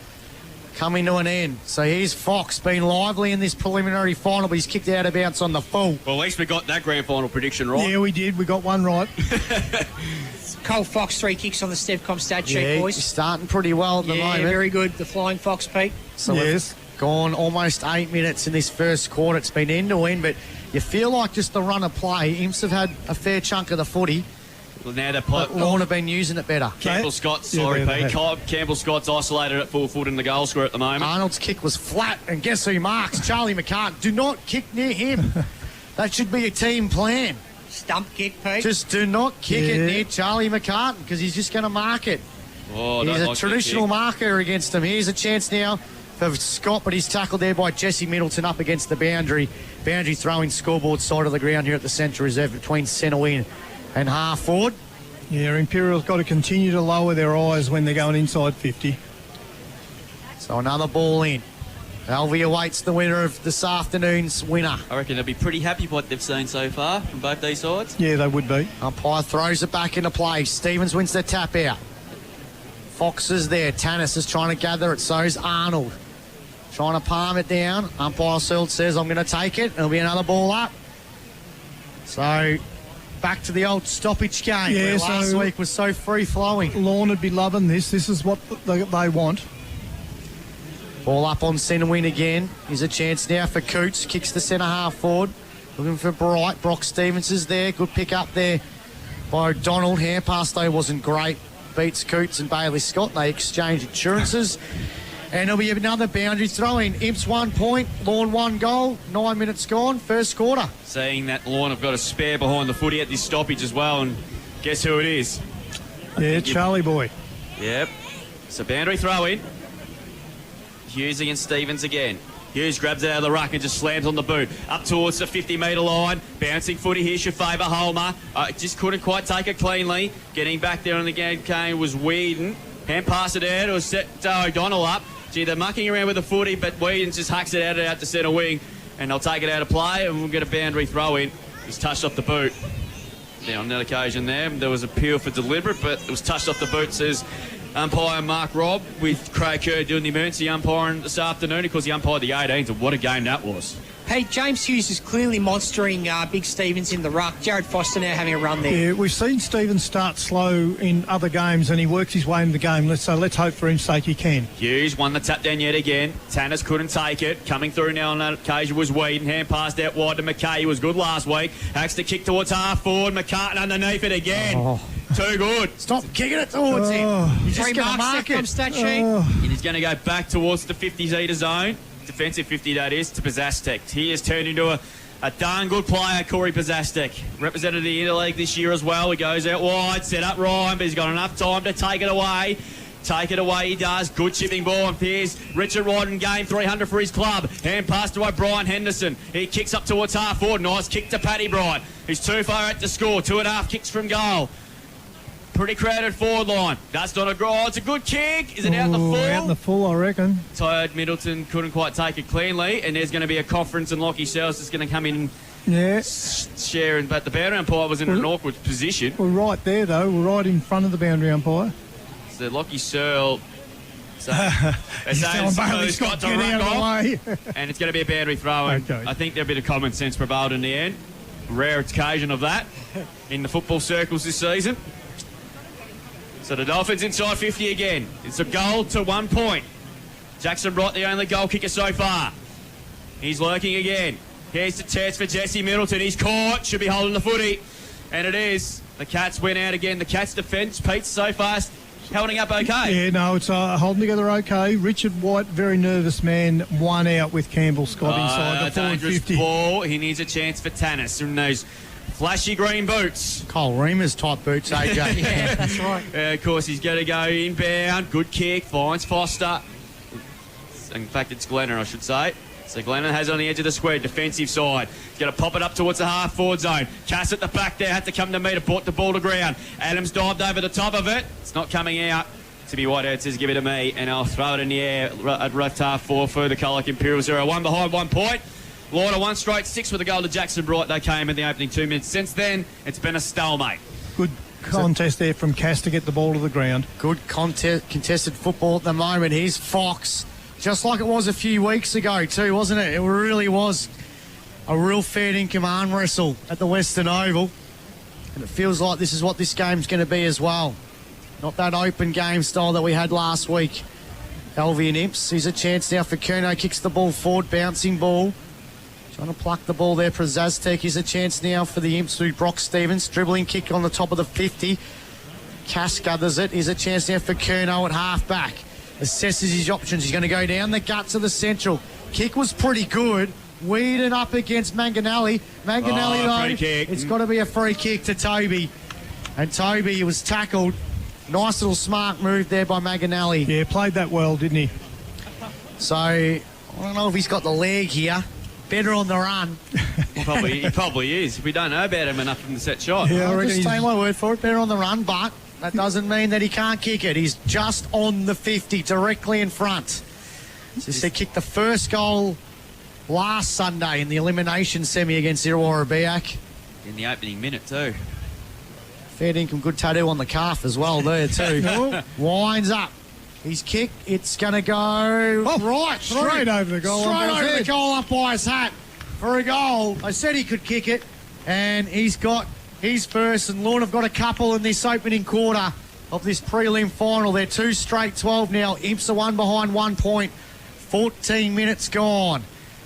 coming to an end. So here's Fox, been lively in this preliminary final, but he's kicked out of bounds on the full. Well, at least we got that grand final prediction right. Yeah, we did. We got one right. Cole Fox, 3 kicks on the Stefcom stat sheet, boys. He's starting pretty well at the moment. Yeah, very good. The Flying Fox, Pete. So yes. Gone almost 8 minutes in this first quarter. It's been end to end, but you feel like just the run of play. Imps have had a fair chunk of the footy. Well, now they're Lorne have been using it better. Campbell Scott's Campbell Scott's isolated at full foot in the goal square at the moment. Arnold's kick was flat, and guess who marks? Charlie McCart. Do not kick near him. That should be a team plan. Stump kick, Pete. Just do not kick it near Charlie McCartan because he's just going to mark it. Oh, he's a traditional marker against him. Here's a chance now for Scott, but he's tackled there by Jesse Middleton up against the boundary. Boundary throwing scoreboard side of the ground here at the centre reserve between centre wing and half forward. Yeah, Imperials got to continue to lower their eyes when they're going inside 50. So another ball in. Alvey awaits the winner of this afternoon's winner. I reckon they'll be pretty happy with what they've seen so far from both these sides. Yeah, they would be. Umpire throws it back into play. Stevens wins the tap out. Fox is there. Tannis is trying to gather it. So's Arnold. Trying to palm it down. Umpire Searle says, I'm going to take it. There'll be another ball up. So back to the old stoppage game where last week was so free-flowing. Lorne would be loving this. This is what they want. Ball up on centre wing again. Here's a chance now for Coots. Kicks the centre half forward. Looking for Bright. Brock Stevens is there. Good pick up there by O'Donnell. Hand pass, though, wasn't great. Beats Coots and Bailey Scott. They exchange insurances. And there'll be another boundary throw in. Imps 1 point. Lorne 1 goal. 9 minutes gone. First quarter. Seeing that Lorne have got a spare behind the footy at this stoppage as well. And guess who it is? Yeah, Charlie boy. Yep. It's a boundary throw in. Hughes against Stevens again. Hughes grabs it out of the ruck and just slams on the boot. Up towards the 50-metre line. Bouncing footy here should favour Holmer. Just couldn't quite take it cleanly. Getting back there on the game came was Whedon. Hand pass it out. It was set O'Donnell up. Gee, they're mucking around with the footy, but Whedon just hacks it out to centre wing. And they'll take it out of play and we'll get a boundary throw in. He's touched off the boot. Yeah, on that occasion there was appeal for deliberate, but it was touched off the boot, says Umpire Mark Robb with Craig Kerr doing the emergency umpiring this afternoon. Of course, he umpired the 18s, and what a game that was. Hey, James Hughes is clearly monstering Big Stevens in the ruck. Jared Foster now having a run there. Yeah, we've seen Stevens start slow in other games and he works his way into the game. Let's hope for his sake he can. Hughes won the tap down yet again. Tanners couldn't take it. Coming through now on that occasion was Whedon. Hand passed out wide to McKay. He was good last week. Hacks the kick towards half forward. McCartan underneath it again. Oh. Too good. Stop kicking it towards him. He's just going to mark it. Stat sheet. And he's going to go back towards the 50-metre zone. Defensive 50, that is, to Pazastek. He has turned into a darn good player, Corey Pazastek. Represented the Interleague this year as well. He goes out wide, set up Ryan, but he's got enough time to take it away. Take it away, he does. Good chipping ball and Piers. Richard Wright in game, 300 for his club. Hand pass to O'Brien Henderson. He kicks up towards half forward. Nice kick to Paddy Bryant. He's too far out to score. 2.5 kicks from goal. Pretty crowded forward line. That's not a goal. It's a good kick. Is it out in the full? Out in the full, I reckon. Tired Middleton couldn't quite take it cleanly, and there's going to be a conference, and Lockie Sells is going to come in and share. But the boundary umpire was in an awkward position. We're right there, though. We're right in front of the boundary umpire. So Lockie Searle. So he's telling Bailey Scott to get out of the way. And it's going to be a boundary throw. Okay. I think there'll be a bit of common sense prevailed in the end. Rare occasion of that in the football circles this season. So the Dolphins inside 50 again. It's a goal to 1 point. Jackson Bright, the only goal kicker so far. He's lurking again. Here's the test for Jesse Middleton. He's caught. Should be holding the footy. And it is. The Cats went out again. The Cats defence, Pete, so fast, holding up okay. Yeah, no, it's holding together okay. Richard White, very nervous man, one out with Campbell Scott inside the forward 50. Ball. He needs a chance for Tannis in those flashy green boots. Cole Reamer's type boots, AJ. Yeah, that's right. Of course, he's going to go inbound. Good kick. Finds Foster. In fact, it's Glennon, I should say. So Glennon has on the edge of the square, defensive side. He's going to pop it up towards the half-forward zone. Cass at the back there, had to come to meet it, brought the ball to ground. Adams dived over the top of it. It's not coming out. Timmy Whitehead says, give it to me, and I'll throw it in the air at left half-4 for the Colac Imperials. 0-1 behind 1 point. Lorne 1 straight 6 with a goal to Jackson Bright. They came in the opening 2 minutes. Since then, it's been a stalemate. Good contest there from Cass to get the ball to the ground. Good contested football at the moment. Here's Fox. Just like it was a few weeks ago too, wasn't it? It really was a real fair dinkum arm wrestle at the Western Oval. And it feels like this is what this game's going to be as well. Not that open game style that we had last week. Albion Imps. Here's a chance now for Kerno. Kicks the ball forward, bouncing ball. Trying to pluck the ball there for Zaztek. Here's a chance now for the Imps through Brock Stevens. Dribbling kick on the top of the 50. Cass gathers it. Here's a chance now for Kerno at half-back. Assesses his options. He's going to go down the guts of the central. Kick was pretty good. Whedon up against Manganelli. Manganelli, though, it's got to be a free kick to Toby. And Toby was tackled. Nice little smart move there by Manganelli. Yeah, played that well, didn't he? So, I don't know if he's got the leg here. Better on the run. He probably is. We don't know about him enough from the set shot. Yeah, I'll just take my word for it. Better on the run, but that doesn't mean that he can't kick it. He's just on the 50, directly in front. Just they kicked the first goal last Sunday in the elimination semi against Illawarra Biak. In the opening minute too. Fair dinkum, good tattoo on the calf as well there too. Winds up. He's kicked. It's going to go right straight over the goal. Straight over the goal umpire's hat for a goal. I said he could kick it, and he's got his first, and Lorne have got a couple in this opening quarter of this prelim final. They're 2 straight 12 now. Imps are 1 behind 1 point. 14 minutes gone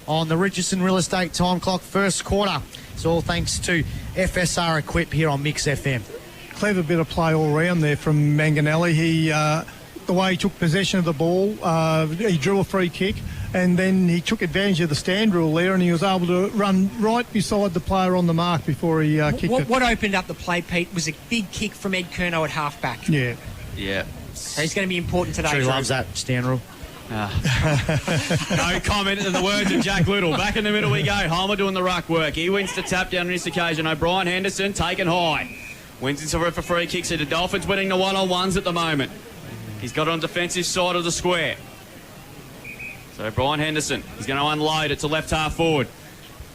on the Richardson Real Estate time clock, first quarter. It's all thanks to FSR Equip here on Mix FM. Clever bit of play all round there from Manganelli. He, the way he took possession of the ball, he drew a free kick, and then he took advantage of the stand rule there, and he was able to run right beside the player on the mark before he kicked it. What opened up the play, Pete, was a big kick from Ed Curnow at half-back. Yeah. So he's going to be important today. He loves that stand rule. No comment in the words of Jack Little. Back in the middle we go. Homer doing the ruck work. He wins the tap down on this occasion. O'Brien Henderson taken high. Wins it for free kicks. So the Dolphins winning the one-on-ones at the moment. He's got it on defensive side of the square. So Brian Henderson, he's going to unload it to left half forward.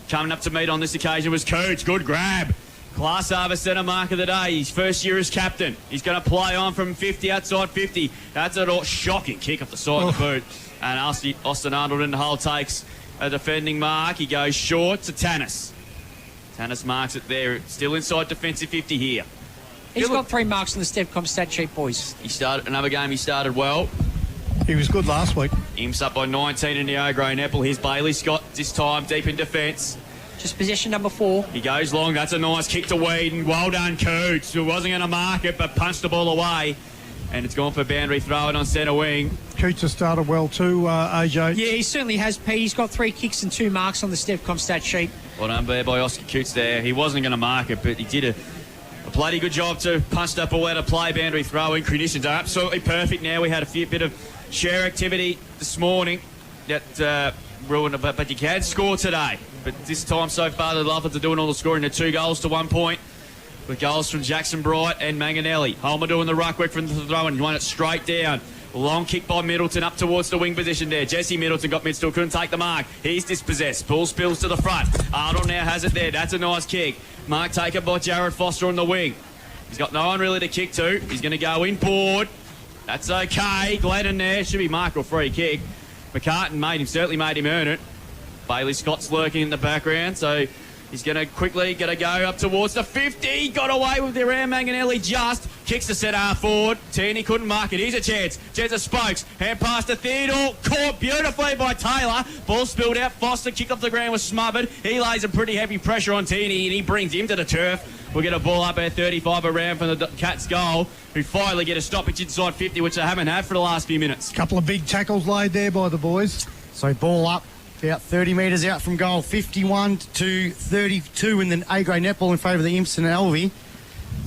Coming up to meet on this occasion was Cooch. Good grab. Class Harbour centre mark of the day. His first year as captain. He's going to play on from 50, outside 50. That's a shocking kick off the side of the boot. And Austin Arnold in the hole takes a defending mark. He goes short to Tannis. Tannis marks it there. Still inside defensive 50 here. He's got 3 marks on the Stevcom stat sheet, boys. He started another game. He started well. He was good last week. Imps up by 19 in the O'Grey Nepal. Here's Bailey Scott this time deep in defence. Just possession number 4. He goes long. That's a nice kick to Whedon. Well done, Coots, who wasn't going to mark it but punched the ball away. And it's gone for boundary throw-in on centre wing. Coots has started well too, AJ. Yeah, he certainly has, Pete. He's got 3 kicks and 2 marks on the Stevcom stat sheet. Well done by Oscar Coots there. He wasn't going to mark it, but he did a bloody good job to punch that ball out of play, boundary throw-in. Conditions are absolutely perfect now. We had a bit of share activity this morning that ruined it, but you can score today. But this time so far, the Lovers are doing all the scoring. They're 2 goals to 1 point. With goals from Jackson Bright and Manganelli. Homer doing the ruck work from the throw and won it straight down. Long kick by Middleton up towards the wing position there. Jesse Middleton got mid, still couldn't take the mark. He's dispossessed. Ball spills to the front. Arnold now has it there. That's a nice kick. Mark taken by Jared Foster on the wing. He's got no one really to kick to. He's going to go in board. That's okay. Glennon there. Should be mark or free kick. McCartan certainly made him earn it. Bailey Scott's lurking in the background, so he's going to quickly go up towards the 50. Got away with the around Manganelli just. Kicks the centre half forward. Tierney couldn't mark it. Here's a chance. Jezza Spokes. Hand pass to Theodore. Caught beautifully by Taylor. Ball spilled out. Foster kicked off the ground, was smothered. He lays a pretty heavy pressure on Tierney and he brings him to the turf. We'll get a ball up at 35 around from the Cats' goal, who finally get a stoppage inside 50, which they haven't had for the last few minutes. Couple of big tackles laid there by the boys. So ball up. About 30 metres out from goal, 51 to 32 in the A-grade netball in favour of the Imps and Elvie.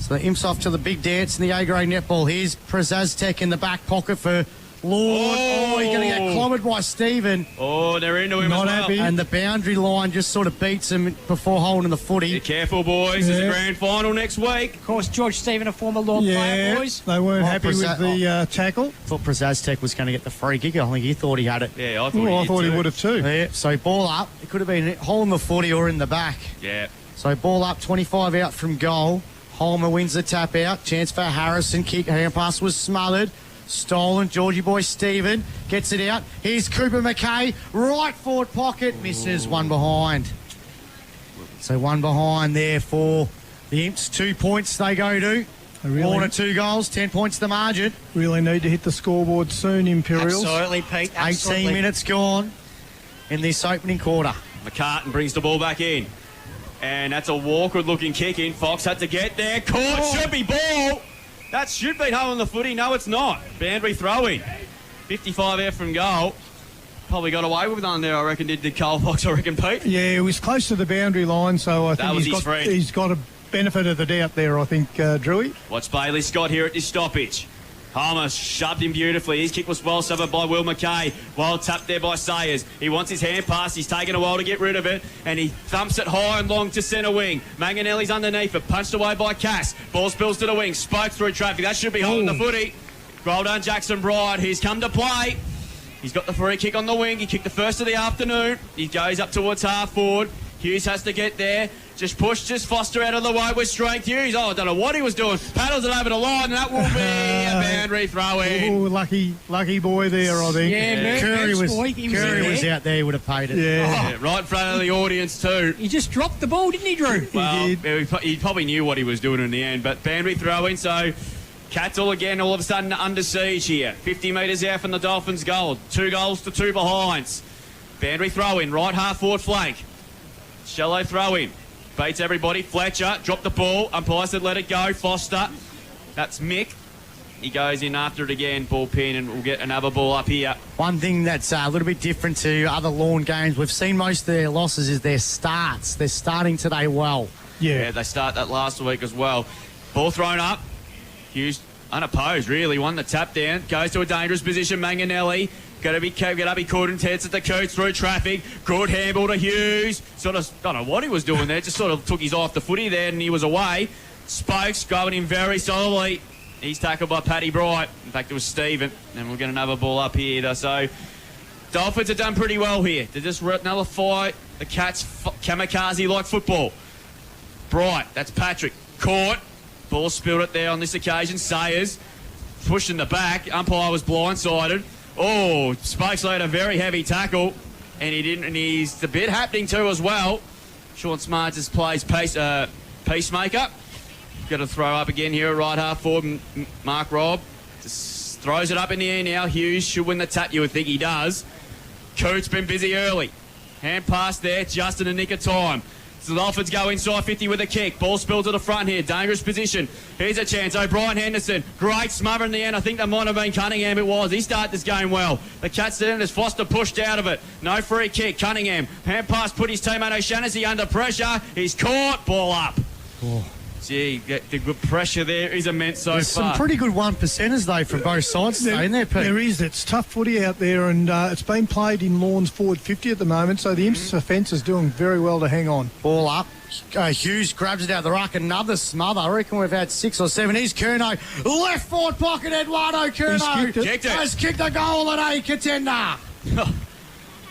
So the Imps off to the big dance in the A-grade netball. Here's Prezaztek in the back pocket for Lorne. Oh, he's going to get clobbered by Stephen. Oh, they're into him Not as well. happy. And the boundary line just sort of beats him before holding the footy. Be careful, boys. There's a grand final next week. Of course, George Stephen, a former Lorne player, boys. They weren't happy with the tackle. I thought Prezaztek was going to get the free kick. I think he thought he had it. Yeah, I thought he would have too. Yeah, so ball up. It could have been holding the footy or in the back. Yeah. So ball up, 25 out from goal. Holmer wins the tap out. Chance for Harrison. Kick. Hand pass was smothered. Stolen. Georgie boy Stephen gets it out. Here's Cooper McKay. Right forward pocket. Misses. One behind. So one behind there for the Imps. 2 points they go to. Lorne 2 goals. 10 points the margin. Really need to hit the scoreboard soon, Imperials. Absolutely, Pete. Absolutely. 18 minutes gone in this opening quarter. McCartan brings the ball back in. And that's a awkward-looking kick in. Fox had to get there. Caught. Should be ball. That should be holding the footy. No, it's not. Boundary throw-in. 55 out from goal. Probably got away with one there, I reckon, did Cole Fox, I reckon, Pete. Yeah, he was close to the boundary line, so I think he's got a benefit of the doubt there, I think, Drewy. Watch Bailey Scott here at this stoppage. Palmer shoved him beautifully. His kick was well suffered by Will McKay. Well tapped there by Sayers. He wants his hand pass. He's taken a while to get rid of it. And he thumps it high and long to centre wing. Manganelli's underneath it. Punched away by Cass. Ball spills to the wing. Spoke through traffic. That should be holding the footy. Well done, Jackson Bright. He's come to play. He's got the free kick on the wing. He kicked the first of the afternoon. He goes up towards half forward. Hughes has to get there. Just Foster out of the way with strength. Hughes, I don't know what he was doing. Paddles it over the line, and that will be a boundary throw-in. Oh, lucky boy there, I think. Yeah, Curry was out there. He would have paid it. Yeah, right in front of the audience too. He just dropped the ball, didn't he, Drew? Well, he probably knew what he was doing in the end, but boundary throw-in, so Cattle again all of a sudden under siege here. 50 metres out from the Dolphins' goal. 2 goals to 2 behinds. Boundary throw-in, right half forward flank. Shallow throw-in. Beats everybody. Fletcher dropped the ball. Umpire said let it go. Foster. That's Mick. He goes in after it again. Ball pin, and we'll get another ball up here. One thing that's a little bit different to other Lorne games, we've seen most of their losses is their starts. They're starting today well. Yeah, they start that last week as well. Ball thrown up. Hughes unopposed, really. Won the tap down. Goes to a dangerous position. Manganelli. Got to be caught in tense at the coat through traffic. Good handball to Hughes. Sort of, don't know what he was doing there. Just sort of took his eye off the footy there and he was away. Spokes going in very solidly. He's tackled by Paddy Bright. In fact, it was Stephen. And we'll get another ball up here. So, Dolphins have done pretty well here. They just nullify the Cats' kamikaze-like football. Bright. That's Patrick. Caught. Ball spilled it there on this occasion. Sayers pushed in the back. Umpire was blindsided. Oh, Spokes laid a very heavy tackle, and he didn't. And he's a bit happening too as well. Sean Smarts just plays peacemaker. Got to throw up again here at right half forward. Mark Robb just throws it up in the air now. Hughes should win the tap. You would think he does. Coote's been busy early. Hand pass there, just in the nick of time. So the Dolphins go inside 50 with a kick. Ball spilled to the front here. Dangerous position. Here's a chance. O'Brien Henderson. Great smother in the end. I think that might have been Cunningham. It was. He started this game well. The Cats did it as Foster pushed out of it. No free kick. Cunningham. Hand pass put his teammate O'Shannessy under pressure. He's caught. Ball up. Oh. Gee, the good pressure there is immense so There's far. some pretty good 1%ers, though, from both sides today, isn't there, Pete? There is. It's tough footy out there, and it's been played in Lorne's forward 50 at the moment, so the Imps offence is doing very well to hang on. Ball up. Hughes grabs it out of the ruck. Another smother. I reckon we've had 6 or 7. Here's Curnow. Left forward pocket, Eduardo Curnow has kicked a goal at a contender.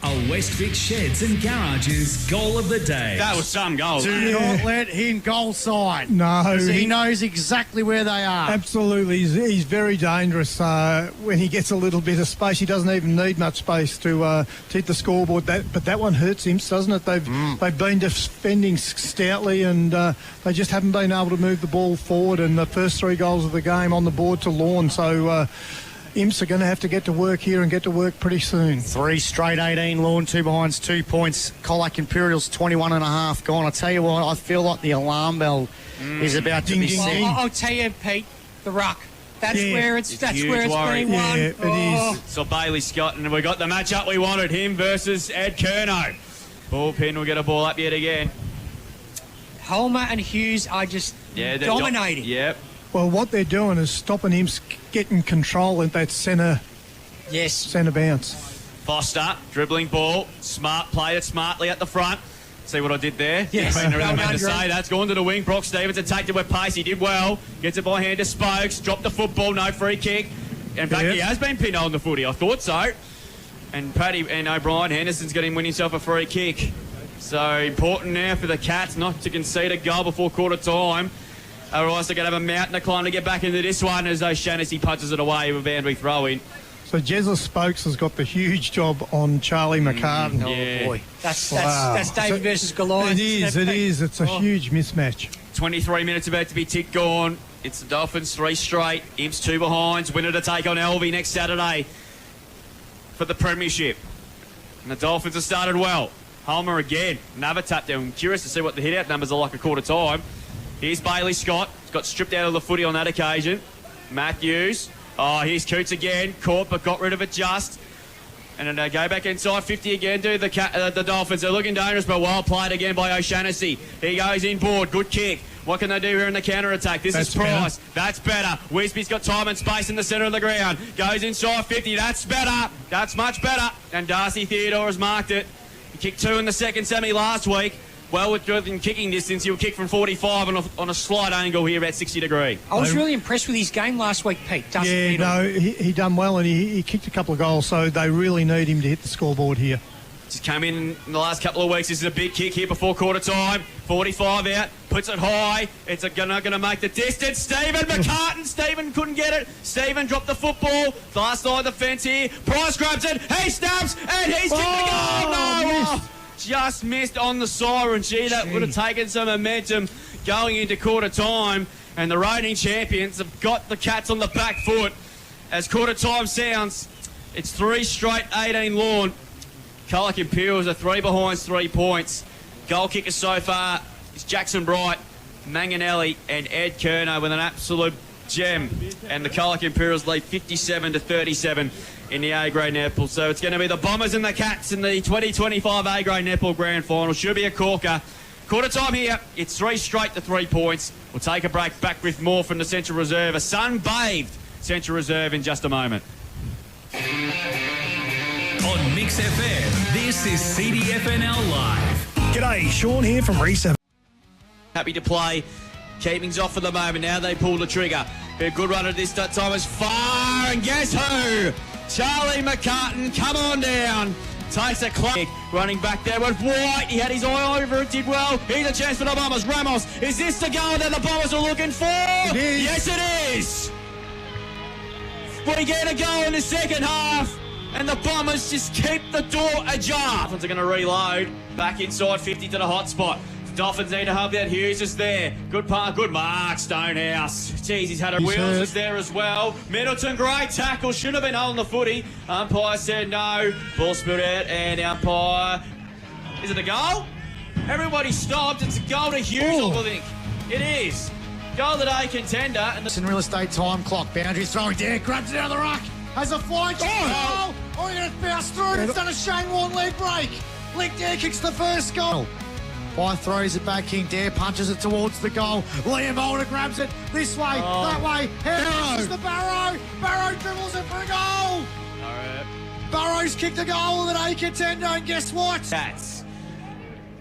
A Westvic Sheds and Garages goal of the day. That was some goal. Do not let him goal side. No. He knows exactly where they are. Absolutely. He's very dangerous when he gets a little bit of space. He doesn't even need much space to hit the scoreboard. But that one hurts him, doesn't it? They've been defending stoutly, and they just haven't been able to move the ball forward. And the first 3 goals of the game on the board to Lorne. So Imps are going to have to get to work here and get to work pretty soon. 3 straight 18, Lorne, 2 behinds, 2 points. Colac Imperials 21.5 gone. I tell you what, I feel like the alarm bell is about to be seen. I'll tell you, Pete, the ruck. That's where it's where it's being won. It is. So Bailey Scott, and we got the matchup we wanted. Him versus Ed Curnow. Bullpen will get a ball up yet again. Holmer and Hughes are just dominating. Yep. Well, what they're doing is stopping him getting control at that centre bounce. Foster, dribbling ball. Smart, played it smartly at the front. See what I did there? Yes. I really meant to say that's gone to the wing. Brock Stevens attacked it with pace. He did well. Gets it by hand to Spokes. Dropped the football. No free kick. In fact, he has been pinned on the footy. I thought so. And Paddy and O'Brien Henderson's going to win himself a free kick. So important now for the Cats not to concede a goal before quarter time. Otherwise, they're going to have a mountain to climb to get back into this one as O'Shannessy punches it away with a boundary throw-in. So Jezza Spokes has got the huge job on Charlie McCartan. Yeah. Oh, boy. That's David versus Goliath. It is. It's a huge mismatch. 23 minutes about to be ticked gone. It's the Dolphins 3 straight. Imps 2 behinds. Winner to take on Elvie next Saturday for the premiership. And the Dolphins have started well. Holmer again. Another tap down. I'm curious to see what the hit-out numbers are like at quarter time. Here's Bailey Scott. He's got stripped out of the footy on that occasion. Matthews. Oh, here's Cootes again. Caught but got rid of it just. And then they go back inside 50 again to the Dolphins. They're looking dangerous, but well played again by O'Shannessy. He goes inboard. Good kick. What can they do here in the counter-attack? This is Price. That's better. Wisby's got time and space in the centre of the ground. Goes inside 50. That's better. That's much better. And Darcy Theodore has marked it. He kicked 2 in the second semi last week. Well, within kicking distance, he'll kick from 45 on a slight angle here, about 60 degree. I was really impressed with his game last week, Pete. He done well, and he kicked a couple of goals, so they really need him to hit the scoreboard here. Just come in the last couple of weeks. This is a big kick here before quarter time. 45 out, puts it high. It's not going to make the distance. Stephen McCartan. Stephen couldn't get it. Stephen dropped the football. Last side of the fence here. Price grabs it. He snaps, and he's kicked the goal. No! Just missed on the siren. Gee, that would have taken some momentum going into quarter time. And the reigning champions have got the Cats on the back foot. As quarter time sounds, it's 3 straight 18 Lorne. Colac Imperials are 3 behinds, 3 points. Goal kickers so far is Jackson Bright, Manganelli and Ed Curnow with an absolute gem. And the Colac Imperials lead 57-37 in the A-grade netball. So it's going to be the Bombers and the Cats in the 2025 A-grade netball grand final. Should be a corker. Quarter time here. It's 3 straight to 3 points. We'll take a break. Back with more from the Central Reserve. A sun-bathed Central Reserve in just a moment. On Mix FM, this is CDFNL Live. G'day, Sean here from Reset. Happy to play. Keeping's off for the moment. Now they pull the trigger. A good run at this time is far. And guess who? Charlie McCartan. Come on down. takes a kick, running back there with White. He had his eye over it, did well. Here's a chance for the Bombers. Ramos, is this the goal that the Bombers are looking for? It is. Yes, it is. We get a goal in the second half, and the Bombers just keep the door ajar. Dolphins are going to reload. Back inside 50 to the hot spot. Dolphins need to help that. Hughes is there. Good park, good mark. Stonehouse. Jeez, he's had a Wheels is there as well. Middleton, great tackle. Should have been holding the footy. Umpire said no. Ball spilled out, and umpire. Is it a goal? Everybody stopped. It's a goal to Hughes, I think. It is. Goal to day contender. And in real estate time clock. Boundary throwing there. Grabs it out of the ruck. Has a flying kick. Oh, you're going to bounce through it. It's done a Shane Warne leg break. Lick Dare kicks the first goal. Five throws it back. King Dare punches it towards the goal. Liam Holder grabs it this way, that way. Here's the Barrow. Barrow dribbles it for a goal. All right. Barrow's kicked a goal with an A contender, and guess what?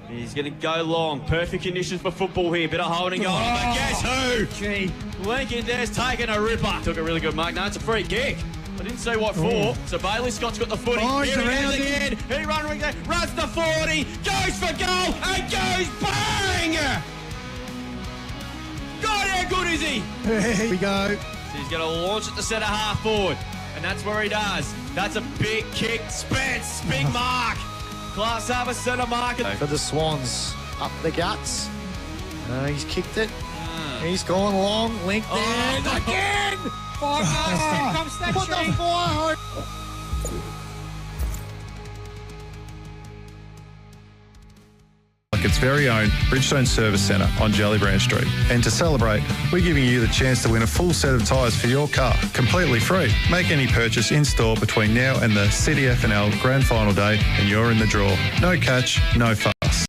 He's going to go long. Perfect conditions for football here. Bit of holding on. But guess who? Gee. Lincoln Dare's taking a ripper. Took a really good mark. No, it's a free kick. I didn't say what for. So Bailey Scott's got the footy. Here he is again. He runs the 40. Goes for goal. And goes bang! God, how good is he? Here we go. So he's going to launch at the centre half forward. And that's where he does. That's a big kick. Spence. Big mark. Class have a centre marker. For the Swans, up the guts. He's kicked it. He's gone long, linked there. Again! 5 yards, comes that put the fire home. Its very own Bridgestone Service Centre on Jellybrand Street. And to celebrate, we're giving you the chance to win a full set of tyres for your car, completely free. Make any purchase in-store between now and the CDFNL Grand Final Day and you're in the draw. No catch, no fuss.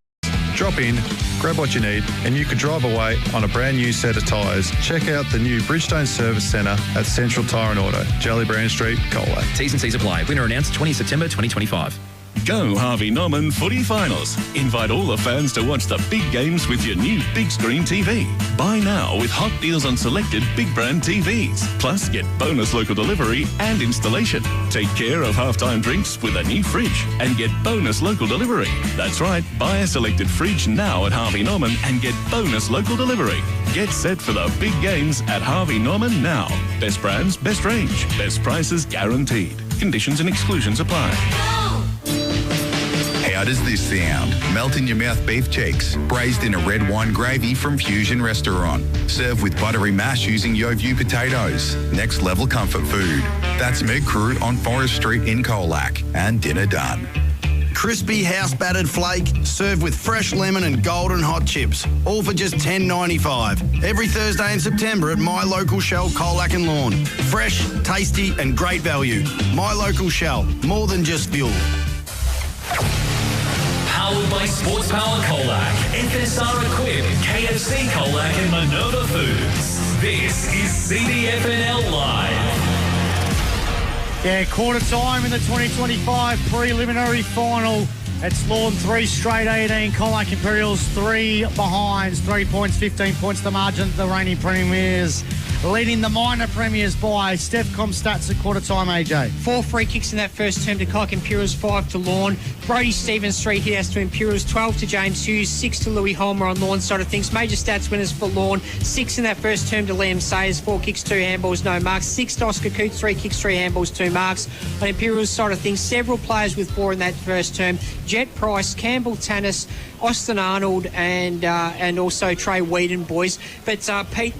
Drop in, grab what you need, and you could drive away on a brand new set of tyres. Check out the new Bridgestone Service Centre at Central Tyre and Auto, Jellybrand Street, Colac. T's and C's apply. Winner announced 20 September 2025. Go Harvey Norman Footy Finals. Invite all the fans to watch the big games with your new big screen TV. Buy now with hot deals on selected big brand TVs. Plus get bonus local delivery and installation. Take care of halftime drinks with a new fridge and get bonus local delivery. That's right, buy a selected fridge now at Harvey Norman and get bonus local delivery. Get set for the big games at Harvey Norman now. Best brands, best range, best prices guaranteed. Conditions and exclusions apply. How does this sound? Melt in your mouth beef cheeks, braised in a red wine gravy from Fusion Restaurant. Served with buttery mash using Yeovil potatoes. Next level comfort food. That's Meg Crew on Forest Street in Colac. And dinner done. Crispy house battered flake, served with fresh lemon and golden hot chips. All for just $10.95. Every Thursday in September at My Local Shell, Colac and Lorne. Fresh, tasty and great value. My Local Shell, more than just fuel. Powered by Sports Power Colac, FSR Equip, KFC Colac and Minerva Foods. This is CDFNL Live. Yeah, quarter time in the 2025 preliminary final. It's Lorne 3 straight 18, Colac Imperials 3 behinds, 3 points, 15 points the margin. The reigning premiers leading the minor premiers by Stefcom stats at quarter time, AJ. 4 free kicks in that first term to Colac Imperials, 5 to Lorne. Brody Stevens, 3 hit-outs to Imperials, 12 to James Hughes, 6 to Louis Holmer on Lorne's side of things. Major stats winners for Lorne, 6 in that first term to Liam Sayers, 4 kicks, 2 handballs, no marks. 6 to Oscar Coote, 3 kicks, 3 handballs, 2 marks. On Imperials' side of things, several players with 4 in that first term. Jet Price, Campbell Tannis, Austin Arnold, and also Trey Whedon, boys. But Pete,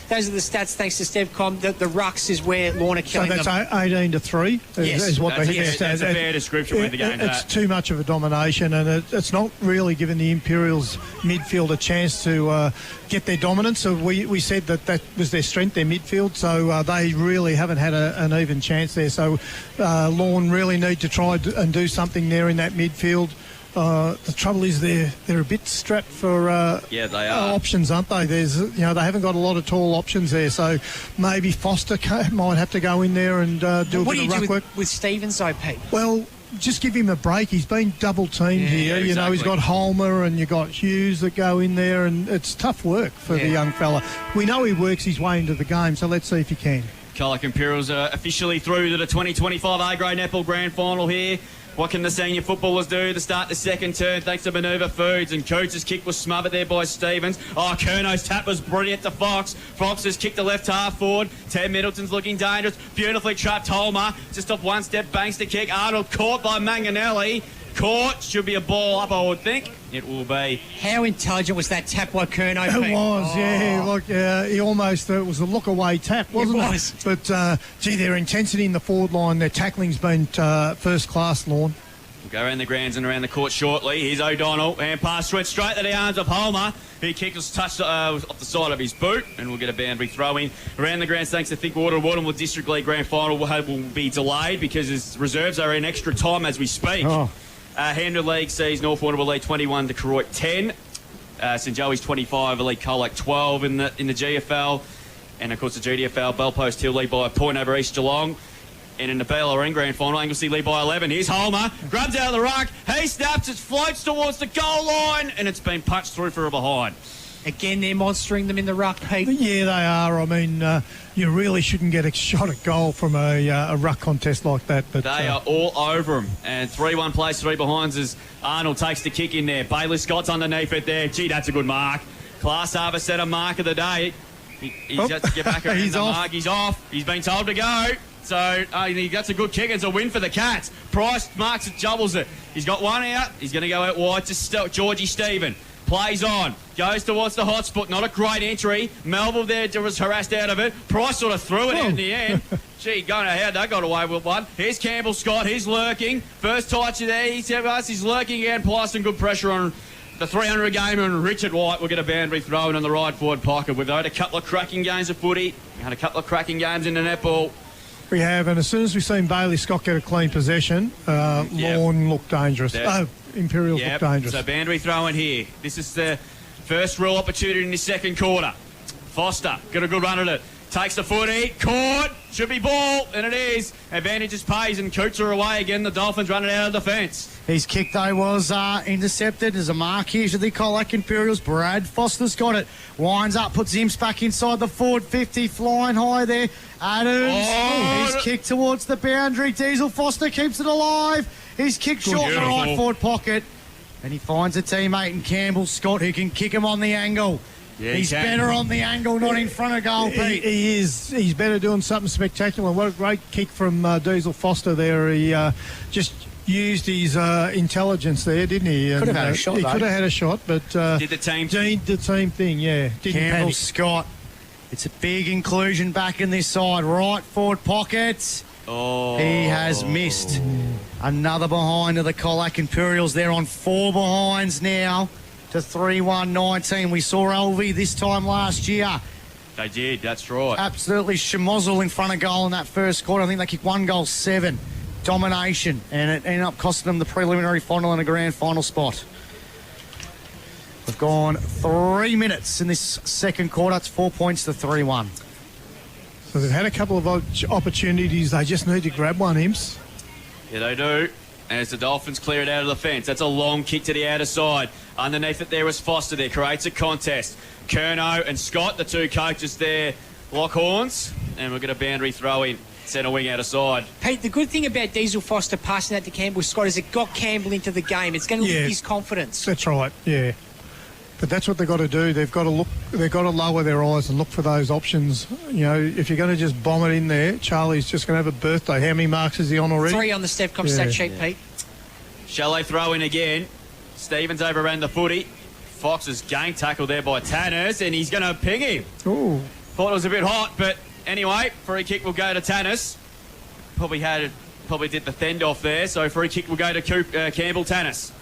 those are the stats thanks to Stevcom. The rucks is where Lorne are killing them. So that's 18 to 3 is what they hit. That's a fair description of the game. It's too much of a domination, and it's not really giving the Imperials midfield a chance to get their dominance. So we said that was their strength, their midfield. So they really haven't had an even chance there. So Lorne really need to try and do something there in that midfield. The trouble is they're a bit strapped for they are. options, aren't they? They haven't got a lot of tall options there, so maybe Foster might have to go in there and do a bit of ruck work. What do you do with Stevens, though, Pete? Well, just give him a break. He's been double teamed here. Exactly. You know, he's got Holmer and you've got Hughes that go in there, and it's tough work for the young fella. We know he works his way into the game, so let's see if he can. Colac Imperials are officially through to the 2025 A-grade netball grand final here. What can the senior footballers do to start the second turn thanks to Manoeuvre Foods? And Coots' kick was smothered there by Stevens. Oh, Kerno's tap was brilliant to Fox. Fox has kicked the left half forward. Ted Middleton's looking dangerous. Beautifully trapped Holmer. Just off one step, banks the kick. Arnold caught by Manganelli. Caught. Should be a ball up, I would think. It will be. How intelligent was that tap by Kerno? It was, yeah. Look, he almost, it was a look-away tap, wasn't it? But, their intensity in the forward line, their tackling's been first class, Lorne. We'll go around the grounds and around the court shortly. Here's O'Donnell. Hand pass went straight to the arms of Holmer. He kicked us, touched off the side of his boot, and we'll get a boundary throw in. Around the grounds, thanks to Thinkwater, Watermore District League Grand Final will be delayed because his reserves are in extra time as we speak. Oh. Henry League sees North Waterville League 21 to Koroit 10. St Joey's 25, Elite Colac 12 in the GFL. And, of course, the GDFL, Bellpost Hill lead by a point over East Geelong. And in the BLRN Grand Final, Anglesey lead by 11. Here's Holmer, grabs out of the ruck. He snaps, it floats towards the goal line, and it's been punched through for a behind. Again, they're monstering them in the ruck, Pete. Yeah, they are. I mean, you really shouldn't get a shot at goal from a ruck contest like that. But they are all over them. And 3-1 place, 3 behinds as Arnold takes the kick in there. Bailey Scott's underneath it there. Gee, that's a good mark. Class Harbour Centre mark of the day. He's got to get back around the mark. He's off. He's been told to go. So that's a good kick. It's a win for the Cats. Price marks it, doubles it. He's got one out. He's going to go out wide to Georgie Stephen. Plays on. Goes towards the hot spot. Not a great entry. Melville there was harassed out of it. Price sort of threw it out in the end. Gee, don't know how they got away with one. Here's Campbell Scott. He's lurking. First touch there. He's lurking again. Applying some good pressure on the 300 gamer, and Richard White will get a boundary thrown in the right forward pocket. We've had a couple of cracking games of footy. We had a couple of cracking games in the netball. We have, and as soon as we've seen Bailey Scott get a clean possession, Lorne looked dangerous. Imperials looked dangerous. So boundary throw in here. This is the first real opportunity in the second quarter. Foster got a good run at it. Takes the footy, caught, should be ball, and it is. Advantages pays, and Coots are away again. The Dolphins running out of defence. His kick, though, was intercepted. There's a mark here to the Colac Imperials. Brad Foster's got it. Winds up, puts Imps back inside the forward 50, flying high there. Adams, he's kicked towards the boundary. Diesel Foster keeps it alive. He's kicked short in the right forward pocket. And he finds a teammate in Campbell Scott who can kick him on the angle. Yeah, he's better on the angle, not in front of goal, Pete. He is. He's better doing something spectacular. What a great kick from Diesel Foster there. He just used his intelligence there, didn't he? Could have had a shot, He could have had a shot, but... did the team did the same thing, yeah. Campbell Scott. It's a big inclusion back in this side. Right forward pocket. Oh. He has missed. Another behind of the Colac Imperials. They're on 4 behinds now. To 3-1-19. We saw LV this time last year. They did, that's right. Absolutely schmozzle in front of goal in that first quarter. I think they kicked 1 goal 7. Domination. And it ended up costing them the preliminary final and a grand final spot. We've gone 3 minutes in this second quarter. It's 4 points to 3-1. So they've had a couple of opportunities. They just need to grab one, Imps. Yeah, they do. And as the Dolphins clear it out of the fence, that's a long kick to the outer side. Underneath it there was Foster there, creates a contest. Kerno and Scott, the 2 coaches there, lock horns, and we'll get a boundary throw in. Centre wing out of side. Pete, the good thing about Diesel Foster passing that to Campbell Scott is it got Campbell into the game. It's going to lift his confidence. That's right, yeah. But that's what they've got to do. They've got to look. They've got to lower their eyes and look for those options. You know, if you're going to just bomb it in there, Charlie's just going to have a birthday. How many marks is he on already? 3 on the Stevcom stat sheet, Pete. Shallow throw in again. Stevens overran the footy. Fox's game tackle there by Tanners, and he's going to ping him. Ooh. Thought it was a bit hot, but anyway, free kick will go to Tanners. Probably did the fend off there, so free kick will go to Campbell Tanners.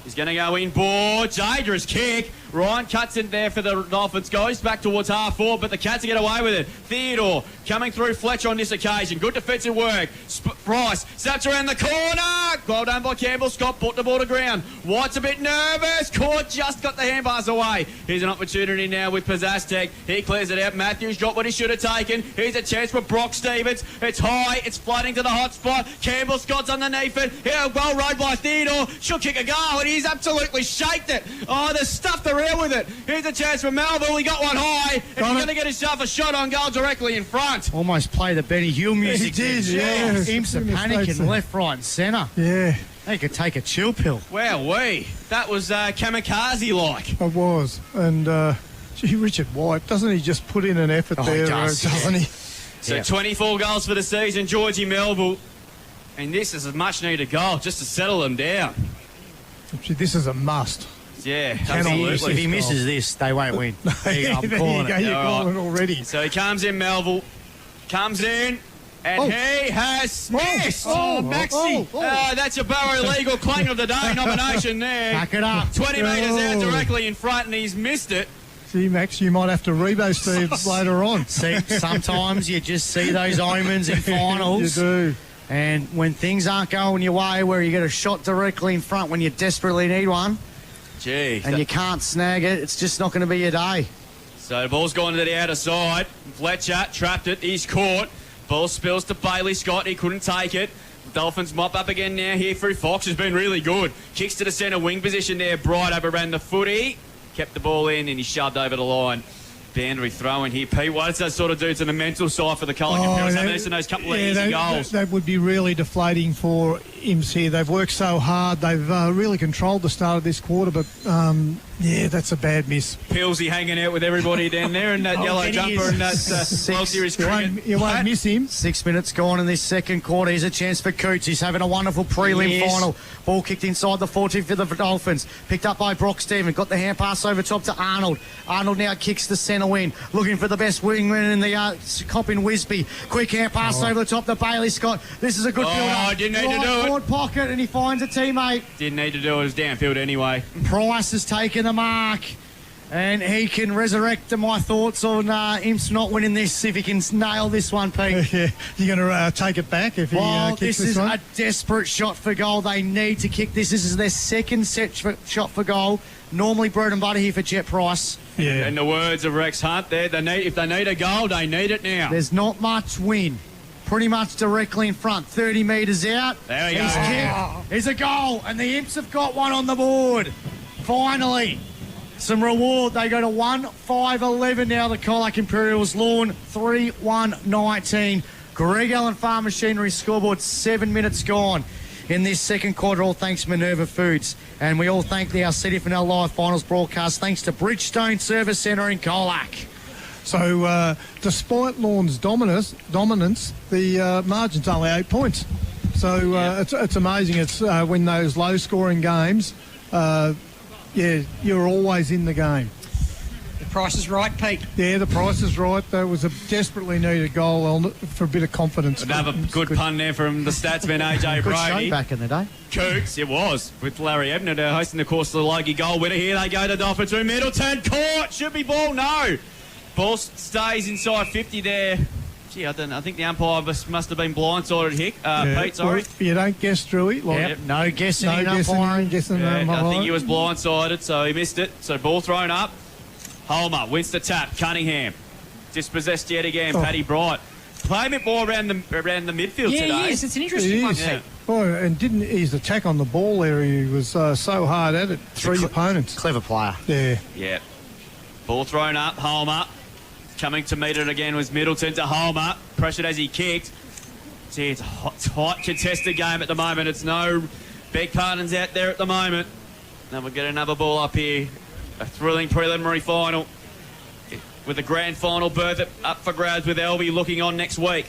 He's going to go in, board, dangerous kick. Ryan cuts in there for the Dolphins, goes back towards half forward, but the Cats get away with it. Theodore coming through Fletcher on this occasion. Good defensive work. Price snaps around the corner. Well done by Campbell Scott, put the ball to ground. White's a bit nervous. Court just got the hand pass away. Here's an opportunity now with Pizzastek. He clears it out. Matthews got what he should have taken. Here's a chance for Brock Stevens. It's high. It's flooding to the hot spot. Campbell Scott's underneath it. Here, well rode by Theodore. Should kick a goal, and he's absolutely shaked it. Oh, there's stuff around with it. Here's a chance for Melville. He got one high. And he's going to get himself a shot on goal directly in front. Almost play the Benny Hill music. He did, yeah. Imps are panicking left, right and centre. Yeah. He could take a chill pill. Wow-wee. That was kamikaze-like. It was. And, Richard White, doesn't he just put in an effort there, doesn't he? So 24 goals for the season, Georgie Melville. And this is a much-needed goal just to settle them down. Actually, this is a must. Yeah, absolutely. If he misses this, they won't win. You're calling it already. So he comes in, Melville. Comes in. And he has missed. Maxi. That's your Barrow Legal Clang of the Day nomination there. Back it up. 20 metres out directly in front, and he's missed it. See, Max, you might have to rebo Steve later on. See, sometimes you just see those omens in finals. You do. And when things aren't going your way, where you get a shot directly in front when you desperately need one, and you can't snag it, it's just not going to be your day. So the ball's gone to the outer side. Fletcher trapped it. He's caught. Ball spills to Bailey Scott. He couldn't take it. Dolphins mop up again now here through Fox, who's been really good. Kicks to the centre wing position there. Bright overran the footy. Kept the ball in and he shoved over the line. Boundary throw in here, Pete. What does that sort of do to the mental side for the Colac Imperials? I mean, those couple of easy goals. That would be really deflating for Imps here. They've worked so hard. They've really controlled the start of this quarter, but that's a bad miss. Pilsy hanging out with everybody down there in that yellow jumper and that World Series cricket. You won't miss him. 6 minutes gone in this second quarter. Here's a chance for Coots. He's having a wonderful prelim final. Ball kicked inside the 40 for the Dolphins. Picked up by Brock Stephen. Got the hand pass over top to Arnold. Arnold now kicks the centre wing. Looking for the best wingman in the cop in Wisby. Quick hand pass over the top to Bailey Scott. This is a good build-up. Didn't need to do it. Forward pocket and he finds a teammate. Didn't need to do it. It was downfield anyway. Price has taken the mark. And he can resurrect my thoughts on Imps not winning this if he can nail this one, Pete. Yeah, you're going to take it back if he kicks this one? Well, this is a desperate shot for goal. They need to kick this. This is their second shot for goal. Normally bread and butter here for Jet Price. Yeah. In the words of Rex Hunt there, if they need a goal, they need it now. There's not much win. Pretty much directly in front. 30 metres out. There he goes. He's a goal. And the Imps have got one on the board. Finally. Some reward. They go to 1-5-11 now. The Colac Imperials. Lorne 3-1-19. Greg Allen Farm Machinery scoreboard 7 minutes gone in this second quarter. All thanks to Minerva Foods. And we all thank our CDFNL Live Finals broadcast thanks to Bridgestone Service Centre in Colac. So despite Lorne's dominance, the margin's only 8 points. So it's amazing. It's when those low-scoring games, you're always in the game. The price is right, Pete. Yeah, the price is right. That was a desperately needed goal for a bit of confidence. Another good pun there from the statsman AJ Good Brady. show back in the day. Coots, it was, with Larry Ebner hosting the course of the Logie goal winner. Here they go, the Dolphins through Middleton. Caught, should be ball, no. Ball stays inside 50 there. Gee, I think the umpire must have been blindsided, Pete, sorry. Well, you don't guess, Drewy. No guessing. I think he was blindsided, so he missed it. So ball thrown up. Holmer wins the tap. Cunningham dispossessed yet again. Paddy Bright. Play a bit more around the midfield today. Yeah, it's an interesting one. Yeah. Oh, and didn't his attack on the ball there? He was so hard at it. Three opponents. Clever player. Yeah. Yeah. Ball thrown up. Holmer. Coming to meet it again was Middleton to Holmer. Pressured as he kicked. Gee, it's a hot contested game at the moment. It's no Beck Pardons out there at the moment. Now we'll get another ball up here. A thrilling preliminary final with the grand final berth up for grabs with Elby looking on next week.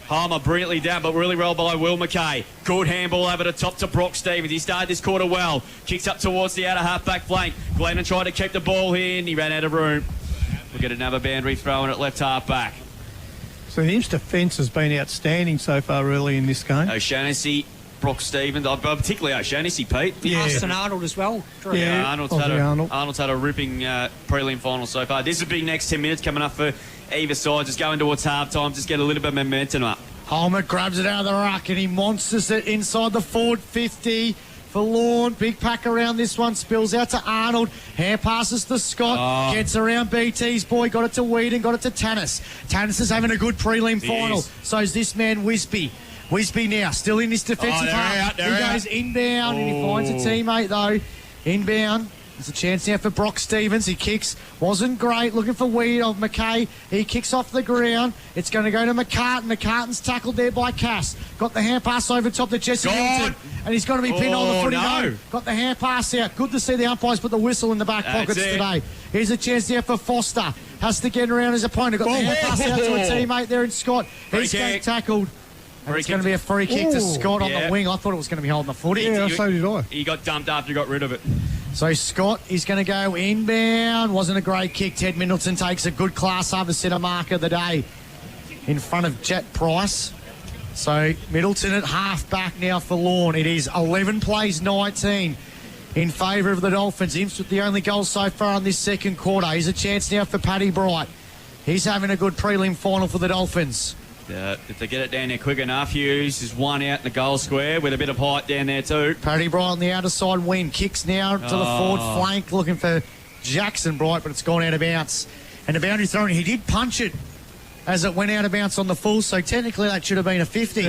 Holmer brilliantly down, but really well by Will McKay. Good handball over the top to Brock Stevens. He started this quarter well. Kicks up towards the outer half-back flank. Glennon tried to keep the ball here and he ran out of room. We'll get another boundary throw in at left half-back. So the Imps defence has been outstanding so far early in this game. O'Shannessy, Brock Stevens, particularly O'Shannessy, Pete. Yeah. Austin Arnold as well. Yeah, Arnold's had a ripping prelim final so far. This will be next 10 minutes coming up for either side. Just going towards half-time, just get a little bit of momentum up. Holmer grabs it out of the ruck and he monsters it inside the forward 50 for Lorne. Big pack around this one. Spills out to Arnold. Hand passes to Scott. Gets around BT's boy. Got it to Whedon. Got it to Tannis. Tannis is having a good prelim final. So is this man Wisby. Wisby now still in this defensive half. He goes inbound and he finds a teammate though. Inbound. There's a chance now for Brock Stevens. He kicks. Wasn't great. Looking for Weed of McKay. He kicks off the ground. It's going to go to McCartan. McCartan's tackled there by Cass. Got the hand pass over top to Jesse Hilton. And he's going to be pinned on the footy. No. Got the hand pass out. Good to see the umpires put the whistle in the back pockets today. Here's a chance there for Foster. Has to get around his opponent. Got the hand pass out to a teammate there in Scott. He's getting tackled. And it's going to be a free kick to Scott on the wing. I thought it was going to be holding the footy. Yeah, so did I. He got dumped after he got rid of it. So Scott is going to go inbound. Wasn't a great kick. Ted Middleton takes a good class up, a centre mark of the day in front of Jet Price. So Middleton at half back now for Lorne. It is 11 plays 19 in favour of the Dolphins. Imps with the only goal so far in this second quarter. Here's a chance now for Paddy Bright. He's having a good prelim final for the Dolphins. If they get it down there quick enough, Hughes is one out in the goal square with a bit of height down there too. Paddy Bright on the outer side wing. Kicks now to the forward flank looking for Jackson Bright, but it's gone out of bounds. And the boundary thrown, he did punch it as it went out of bounds on the full, so technically that should have been a 50.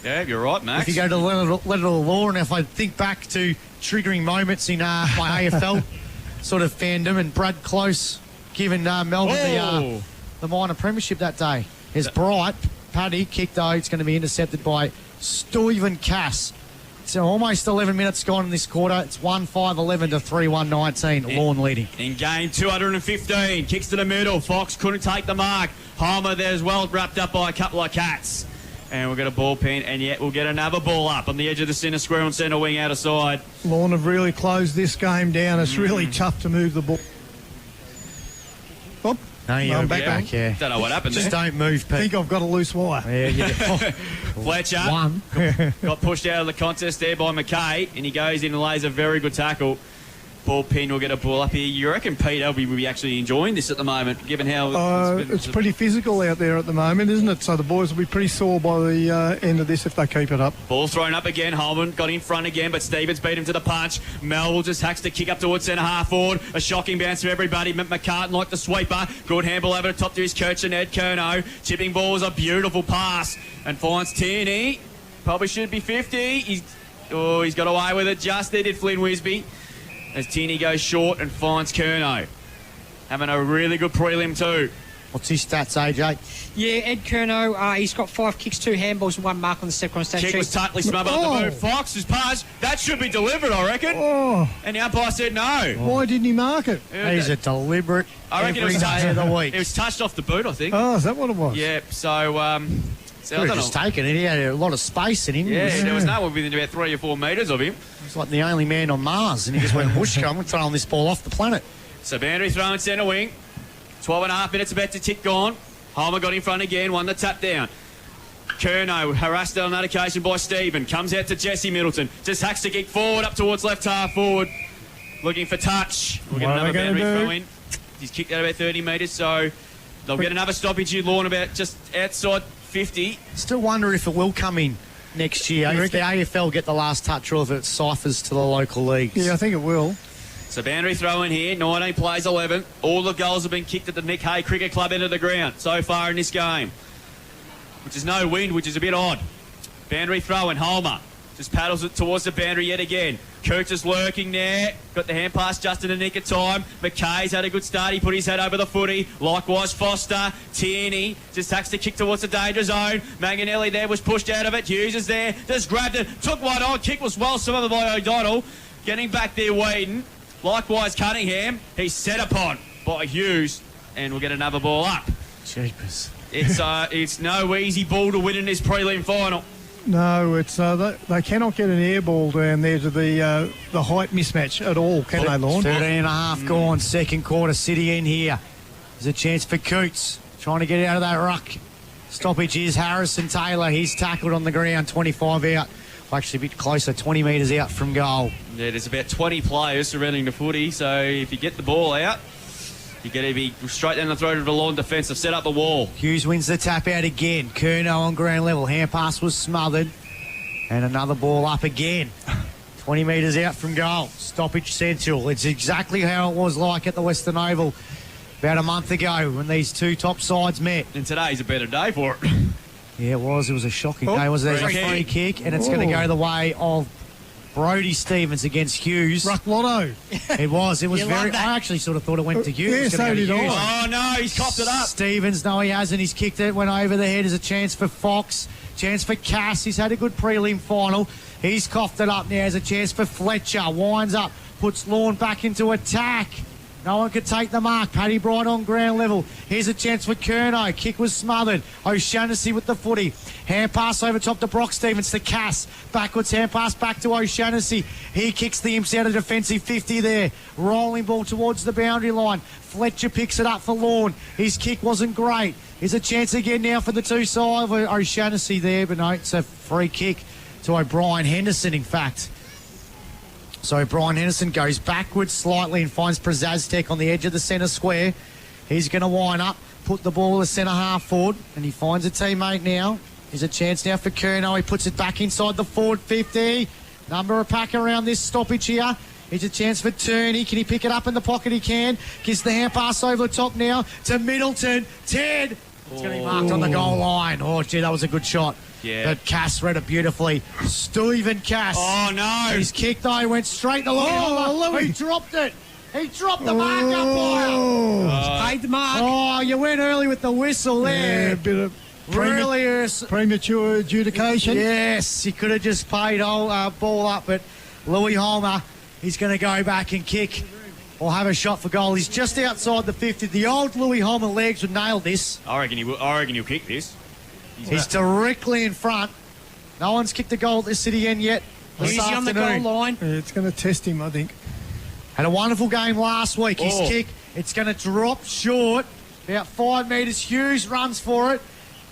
Yeah, you're right, Max. If you go to let it all law, and if I think back to triggering moments in my AFL sort of fandom, and Brad Close giving Melbourne the minor premiership that day. There's Bright. Paddy kicked though. It's going to be intercepted by Stuyven Cass. So almost 11 minutes gone in this quarter. It's 1-5-11 to 3-1-19. Lorne leading. In game 215. Kicks to the middle. Fox couldn't take the mark. Homer there as well, wrapped up by a couple of cats. And we'll get a ball pin, and yet we'll get another ball up on the edge of the centre square on centre wing out of side. Lorne have really closed this game down. It's really tough to move the ball. Oh. No, you're back, yeah. Don't know what happened Just there. don't move, Pete. I think I've got a loose wire. Yeah, Fletcher got pushed out of the contest there by McKay, and he goes in and lays a very good tackle. Ball pin will get a ball up here. You reckon Peter will be actually enjoying this at the moment, given how it's pretty physical out there at the moment, isn't it? So the boys will be pretty sore by the end of this if they keep it up. Ball thrown up again. Holman got in front again, but Stevens beat him to the punch. Melville just hacks the kick up towards centre half forward. A shocking bounce for everybody. McCartan like the sweeper. Good handball over the top to his coach and Ed Curnow. Chipping ball was a beautiful pass and finds Tierney. Probably should be 50. He's got away with it just there, did Flynn Wisby. As Tierney goes short and finds Curnow. Having a really good prelim too. What's his stats, AJ? Yeah, Ed Curnow, he's got 5 kicks, 2 handballs, and 1 mark on the step on stat sheet. Kick was tightly smothered on the move. Fox's pass. That should be delivered, I reckon. And the umpire said no. Why didn't he mark it? He's a deliberate every day of the week. It was touched off the boot, I think. Oh, is that what it was? Yeah, so... Could have just taken it. He had a lot of space in him. Yeah, there was no one within about 3 or 4 metres of him. He's like the only man on Mars, and he just went, whoosh, I'm throwing this ball off the planet. So boundary thrown centre wing. 12 and a half minutes about to tick gone. Homer got in front again, won the tap down. Curnow harassed on that occasion by Stephen. Comes out to Jesse Middleton. Just hacks the kick forward up towards left half forward. Looking for touch. We'll get another boundary throw in. He's kicked out about 30 metres, so they'll get another stoppage here, Lorne, about just outside 50. Still wonder if it will come in next year. If the AFL get the last touch or if it ciphers to the local leagues. Yeah, I think it will. So boundary throw in here, 19 plays 11. All the goals have been kicked at the Nick Hay Cricket Club end of the ground so far in this game. Which is no wind, which is a bit odd. Boundary throw in, Holmer just paddles it towards the boundary yet again. Coots is lurking there. Got the hand pass just in the nick of time. McKay's had a good start. He put his head over the footy. Likewise, Foster. Tierney just hacks the kick towards the danger zone. Manganelli there was pushed out of it. Hughes is there. Just grabbed it. Took one on. Kick was well smothered by O'Donnell. Getting back there, Whedon. Likewise, Cunningham. He's set upon by Hughes. And we'll get another ball up. Jeepers. It's no easy ball to win in this prelim final. No, it's they cannot get an air ball down there to the height mismatch at all, can they, Lorne? 13 and a half gone, second quarter, City in here. There's a chance for Coots, trying to get out of that ruck. Stoppage is Harrison Taylor. He's tackled on the ground, 25 out. Well, actually a bit closer, 20 metres out from goal. Yeah, there's about 20 players surrounding the footy, so if you get the ball out, you're going to be straight down the throat of the Lorne defence. They've set up the wall. Hughes wins the tap out again. Curnow on ground level. Hand pass was smothered. And another ball up again. 20 metres out from goal. Stoppage central. It's exactly how it was like at the Western Oval about a month ago when these two top sides met. And today's a better day for it. Yeah, it was. It was a shocking day. It was a free kick, and it's going to go the way of Brody Stevens against Hughes. Ruck Lotto. It was. It was You very... love that. I actually sort of thought it went to Hughes. Yeah, It was gonna so go to did Hughes. I. Oh, no, he's copped it up. Stevens, no, he hasn't. He's kicked it, went over the head. There's a chance for Fox, chance for Cass. He's had a good prelim final. He's coughed it up now. There's a chance for Fletcher. Winds up, puts Lorne back into attack. No one could take the mark. Paddy Bright on ground level. Here's a chance for Curnow. Kick was smothered. O'Shaughnessy with the footy. Hand pass over top to Brock Stevens to Cass. Backwards hand pass back to O'Shaughnessy. He kicks the Imps out of defensive 50 there. Rolling ball towards the boundary line. Fletcher picks it up for Lorne. His kick wasn't great. Here's a chance again now for the two side. O'Shaughnessy there, but no, it's a free kick to O'Brien Henderson, in fact. So Brian Henderson goes backwards slightly and finds Prezaztek on the edge of the centre square. He's going to wind up, put the ball to the centre half forward, and he finds a teammate now. There's a chance now for Curnow. He puts it back inside the forward 50. Number of pack around this stoppage here. Here's a chance for Turney. Can he pick it up in the pocket? He can. Gives the hand pass over the top now to Middleton. Ted. It's going to be marked on the goal line. Oh, gee, that was a good shot. Yeah. But Cass read it beautifully. Stephen Cass. Oh, no. He's kicked though. He went straight to Louis. He dropped it. He dropped the mark, umpire. Paid the mark. Oh, you went early with the whistle there. Yeah, a bit of premature adjudication. Yes, he could have just paid ball up, but Louis Holmer, he's going to go back and kick or have a shot for goal. He's just outside the 50. The old Louis Holmer legs would nail this. I reckon he'll kick this. He's directly in front. No one's kicked a goal at the City end yet. He's on the goal line. Yeah, it's going to test him, I think. Had a wonderful game last week. His kick, it's going to drop short. About 5 metres. Hughes runs for it.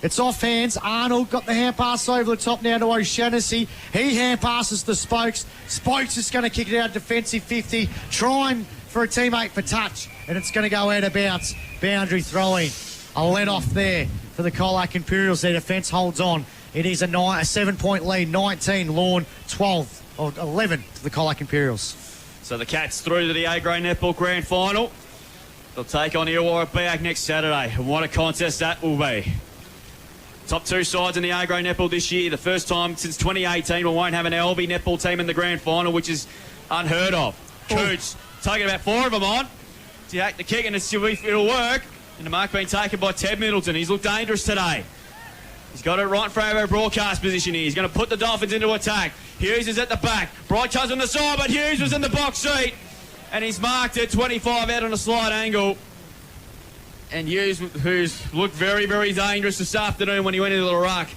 It's off hands. Arnold got the hand pass over the top now to O'Shaughnessy. He hand passes to Spokes. Spokes is going to kick it out defensive 50. Trying for a teammate for touch. And it's going to go out of bounds. Boundary throwing. A let off there for the Colac Imperials. Their defence holds on. It is a 7-point lead. 19 Lorne, 12 or 11 to the Colac Imperials. So the Cats through to the A-grade netball grand final. They'll take on Illawarra Biak next Saturday. And what a contest that will be. Top two sides in the A-grade netball this year. The first time since 2018 we won't have an LB netball team in the grand final, which is unheard of. Cooch taking about 4 of them on to take the kick, and it'll work. And the mark being taken by Ted Middleton. He's looked dangerous today. He's got it right in front of our broadcast position here. He's going to put the Dolphins into attack. Hughes is at the back. Bright comes on the side, but Hughes was in the box seat. And he's marked at 25 out on a slight angle. And Hughes, who's looked very, very dangerous this afternoon when he went into the ruck,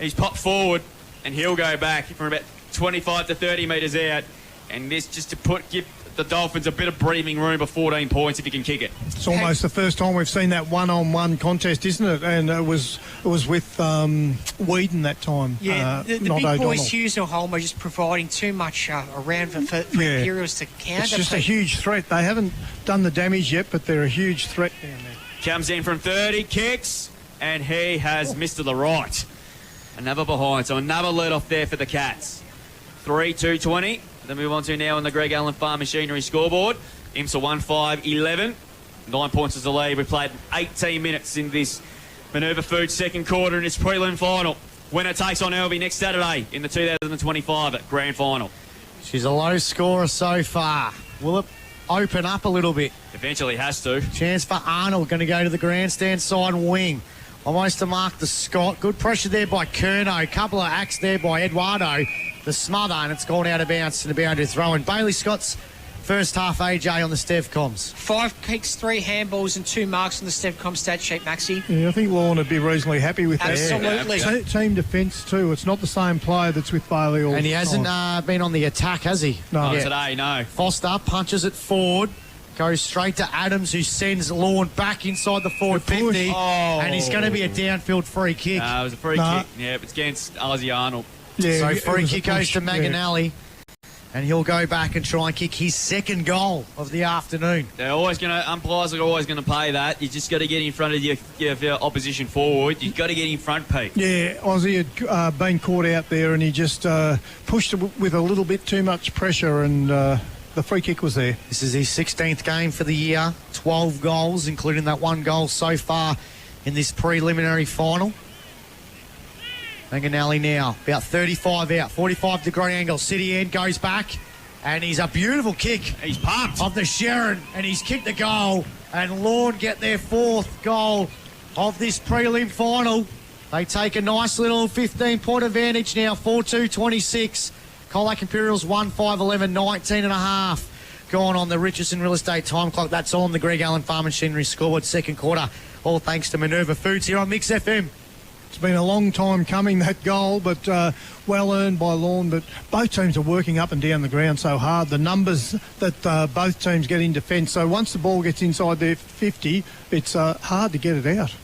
he's popped forward, and he'll go back from about 25 to 30 metres out. And this just to give the Dolphins a bit of breathing room for 14 points if he can kick it. It's almost the first time we've seen that one-on-one contest, isn't it? And it was with Whedon that time. Yeah, the not big O'Donnell. boys, Hughes or Holmer, just providing too much around for Imperials to counter. It's just a huge threat. They haven't done the damage yet, but they're a huge threat down there. Comes in from 30, kicks, and he has missed to the right. Another behind, so another lead off there for the Cats. 3-2-20. Then move on to now on the Greg Allen Farm Machinery scoreboard. Imps are 1-5-11. 9 points as the lead. We played 18 minutes in this Minerva Foods second quarter in its prelim final. Winner takes on LB next Saturday in the 2025 grand final. She's a low scorer so far. Will it open up a little bit? Eventually has to. Chance for Arnold, going to go to the grandstand side wing. Almost to mark the Scott. Good pressure there by Curnow. Couple of acts there by Eduardo. The smother, and it's gone out of bounds to the boundary throw. And Bailey Scott's first half AJ on the Stevcoms. 5 kicks, 3 handballs, and 2 marks on the Stevcom stat sheet, Maxie. Yeah, I think Lorne would be reasonably happy with that. Absolutely. Yeah. Team defence too. It's not the same player that's with Bailey all And he the hasn't time. been on the attack, has he? No. Today, no. Foster punches it forward. Goes straight to Adams, who sends Lorne back inside the forward 50. And he's going to be a downfield free kick. It was a free kick. Yeah, it's against Ozzy Arnold. Yeah, so free kick goes to Manganelli. And he'll go back and try and kick his second goal of the afternoon. Umpires are always going to pay that. You just got to get in front of your opposition forward. You've got to get in front, Pete. Yeah, Ozzy had been caught out there and he just pushed with a little bit too much pressure, and the free kick was there. This is his 16th game for the year. 12 goals, including that 1 goal so far in this preliminary final. Manganelli now, about 35 out, 45-degree angle. City end goes back, and he's a beautiful kick. He's pumped. Of the Sharon, and he's kicked the goal. And Lorne get their 4th goal of this prelim final. They take a nice little 15-point advantage now, 4-2-26. Colac Imperials 1-5-11, 19 and a half. Gone on the Richardson Real Estate time clock. That's on the Greg Allen Farm Machinery scoreboard, second quarter. All thanks to Minerva Foods here on Mix FM. It's been a long time coming, that goal, but well earned by Lorne. But both teams are working up and down the ground so hard. The numbers that both teams get in defence. So once the ball gets inside their 50, it's hard to get it out.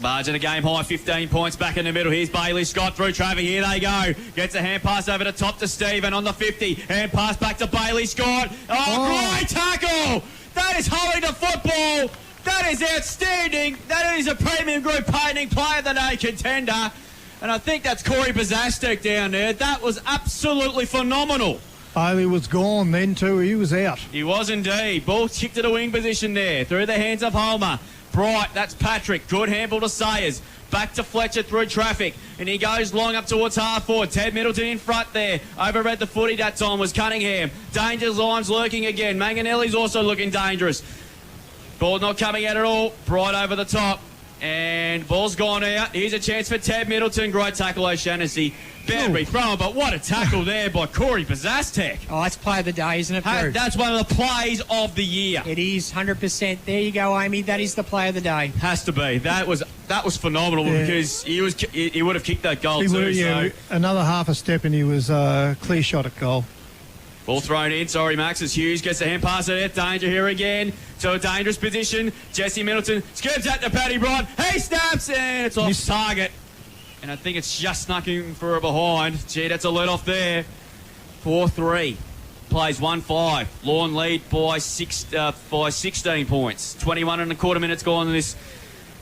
Margin a game high, 15 points back in the middle. Here's Bailey Scott through traffic. Here they go. Gets a hand pass over the top to Stephen on the 50. Hand pass back to Bailey Scott. Great tackle! That is holding the football. That is outstanding. That is a premium group painting player of the day contender. And I think that's Corey Bazastek down there. That was absolutely phenomenal. Bailey was gone then too. He was out. He was indeed. Ball kicked to the wing position there. Through the hands of Homer. Bright, that's Patrick. Good handball to Sayers. Back to Fletcher through traffic. And he goes long up towards half forward. Ted Middleton in front there. Overread the footy that time was Cunningham. Danger lines lurking again. Manganelli's also looking dangerous. Ball not coming out at all. Bright over the top. And ball's gone out. Here's a chance for Ted Middleton. Great tackle, O'Shannessy. Bad rethrown, but what a tackle there by Corey Bazastek. Oh, that's play of the day, isn't it, Bruce? That's one of the plays of the year. It is, 100%. There you go, Amy. That is the play of the day. Has to be. That was phenomenal because he would have kicked that goal too. So. Another half a step and he was clear shot at goal. Ball thrown in. Sorry, Max. As Hughes gets the hand pass at it. Danger here again. To a dangerous position. Jesse Middleton scoops out to Paddy Bright. He snaps and it's off target. And I think it's just snuck in for a behind. Gee, that's a let off there. 4-3. Plays 1-5. Lorne lead by 16 points. 21 and a quarter minutes gone in this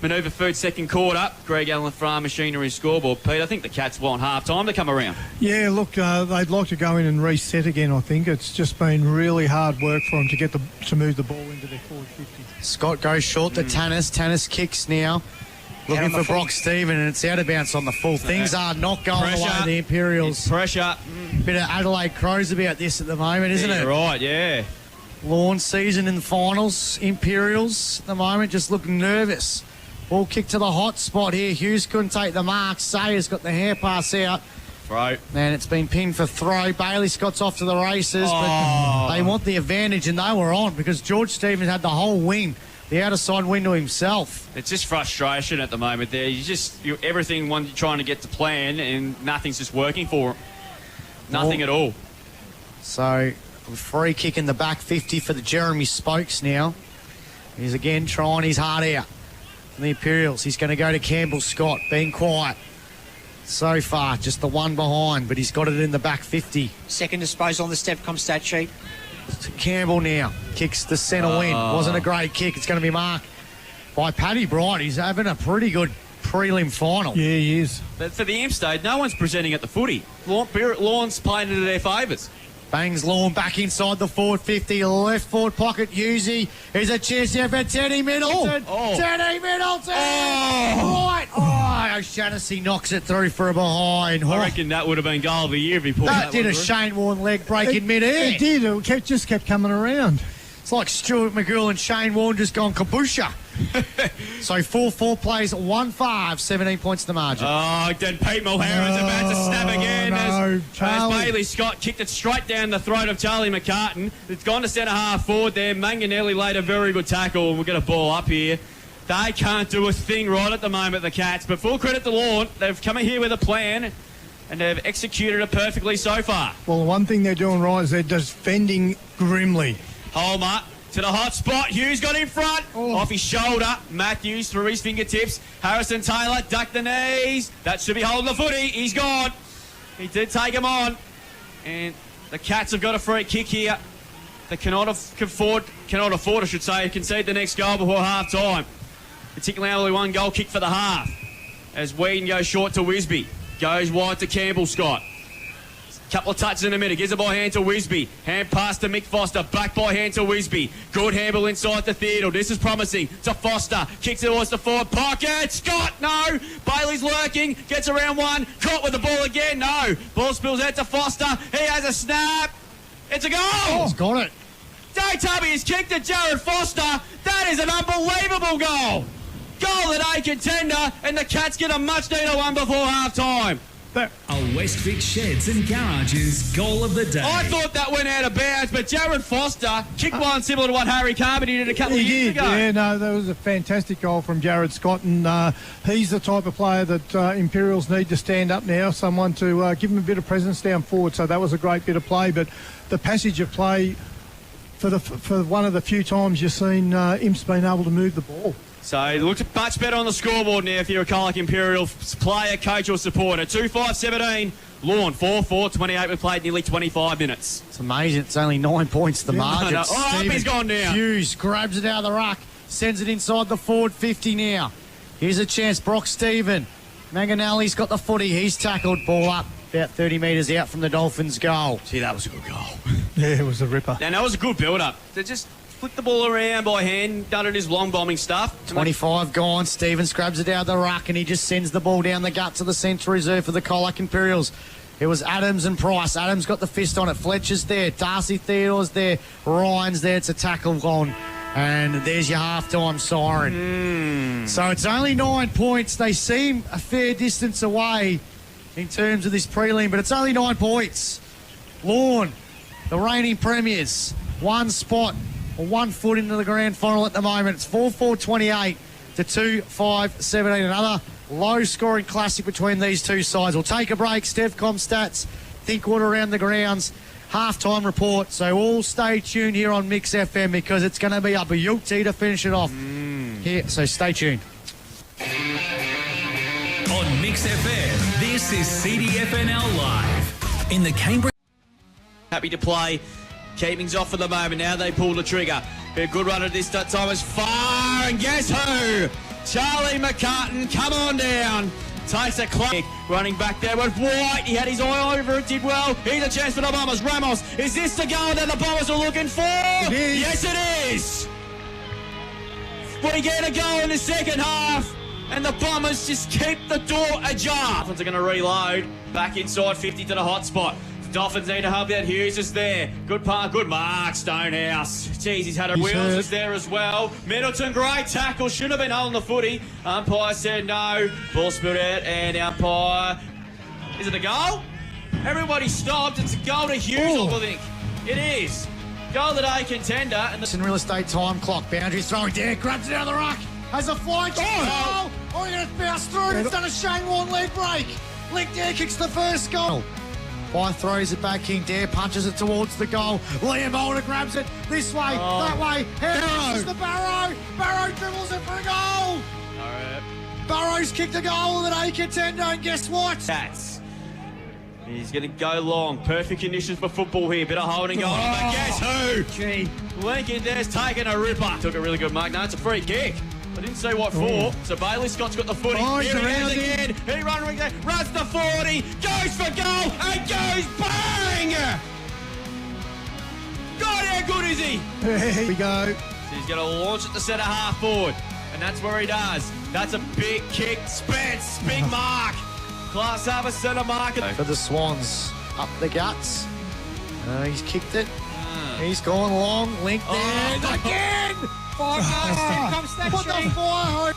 Minerva Foods second quarter. Greg Allen Farm Machinery scoreboard. Pete, I think the Cats want half time to come around. Yeah, look, they'd like to go in and reset again, I think. It's just been really hard work for them to move the ball into their forward 50. Scott goes short to Tannis. Tannis kicks now. Looking for Brock Stephen, and it's out of bounds on the full. Things are not going the way of the Imperials. It's pressure. Bit of Adelaide Crows about this at the moment, isn't it? Right, yeah. Lorne season in the finals. Imperials at the moment just looking nervous. Ball kick to the hot spot here. Hughes couldn't take the mark. Sayers got the hair pass out. Throw. And it's been pinned for throw. Bailey Scott's off to the races, but they want the advantage, and they were on because George Stevens had the whole wing. The outer side window himself. It's just frustration at the moment there. Everything you're trying to get to plan and nothing's just working for him. Nothing at all. So, free kick in the back 50 for the Jeremy Spokes now. He's again trying his heart out. From the Imperials, he's going to go to Campbell Scott, being quiet. So far, just the one behind, but he's got it in the back 50. Second disposal on the Stepcom stat sheet. To Campbell now. Kicks the centre win. Wasn't a great kick. It's going to be marked by Paddy Bright. He's having a pretty good prelim final. Yeah, he is. But for the Impstate, no one's presenting at the footy. Lorne's playing into their favours. Bangs Lorne back inside the forward 50. Left forward pocket, Husey. Here's a chance here for Teddy Middleton. Teddy Middleton! Right! O'Shannessy knocks it through for a behind. I reckon that would have been goal of the year if he pulled that did one a through. Shane Warne leg break in mid-air. It did. It just kept coming around. It's like Stuart McGill and Shane Warne just gone kabusha. So 4-4 plays 1-5, 17 points to the margin. Then Pete Mulherron's about to snap again as Bailey Scott kicked it straight down the throat of Charlie McCartan. It's gone to centre half forward there. Manganelli laid a very good tackle, and we'll get a ball up here. They can't do a thing right at the moment, the Cats, but full credit to Lorne. They've come in here with a plan, and they've executed it perfectly so far. Well, the one thing they're doing right is they're defending grimly. Homer to the hot spot. Hughes got in front. Off his shoulder. Matthews through his fingertips. Harrison Taylor ducked the knees. That should be holding the footy. He's gone. He did take him on. And the Cats have got a free kick here. They cannot afford, I should say, concede the next goal before half time. Particularly only one goal kick for the half. As Whedon goes short to Wisby. Goes wide to Campbell Scott. Couple of touches in a minute. Gives it by hand to Wisby. Hand pass to Mick Foster. Back by hand to Wisby. Good handle inside the Theodore. This is promising to Foster. Kicks it towards the forward pocket. Scott, no. Bailey's lurking. Gets around one. Caught with the ball again. No. Ball spills out to Foster. He has a snap. It's a goal. Oh, he's got it. Day Tubby has kicked at Jared Foster. That is an unbelievable goal. Goal at A contender, and the Cats get a much-needed one before half-time. A West Vic Sheds and Garages goal of the day. I thought that went out of bounds, but Jared Foster kicked one similar to what Harry Carmody did a couple of years ago. Yeah, no, that was a fantastic goal from Jared Scott, and he's the type of player that Imperials need to stand up now, someone to give him a bit of presence down forward. So that was a great bit of play, but the passage of play for one of the few times you've seen Imp's been able to move the ball. So it looks much better on the scoreboard now if you're a Colac Imperial player, coach or supporter. 2-5-17, Lorne 4-4, 28. We played nearly 25 minutes. It's amazing. It's only 9 points, the margin. Oh, he's gone down. Hughes grabs it out of the ruck, sends it inside the forward 50 now. Here's a chance. Brock Stephen. Manganelli's got the footy. He's tackled. Ball up about 30 metres out from the Dolphins' goal. Gee, that was a good goal. Yeah, it was a ripper. And that was a good build-up. They just flicked the ball around by hand, done it his long bombing stuff. 25 gone. Stevens grabs it out of the ruck and he just sends the ball down the gut to the centre reserve for the Colac Imperials. It was Adams and Price. Adams got the fist on it. Fletcher's there. Darcy Theodore's there. Ryan's there. It's a tackle on. And there's your half-time siren. So it's only 9 points. They seem a fair distance away in terms of this prelim, but it's only 9 points. Lorne, the reigning premiers, one spot or 1 foot into the grand final at the moment. It's 4-4-28 to 2-5-17. Another low-scoring classic between these two sides. We'll take a break. Stevcom stats, think what around the grounds, half-time report. So all stay tuned here on Mix FM because it's going to be a beauty to finish it off. Here, so stay tuned. On Mix FM, this is CDFNL Live. In the Cambridge... Happy to play. Keeping's off for the moment. Now they pull the trigger. A good run at this time is far. And guess who? Charlie McCartan. Come on down. Takes a click. Running back there with White. He had his eye over it. Did well. Here's a chance for the Bombers. Ramos. Is this the goal that the Bombers are looking for? It is. Yes, it is. We get a goal in the second half. And the Bombers just keep the door ajar. Dolphins are going to reload. Back inside 50 to the hot spot. Dolphins need to help that. Hughes is there. Good mark, Stonehouse. Jeez, he's had a... Wheels is there as well. Middleton, great tackle. Should have been holding the footy. Umpire said no. Ball spilled out, and umpire... Is it a goal? Everybody stopped. It's a goal to Hughes, I think. It is. Goal that A contender. And It's in real estate time clock. Boundaries throwing there. Grabs it out of the ruck. Has a flying kick. Oh, you're going to bounce through. It's done a Shane Warne leg break. Link Dare kicks the first goal. White throws it back. King Dare punches it towards the goal. Liam Boulder grabs it this way, that way. Here's the Barrow. Barrow dribbles it for a goal. Barrow's kicked a goal with an A contender, and guess what? He's going to go long. Perfect conditions for football here. Bit of holding on. But guess who? Gee. Lincoln Dare's taken a ripper. Took a really good mark. No, it's a free kick. I didn't say what for. So Bailey Scott's got the footy. Here he is again. He runs the 40, goes for goal, and goes bang! God, how good is he? Here we go. So he's going to launch it to centre half forward, and that's where he does. That's a big kick. Spence, big mark. Class have a centre mark. For the Swans, up the guts. He's kicked it. He's gone long. Link there. Again! Put the fire.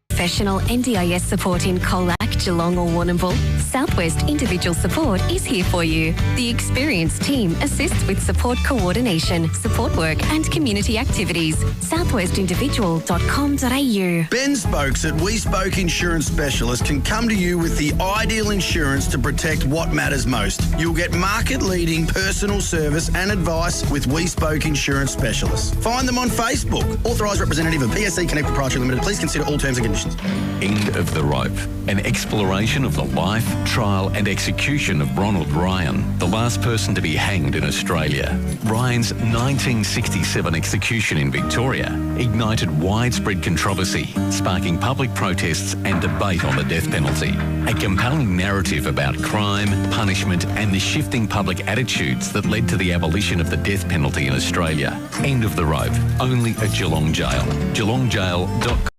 Professional NDIS support in Colac, Geelong or Warrnambool, Southwest Individual Support is here for you. The experienced team assists with support coordination, support work and community activities. southwestindividual.com.au. Ben Spokes at We Spoke Insurance Specialist can come to you with the ideal insurance to protect what matters most. You'll get market-leading personal service and advice with We Spoke Insurance Specialists. Find them on Facebook. Authorised representative of PSC Connect Proprietary Limited. Please consider all terms and conditions. End of the rope. An exploration of the life, trial and execution of Ronald Ryan, the last person to be hanged in Australia. Ryan's 1967 execution in Victoria ignited widespread controversy, sparking public protests and debate on the death penalty. A compelling narrative about crime, punishment and the shifting public attitudes that led to the abolition of the death penalty in Australia. End of the road, only at Geelong Jail. geelongjail.com.au.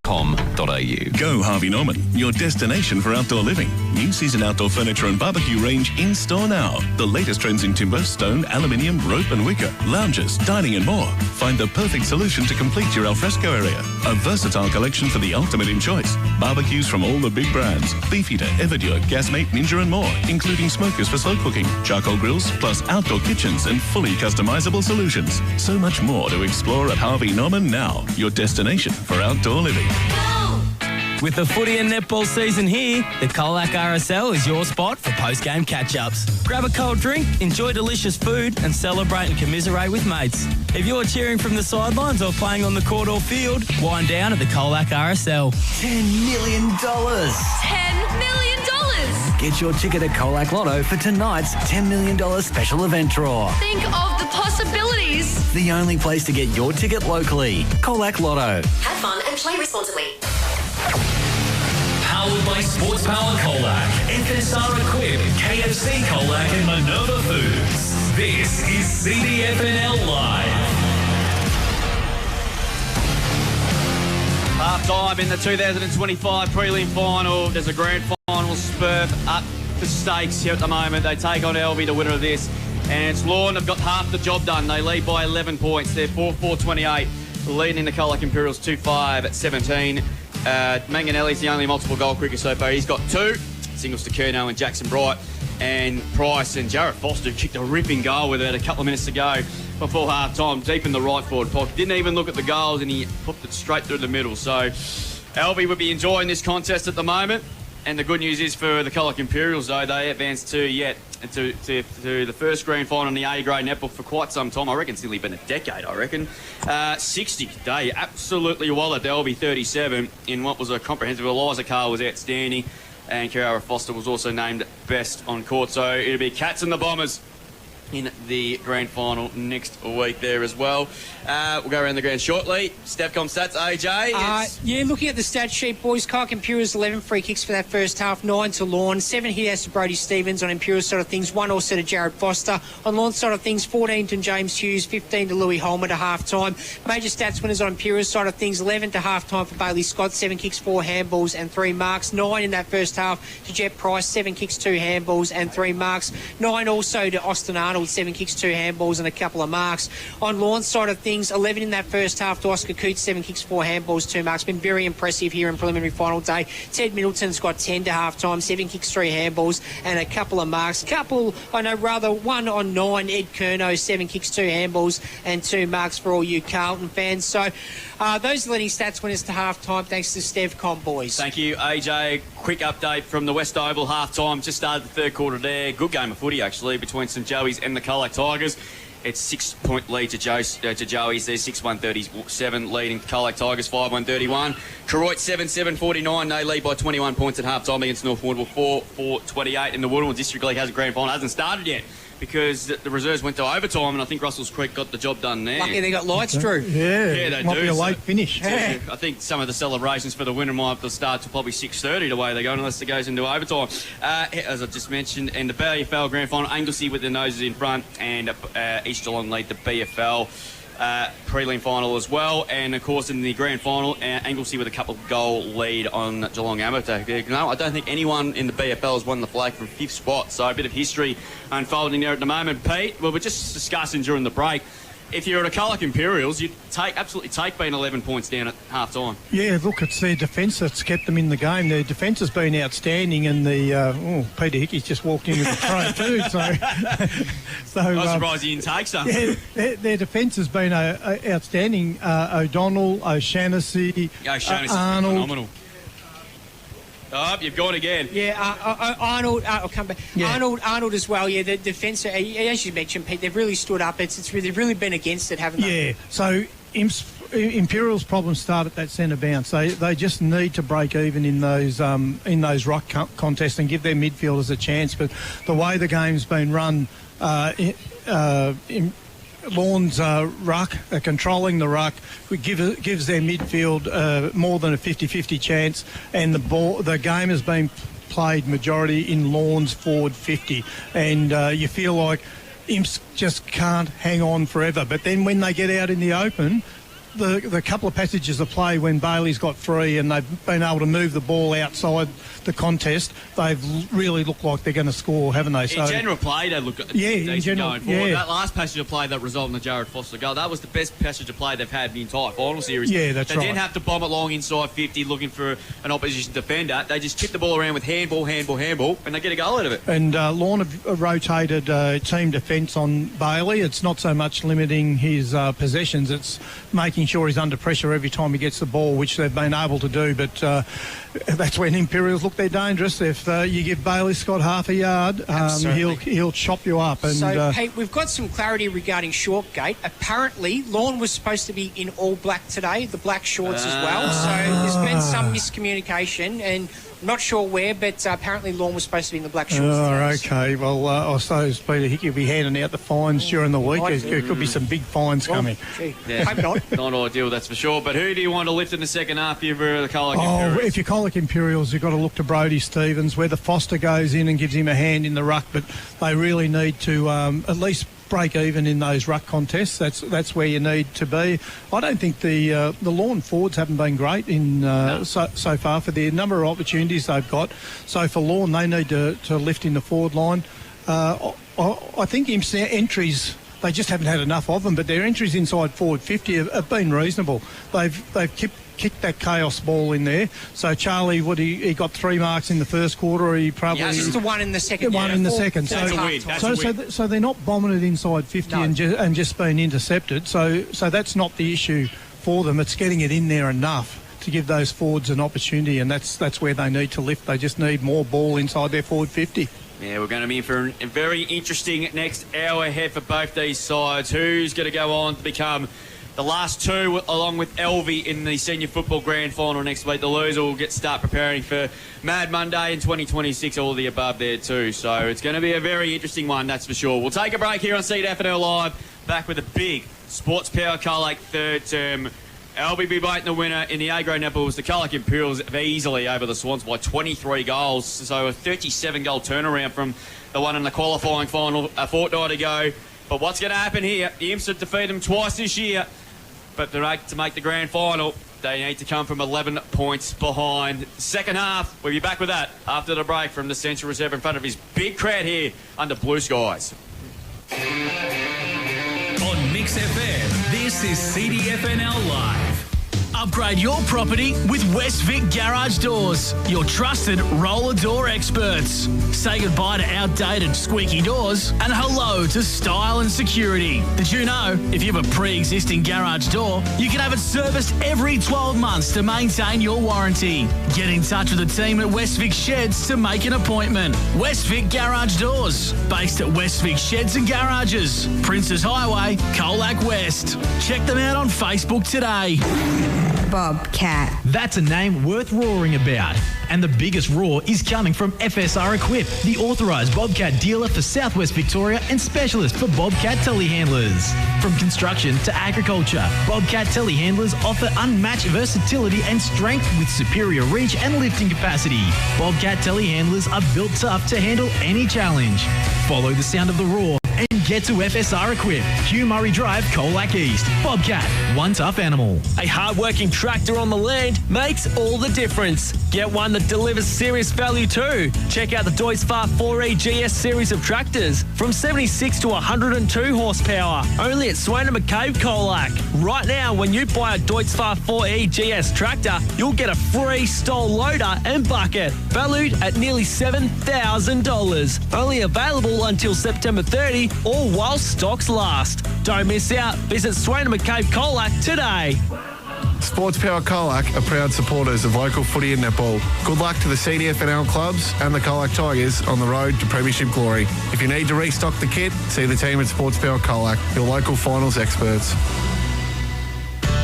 Go Harvey Norman, your destination for outdoor living. New season outdoor furniture and barbecue range in store now. The latest trends in timber, stone, aluminium, rope and wicker, lounges, dining and more. Find the perfect solution to complete your alfresco area. A versatile collection for the ultimate in choice. Barbecues from all the big brands. Beefeater, Everdure, Gasmate, Ninja and more, including smokers for slow cooking, charcoal grills, plus outdoor kitchens and fully customizable solutions. So much more to explore at Harvey Norman now, your destination for outdoor living. With the footy and netball season here, the Colac RSL is your spot for post-game catch-ups. Grab a cold drink, enjoy delicious food and celebrate and commiserate with mates. If you're cheering from the sidelines or playing on the court or field, wind down at the Colac RSL. $10 million. $10 million. Get your ticket at Colac Lotto for tonight's $10 million special event draw. Think of the possibilities. The only place to get your ticket locally. Colac Lotto. Have fun and play responsibly. Powered by Sports Power Colac, FSR Equip, KFC Colac and Minerva Foods. This is CDFNL Live. Half-time in the 2025 prelim final. There's a grand final spurt up the stakes here at the moment. They take on Elby, the winner of this. And it's Lorne have got half the job done. They lead by 11 points. They're 4-4-28, leading the Colac Imperials 2-5 at 17. Manganelli's the only multiple goal cricketer so far. He's got 2. Singles to Curnow and Jackson Bright. And Price and Jared Foster kicked a ripping goal with it a couple of minutes to go before half-time, deep in the right forward pocket. Didn't even look at the goals and he popped it straight through the middle. So Albie would be enjoying this contest at the moment. And the good news is for the Colac Imperials, though, they advanced to the first grand final in the A-grade netball for quite some time. I reckon it's nearly been a decade, 60. They absolutely walloped Elby 37 in what was a comprehensive. Eliza Carr was outstanding, and Kiara Foster was also named best on court. So it'll be Cats and the Bombers in the grand final next week there as well. We'll go around the ground shortly. Stepcom stats, AJ. Looking at the stat sheet, boys, Colac Imperials 11 free kicks for that first half, 9 to Lorne, 7 hit-outs to Brody Stevens on Imperials side of things, 1 all-set to Jared Foster. On Lorne's side of things, 14 to James Hughes, 15 to Louis Holmer to half-time. Major stats winners on Imperials side of things, 11 to half-time for Bailey Scott, 7 kicks, 4 handballs and 3 marks. 9 in that first half to Jet Price, 7 kicks, 2 handballs and 3 marks. 9 also to Austin Arnold, 7 kicks, 2 handballs and a couple of marks. On Lorne's side of things, 11 in that first half to Oscar Coote, 7 kicks, 4 handballs, 2 marks. Been very impressive here in preliminary final day. Ted Middleton's got 10 to half-time, 7 kicks, 3 handballs and a couple of marks. 1 on 9, Ed Curnow, 7 kicks, 2 handballs and 2 marks for all you Carlton fans. So those are leading stats winners to half-time, thanks to Stevcom, boys. Thank you, AJ. Quick update from the West Oval half-time. Just started the third quarter there. Good game of footy, actually, between St Joey's and the Colac Tigers. It's 6-point lead to Joey's. There's 6-1-37 leading Colac Tigers, 5-1-31. Koroit 7-7-49. They lead by 21 points at half-time against North Woodville, 4-4-28. And the Woodville District League has a grand final. Hasn't started yet because the reserves went to overtime, and I think Russell's Creek got the job done there. Lucky they got lights, Drew. Yeah, they might do. Be a late finish. Yeah. I think some of the celebrations for the winner might have to start to probably 6:30 the way they're going, unless it goes into overtime. As I just mentioned, and the BFL Grand Final, Anglesey with their noses in front, and East Geelong lead the BFL prelim final as well. And of course in the grand final, Anglesey with a couple of goal lead on Geelong Amateur. No, I don't think anyone in the BFL has won the flag from 5th spot, so a bit of history unfolding there at the moment. Pete, well, we're just discussing during the break, if you're at a Colac Imperials, you'd absolutely take being 11 points down at half-time. Yeah, look, it's their defence that's kept them in the game. Their defence has been outstanding, and Peter Hickey's just walked in with a tray too. So I'm surprised he didn't take some. Yeah, their defence has been outstanding. O'Donnell, O'Shannessy, Arnold. Phenomenal. Oh, you've gone again. Yeah, Arnold. I'll come back. Yeah. Arnold as well. Yeah, the defence, as you mentioned, Pete, they've really stood up. They've really been against it, haven't they? Yeah. So Imps Imperials' problems start at that centre bounce. They just need to break even in those ruck contests and give their midfielders a chance. But the way the game's been run, Lorne's ruck, controlling the ruck, gives their midfield more than a 50-50 chance, and the game has been played majority in Lorne's forward 50, and you feel like Imps just can't hang on forever. But then when they get out in the open, the couple of passages of play when Bailey's got free and they've been able to move the ball outside the contest, they've really looked like they're going to score, haven't they? So, in general play, they look in general, going forward. That last passage of play that resulted in the Jared Foster goal, that was the best passage of play they've had in the entire final series. Yeah, that's right. They didn't have to bomb it long inside 50 looking for an opposition defender. They just chip the ball around with handball, and they get a goal out of it. And Lorne have rotated team defence on Bailey. It's not so much limiting his possessions, it's making sure he's under pressure every time he gets the ball, which they've been able to do. But that's when Imperials look they're dangerous. If you give Bailey Scott half a yard, he'll chop you up. And, so, Pete, we've got some clarity regarding Shortgate. Apparently, Lorne was supposed to be in all black today, the black shorts as well. So there's been some miscommunication, and I'm not sure where, but apparently Lorne was supposed to be in the black shorts today. Okay. Well, I suppose Peter Hickey will be handing out the fines during the week. There could be some big fines coming. Yeah. Hope not. Not ideal, that's for sure. But who do you want to lift in the second half here for the Colac Imperials? If you're Colac Imperials, you've got to look to Brodie Stevens, whether Foster goes in and gives him a hand in the ruck, but they really need to at least break even in those ruck contests. That's where you need to be. I don't think the Lorne forwards haven't been great in so far for the number of opportunities they've got. So for Lorne, they need to lift in the forward line. I think Imp's entries, they just haven't had enough of them, but their entries inside forward 50 have been reasonable. They've kicked that chaos ball in there. So Charlie, he got 3 marks in the first quarter, or he probably... Yeah, just the one in the second. One in the second. That's a win. So they're not bombing it inside 50 and just being intercepted. So that's not the issue for them. It's getting it in there enough to give those forwards an opportunity, and that's where they need to lift. They just need more ball inside their forward 50. Yeah, we're going to be in for a very interesting next hour ahead for both these sides. Who's going to go on to become the last two, along with Elvie in the Senior Football Grand Final next week? The loser will start preparing for Mad Monday in 2026, all the above there too. So it's going to be a very interesting one, that's for sure. We'll take a break here on CFNL Live, back with a big Sports Power Colac third term. Elvie be beating the winner in the A-grade netball was the Colac Imperials easily over the Swans by 23 goals. So a 37-goal turnaround from the one in the qualifying final a fortnight ago. But what's going to happen here? The Imps have defeated them twice this year. But to make the grand final, they need to come from 11 points behind. Second half, we'll be back with that after the break from the Central Reserve in front of his big crowd here under blue skies. On Mix FM, this is CDFNL Live. Upgrade your property with West Vic Garage Doors, your trusted roller door experts. Say goodbye to outdated squeaky doors and hello to style and security. Did you know if you have a pre-existing garage door, you can have it serviced every 12 months to maintain your warranty? Get in touch with the team at West Vic Sheds to make an appointment. West Vic Garage Doors, based at West Vic Sheds and Garages, Princes Highway, Colac West. Check them out on Facebook today. Bobcat. That's a name worth roaring about. And the biggest roar is coming from FSR Equip, the authorised Bobcat dealer for Southwest Victoria and specialist for Bobcat telehandlers. From construction to agriculture, Bobcat telehandlers offer unmatched versatility and strength with superior reach and lifting capacity. Bobcat telehandlers are built tough to handle any challenge. Follow the sound of the roar and get to FSR Equip, Hugh Murray Drive, Colac East. Bobcat, one tough animal. A hard-working tractor on the land makes all the difference. Get one that delivers serious value too. Check out the Deutz-Fahr 4E GS series of tractors from 76 to 102 horsepower. Only at Swain & McCabe Colac. Right now, when you buy a Deutz-Fahr 4E GS tractor, you'll get a free stall loader and bucket, valued at nearly $7,000. Only available until September 30 or while stocks last. Don't miss out. Visit Swain & McCabe Colac today. Sports Power Colac are proud supporters of local footy and netball. Good luck to the CDFNL clubs and the Colac Tigers on the road to premiership glory. If you need to restock the kit, see the team at Sports Power Colac, your local finals experts.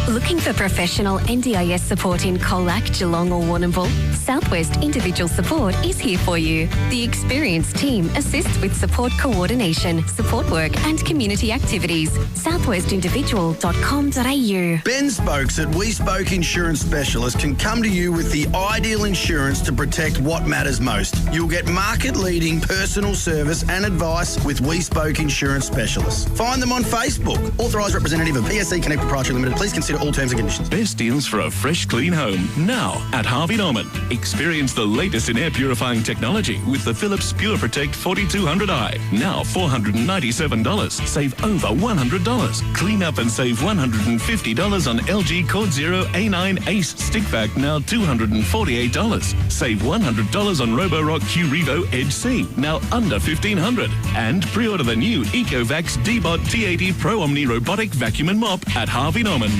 Looking for professional NDIS support in Colac, Geelong or Warrnambool? Southwest Individual Support is here for you. The experienced team assists with support coordination, support work and community activities. southwestindividual.com.au. Ben Spokes at We Spoke Insurance Specialist can come to you with the ideal insurance to protect what matters most. You'll get market-leading personal service and advice with We Spoke Insurance Specialists. Find them on Facebook. Authorised representative of PSC Connect Proprietary Limited. Please consider all terms and conditions. Best deals for a fresh, clean home now at Harvey Norman. Experience the latest in air purifying technology with the Philips Pure Protect 4200i. Now $497. Save over $100. Clean up and save $150 on LG Cord Zero A9 Ace Stick Vac, now $248. Save $100 on Roborock Q Revo Edge C, now under $1,500. And pre-order the new EcoVax D-Bot T80 Pro Omni Robotic Vacuum and Mop at Harvey Norman.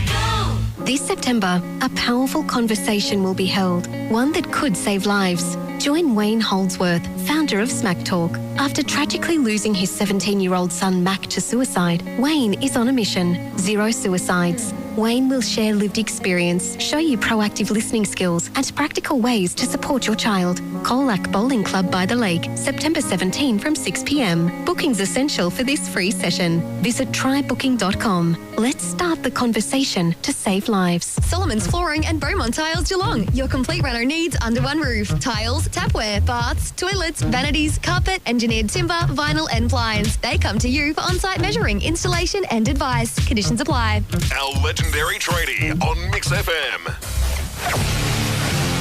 This September, a powerful conversation will be held, one that could save lives. Join Wayne Holdsworth, founder of Smack Talk. After tragically losing his 17-year-old son Mac to suicide, Wayne is on a mission: 0 suicides. Wayne will share lived experience, show you proactive listening skills and practical ways to support your child. Colac Bowling Club by the Lake, September 17 from 6 p.m. Bookings essential for this free session. Visit trybooking.com. Let's start the conversation to save lives. Solomon's Flooring and Beaumont Tiles Geelong. Your complete reno needs under one roof. Tiles, tapware, baths, toilets, vanities, carpet, engineered timber, vinyl and blinds. They come to you for on-site measuring, installation and advice. Conditions apply. Our legendary tradie on Mix FM.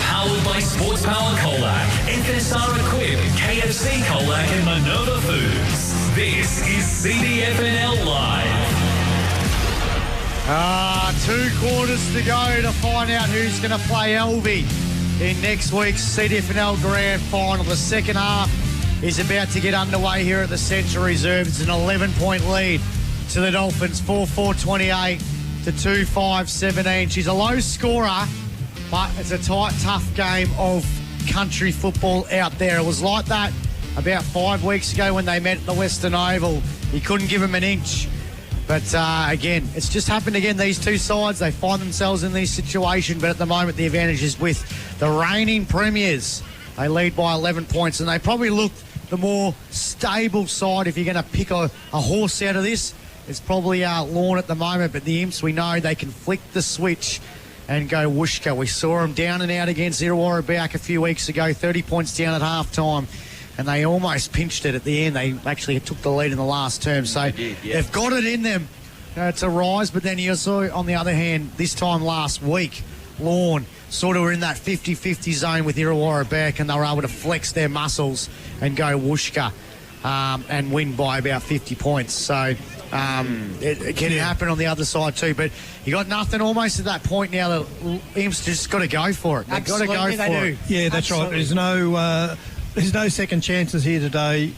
Powered by Sports Power Colac, FSR Equip, KFC Colac and Minerva Foods. This is CDFNL Live. 2 quarters to go to find out who's going to play Elvie in next week's CDFNL Grand Final. The second half is about to get underway here at the Central Reserve. It's an 11-point lead to the Dolphins, 4-4-28 to 2-5-17. She's a low scorer, but it's a tight, tough game of country football out there. It was like that about 5 weeks ago when they met at the Western Oval. He couldn't give him an inch. But again, it's just happened again, these two sides. They find themselves in this situation, but at the moment the advantage is with the reigning premiers. They lead by 11 points, and they probably look the more stable side. If you're going to pick a horse out of this, it's probably Lorne at the moment, but the Imps, we know they can flick the switch and go whooshka. We saw them down and out against Illawarra back a few weeks ago, 30 points down at half-time, and they almost pinched it at the end. They actually took the lead in the last term, so they've got it in them to rise. But then you saw, on the other hand, this time last week, Lorne sort of were in that 50-50 zone with Illawarra back, and they were able to flex their muscles and go whooshka and win by about 50 points. So it can happen on the other side too, but you got nothing almost at that point now. The Imps just got to go for it. They've got to go for it. Yeah, that's right. There's no second chances here today.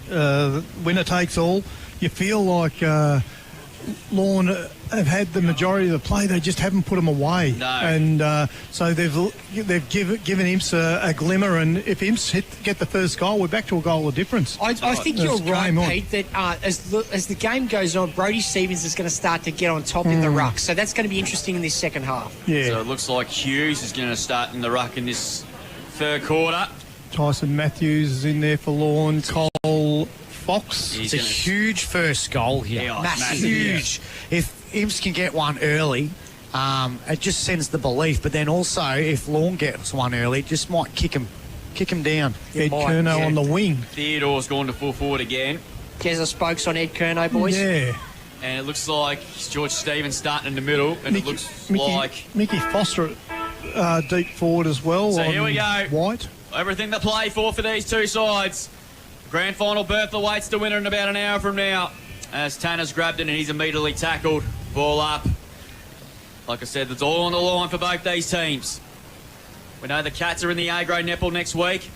Winner takes all. You feel like Lorne have had the majority of the play. They just haven't put them away. No. And so they've given Imps a glimmer. And if Imps get the first goal, we're back to a goal of difference. I think you're right, Pete, that as the game goes on, Brodie Stevens is going to start to get on top in the ruck. So that's going to be interesting in this second half. Yeah. So it looks like Hughes is going to start in the ruck in this third quarter. Tyson Matthews is in there for Lorne. Cole Fox. It's a huge first goal here. Yeah, massive. Huge. If Imps can get one early, it just sends the belief. But then also, if Lorne gets one early, it just might kick him down. Ed Curnow on the wing. Theodore's gone to full forward again. Keza Spokes on Ed Curnow, boys. Yeah. And it looks like George Stevens starting in the middle, and it looks like Mickey Foster deep forward as well. So here we go. White. Everything to play for these two sides. Grand final berth awaits the winner in about an hour from now, as Tanner's grabbed it and he's immediately tackled. Ball up. Like I said, it's all on the line for both these teams. We know the Cats are in the A-grade netball next week.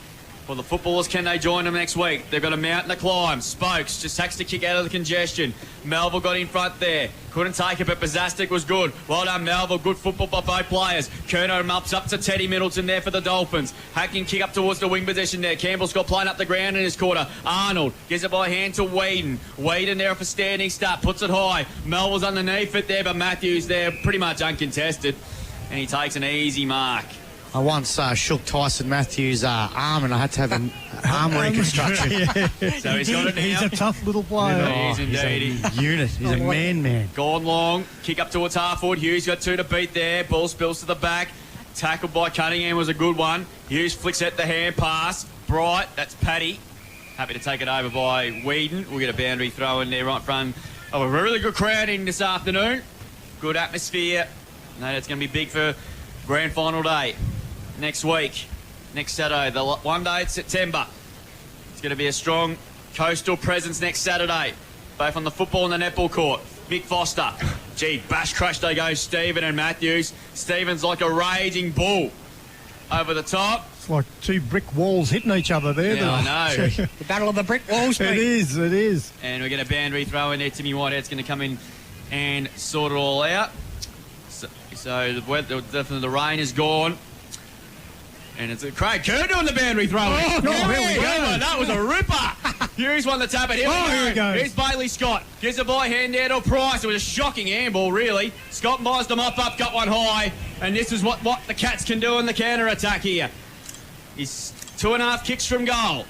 Well, the footballers, can they join them next week? They've got a mountain to climb. Spokes just hacks to kick out of the congestion. Melville got in front there. Couldn't take it, but Bazastic was good. Well done, Melville. Good football by both players. Kerno ups up to Teddy Middleton there for the Dolphins. Hacking kick up towards the wing position there. Campbell's got playing up the ground in his quarter. Arnold gives it by hand to Whedon. Whedon there for standing start. Puts it high. Melville's underneath it there, but Matthews there pretty much uncontested. And he takes an easy mark. I once shook Tyson Matthews' arm and I had to have an arm reconstruction. So he's got it now. He's a tough little player. He is indeed. He's a unit. He's a man. Gone long. Kick up towards half forward. Hughes got 2 to beat there. Ball spills to the back. Tackled by Cunningham was a good one. Hughes flicks at the hand pass. Bright. That's Paddy. Happy to take it over by Whedon. We'll get a boundary throw in there right in front of a really good crowd in this afternoon. Good atmosphere. No, that's going to be big for grand final day. Next week, next Saturday, the one day in September. It's going to be a strong coastal presence next Saturday, both on the football and the netball court. Mick Foster. Gee, bash crash they go, Stephen and Matthews. Stephen's like a raging bull over the top. It's like 2 brick walls hitting each other there. Yeah, I know. The battle of the brick walls, mate. It is. And we get a boundary throw in there. Timmy Whitehead's going to come in and sort it all out. So the weather, definitely the rain is gone. And it's Craig Kerr doing the boundary throw. Oh, no, here we go. That was a ripper. Hughes won the tap at him. Here we go. Here's Bailey Scott. Gives the by hand there to Price. It was a shocking handball, really. Scott buys them up, got one high. And this is what the Cats can do in the counter-attack here. He's 2.5 kicks from goal.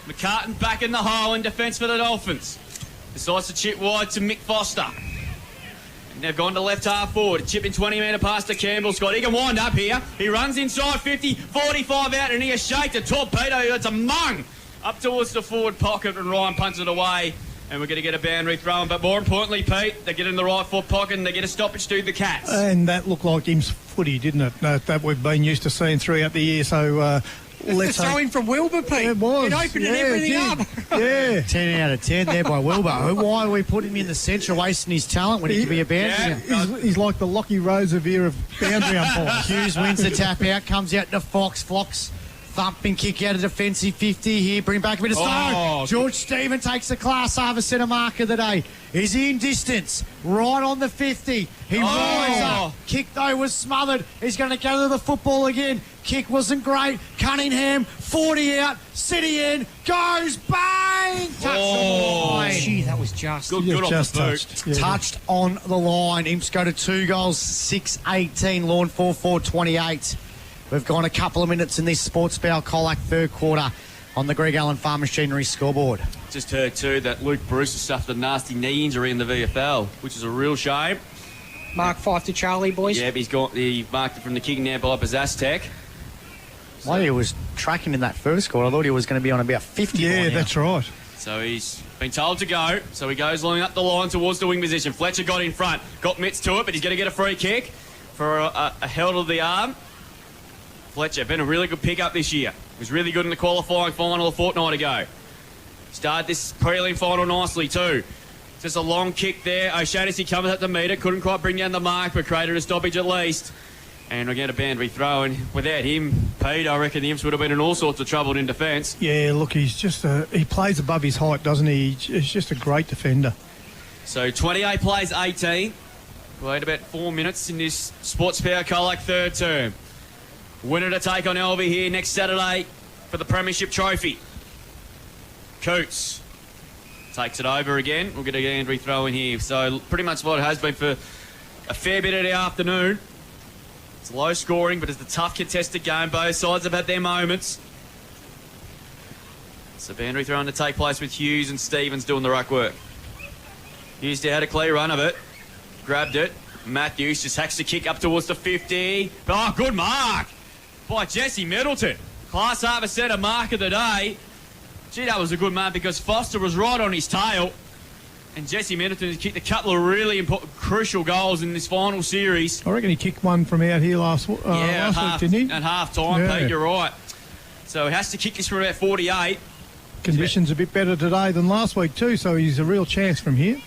McCartan back in the hole in defence for the Dolphins. Decides to chip wide to Mick Foster. They've gone to left half forward. Chipping 20-metre pass to Campbell Scott. He can wind up here. He runs inside 50, 45 out, and he has shaked a torpedo. It's a mung up towards the forward pocket, and Ryan punts it away. And we're going to get a boundary thrown. But more importantly, Pete, they get in the right foot pocket and they get a stoppage to the Cats. And that looked like him's footy, didn't it? That we've been used to seeing throughout the year. So let's throw in from Wilbur, Pete. It was. It opened everything up. Yeah. 10 out of 10 there by Wilbur. Why are we putting him in the centre, wasting his talent when he could be a boundary? Yeah. He's like the Lockie Roosevelt of boundary umpires. Hughes wins the tap out, comes out to Fox. Fox thumping kick out of defensive 50 here. Bring back a bit of slow. George Stephen takes the class over centre mark of the day. Is he in distance? Right on the 50. He rides up. Kick, though, was smothered. He's going to go to the football again. Kick wasn't great. Cunningham, 40 out. City in. Goes. Bang! Touched the line. Gee, that was just. Good off just the boot. touched. Yeah. Touched on the line. Imps go to 2 goals, 6-18. Lorne 4-4-28. We've gone a couple of minutes in this Sports Bowl Colac third quarter on the Greg Allen Farm Machinery scoreboard. Just heard too that Luke Bruce has suffered a nasty knee injury in the VFL, which is a real shame. Mark 5 to Charlie, boys. Yeah, but he marked it from the kicking there by Bazastic. Well, he was tracking in that first quarter. I thought he was going to be on about 50. Yeah, that's right. So he's been told to go. So he goes along up the line towards the wing position. Fletcher got in front, got mitts to it, but he's going to get a free kick for a held of the arm. Fletcher, been a really good pickup this year. He was really good in the qualifying final a fortnight ago. Started this prelim final nicely too. Just a long kick there. O'Shaughnessy comes up to meet it. Couldn't quite bring down the mark, but created a stoppage at least. And we'll get a boundary throw. And without him, Pete, I reckon the Imps would have been in all sorts of trouble in defence. Yeah, look, he's just he plays above his height, doesn't he? He's just a great defender. So 28 plays 18. Wait about 4 minutes in this Sports Power Colac third term. Winner to take on Elvie here next Saturday for the Premiership Trophy. Coots takes it over again. We'll get a boundary throw in here. So pretty much what it has been for a fair bit of the afternoon. It's low scoring, but it's a tough contested game. Both sides have had their moments. So boundary throw to take place with Hughes and Stevens doing the ruck work. Hughes had a clear run of it. Grabbed it. Matthews just hacks the kick up towards the 50. Oh, good mark by Jesse Middleton. Class half a centre mark of the day. Gee, that was a good mark because Foster was right on his tail. And Jesse Middleton has kicked a couple of really important, crucial goals in this final series. I reckon he kicked one from out here last week, didn't he? At half time, Yeah. Pete, you're right. So he has to kick this from about 48. Conditions a bit better today than last week too, so he's a real chance from here.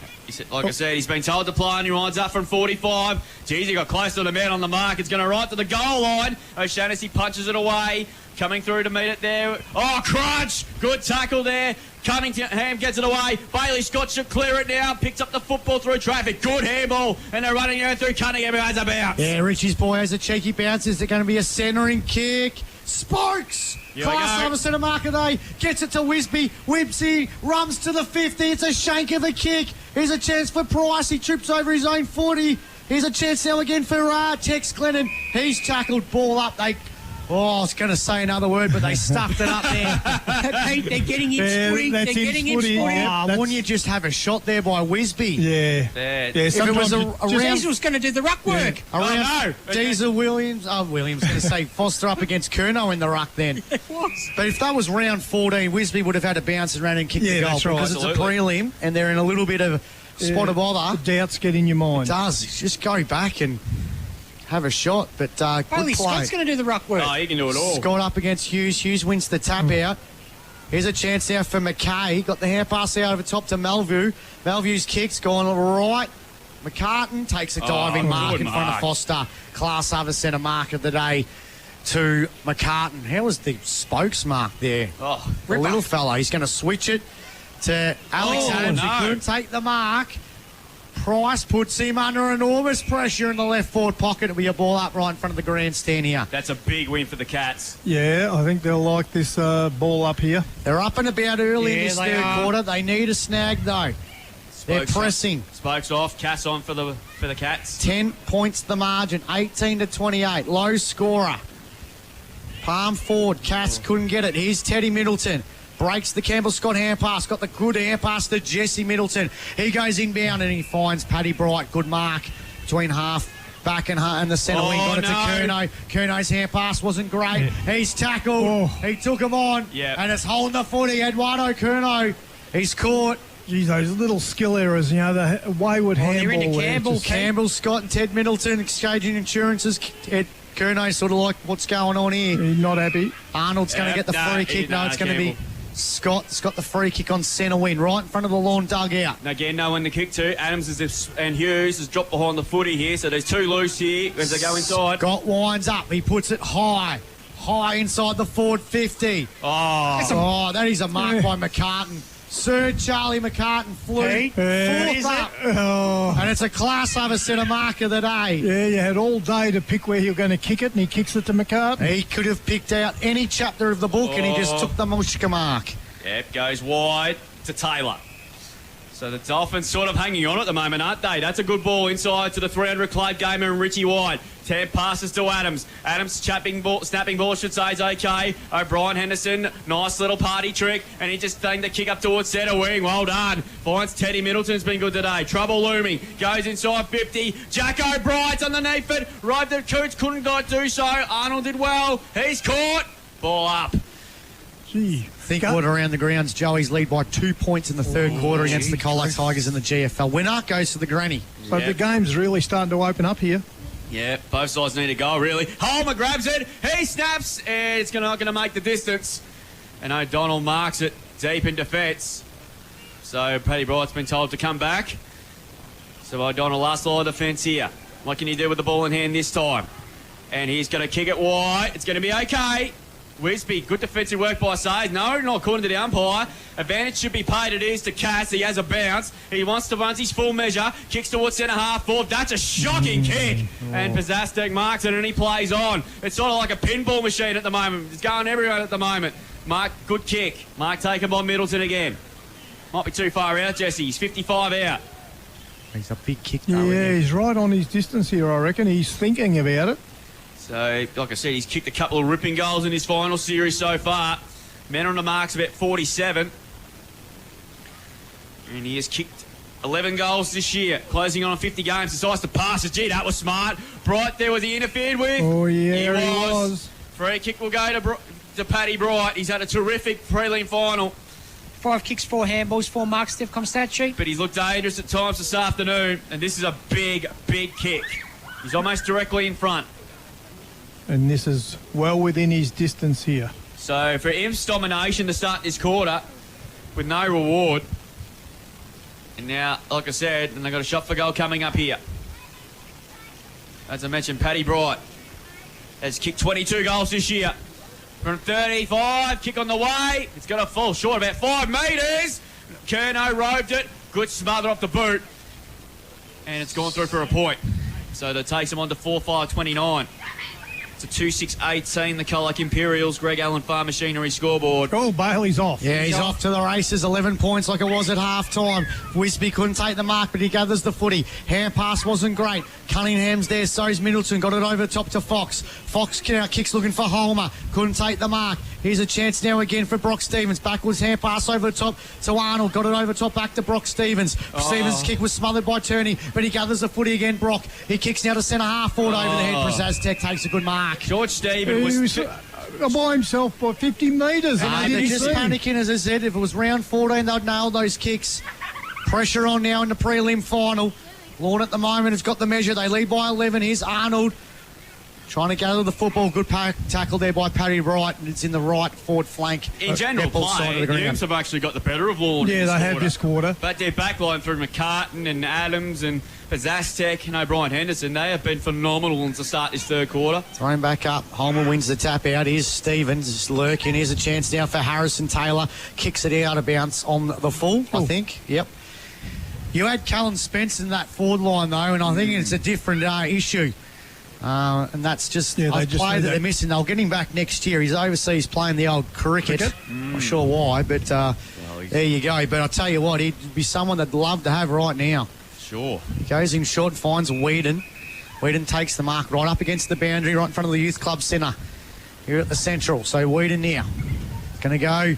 Like I said, he's been told to play and he rides up from 45. Geez, he got close to the man on the mark. It's going to right to the goal line. O'Shaughnessy punches it away. coming through to meet it there. Oh, crunch! Good tackle there. Cunningham gets it away. Bailey Scott should clear it now. Picks up the football through traffic. Good handball. And they're running it through Cunningham, who has a bounce. Yeah, Richie's boy has a cheeky bounce. Is it going to be a centering kick? Sparks! Class over centre marker day. Gets it to Wisby. Wibsy runs to the 50. It's a shank of a kick. Here's a chance for Price. He trips over his own 40. Here's a chance now again for Tex Glennon. He's tackled. Ball up. I was going to say another word, but they stuffed it up there. Pete, they're getting in footy. They're getting in footy. Wouldn't you just have a shot there by Wisby? Yeah. If it was around... Diesel's going to do the ruck work. No. Diesel, Williams, going to say Foster up against Curnow in the ruck then. It was. But if that was round 14, Wisby would have had to bounce around and kick the goal. That's right. Because it's a prelim and they're in a little bit of spot of bother. The doubts get in your mind. It does. Just go back and have a shot, but good play. Scott's going to do the ruck work. Oh, he can do it all. Scott up against Hughes. Hughes wins the tap out. Here's a chance now for McKay. Got the hand pass out over top to Melville. Melville's kick's gone right. McCartan takes a diving mark in front of Foster. Class over centre mark of the day to McCartan. How was the spokes mark there? The little fella. He's going to switch it to Alex Adams. He couldn't take the mark. Price puts him under enormous pressure in the left forward pocket. It'll be a ball up right in front of the grandstand here. That's a big win for the Cats. Yeah, I think they'll like this ball up here. They're up and about early in this third quarter. They need a snag, though. They're pressing. Spokes off. Cass on for the Cats. 10 points the margin. 18-28. Low scorer. Palm forward. Cass couldn't get it. Here's Teddy Middleton. Breaks the Campbell Scott hand pass. Got the good hand pass to Jesse Middleton. He goes inbound and he finds Paddy Bright. Good mark between half back and the centre wing. Got it to Curnow. Curno's hand pass wasn't great. He's tackled. He took him on. And it's holding the footy. Eduardo Curnow. He's caught. Geez, those little skill errors, the wayward handball. They're into Campbell. Campbell, Scott and Ted Middleton exchanging insurances. Curnow sort of like, what's going on here? He's not happy. Arnold's going to get the free kick. No, it's going to be... Scott's got the free kick on centre wing, right in front of the Lorne dugout. And again, no one to kick to. Adams and Hughes has dropped behind the footy here, so there's two loose here as they go inside. Scott winds up. He puts it high inside the forward 50. That is a mark by McCartan. Sir Charlie McCartan flew fourth up. And it's a class over centre mark of the day. Yeah, you had all day to pick where you're going to kick it, and he kicks it to McCartan. He could have picked out any chapter of the book, and he just took the Mushka mark. Yep, goes wide to Taylor. So the Dolphins sort of hanging on at the moment, aren't they? That's a good ball inside to the 300 Clyde Gamer and Richie White. 10 passes to Adams. Adams snapping ball, should say, is okay. O'Brien Henderson, nice little party trick. And he just thanked the kick up towards centre wing. Well done. Finds Teddy Middleton's been good today. Trouble looming. Goes inside 50. Jack O'Brien's underneath it. Right, the Coots couldn't do so. Arnold did well. He's caught. Ball up. Gee. Think what around the grounds. Joey's lead by 2 points in the third quarter against the Colac Tigers in the GFL. Winner goes to the granny. But the game's really starting to open up here. Yeah, both sides need a goal, really. Holmer grabs it. He snaps. And it's not going to make the distance. And O'Donnell marks it deep in defence. So Paddy Bright's been told to come back. So O'Donnell last line of defence here. What can he do with the ball in hand this time? And he's going to kick it wide. It's going to be okay. Wisby, good defensive work by Sayes. No, not according to the umpire. Advantage should be paid. It is to Cass. He has a bounce. He wants to run his full measure. Kicks towards centre half forward. That's a shocking kick. And Pazastek marks it and he plays on. It's sort of like a pinball machine at the moment. It's going everywhere at the moment. Mark, good kick. Mark taken by Middleton again. Might be too far out, Jesse. He's 55 out. He's a big kick though. Yeah, he's right on his distance here, I reckon. He's thinking about it. So, like I said, he's kicked a couple of ripping goals in his final series so far. Men on the mark's about 47. And he has kicked 11 goals this year, closing on 50 games. Decides to pass it. Gee, that was smart. Bright there, was he interfered with? Oh, yeah, he was. Free kick will go to Paddy Bright. He's had a terrific prelim final. 5 kicks, 4 handballs, 4 marks, Stepcom stat sheet. But he's looked dangerous at times this afternoon. And this is a big, big kick. He's almost directly in front. And this is well within his distance here. So for Imps domination to start this quarter with no reward. And now, like I said, and they've got a shot for goal coming up here. As I mentioned, Paddy Bright has kicked 22 goals this year. from 35, kick on the way. It's going to fall short about 5 metres. Kerno roved it. Good smother off the boot. And it's gone through for a point. So that takes them on to 4-5-29. It's a 2-6-18, the Colac Imperials, Greg Allen Farm Machinery scoreboard. Oh, Bailey's off. Yeah, he's off to the races. 11 points like it was at half-time. Wisby couldn't take the mark, but he gathers the footy. Hand pass wasn't great. Cunningham's there, so's Middleton. Got it over the top to Fox. Fox now kicks looking for Holmer. Couldn't take the mark. Here's a chance now again for Brock Stevens. Backwards hand pass over the top to Arnold. Got it over the top back to Brock Stevens. Stevens' kick was smothered by Turney, but he gathers the footy again, Brock. He kicks now to centre half forward over the head. Prasaz Tech takes a good mark. George Stevens was by himself by 50 metres. They're just panicking, as I said. If it was round 14, they'd nail those kicks. Pressure on now in the prelim final. Lorne at the moment has got the measure. They lead by 11. Here's Arnold trying to gather the football. Good tackle there by Paddy Wright, and it's in the right forward flank. In general play, the Imps have actually got the better of Lorne. Yeah, they have this quarter. But their backline through McCartan and Adams and Zastek and O'Brien Henderson, they have been phenomenal to start this third quarter. Thrown back up. Holmer wins the tap out. Here's Stevens just lurking. Here's a chance now for Harrison Taylor. Kicks it out of bounds on the full, I think. Yep. You had Cullen Spence in that forward line, though, and I think it's a different issue. And that's just a play that they're missing. They'll get him back next year. He's overseas playing the old cricket. Not sure why, but there you go. But I'll tell you what, he'd be someone they'd love to have right now. Sure. He goes in short, finds Whedon. Whedon takes the mark right up against the boundary, right in front of the Youth Club centre here at the Central. So Whedon now going to go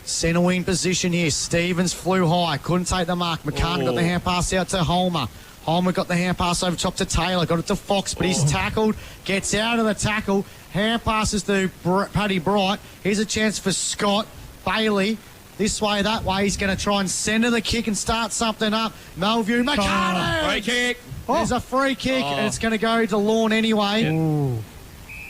centre wing position here. Stevens flew high, couldn't take the mark. McCartan got the hand pass out to Holmer. Holmer got the hand pass over top to Taylor, got it to Fox, but he's tackled, gets out of the tackle, hand passes to Paddy Bright. Here's a chance for Scott Bailey. This way, that way, he's going to try and centre the kick and start something up. Melview, McCartan! Free kick. There's a free kick, and it's going to go to Lorne anyway.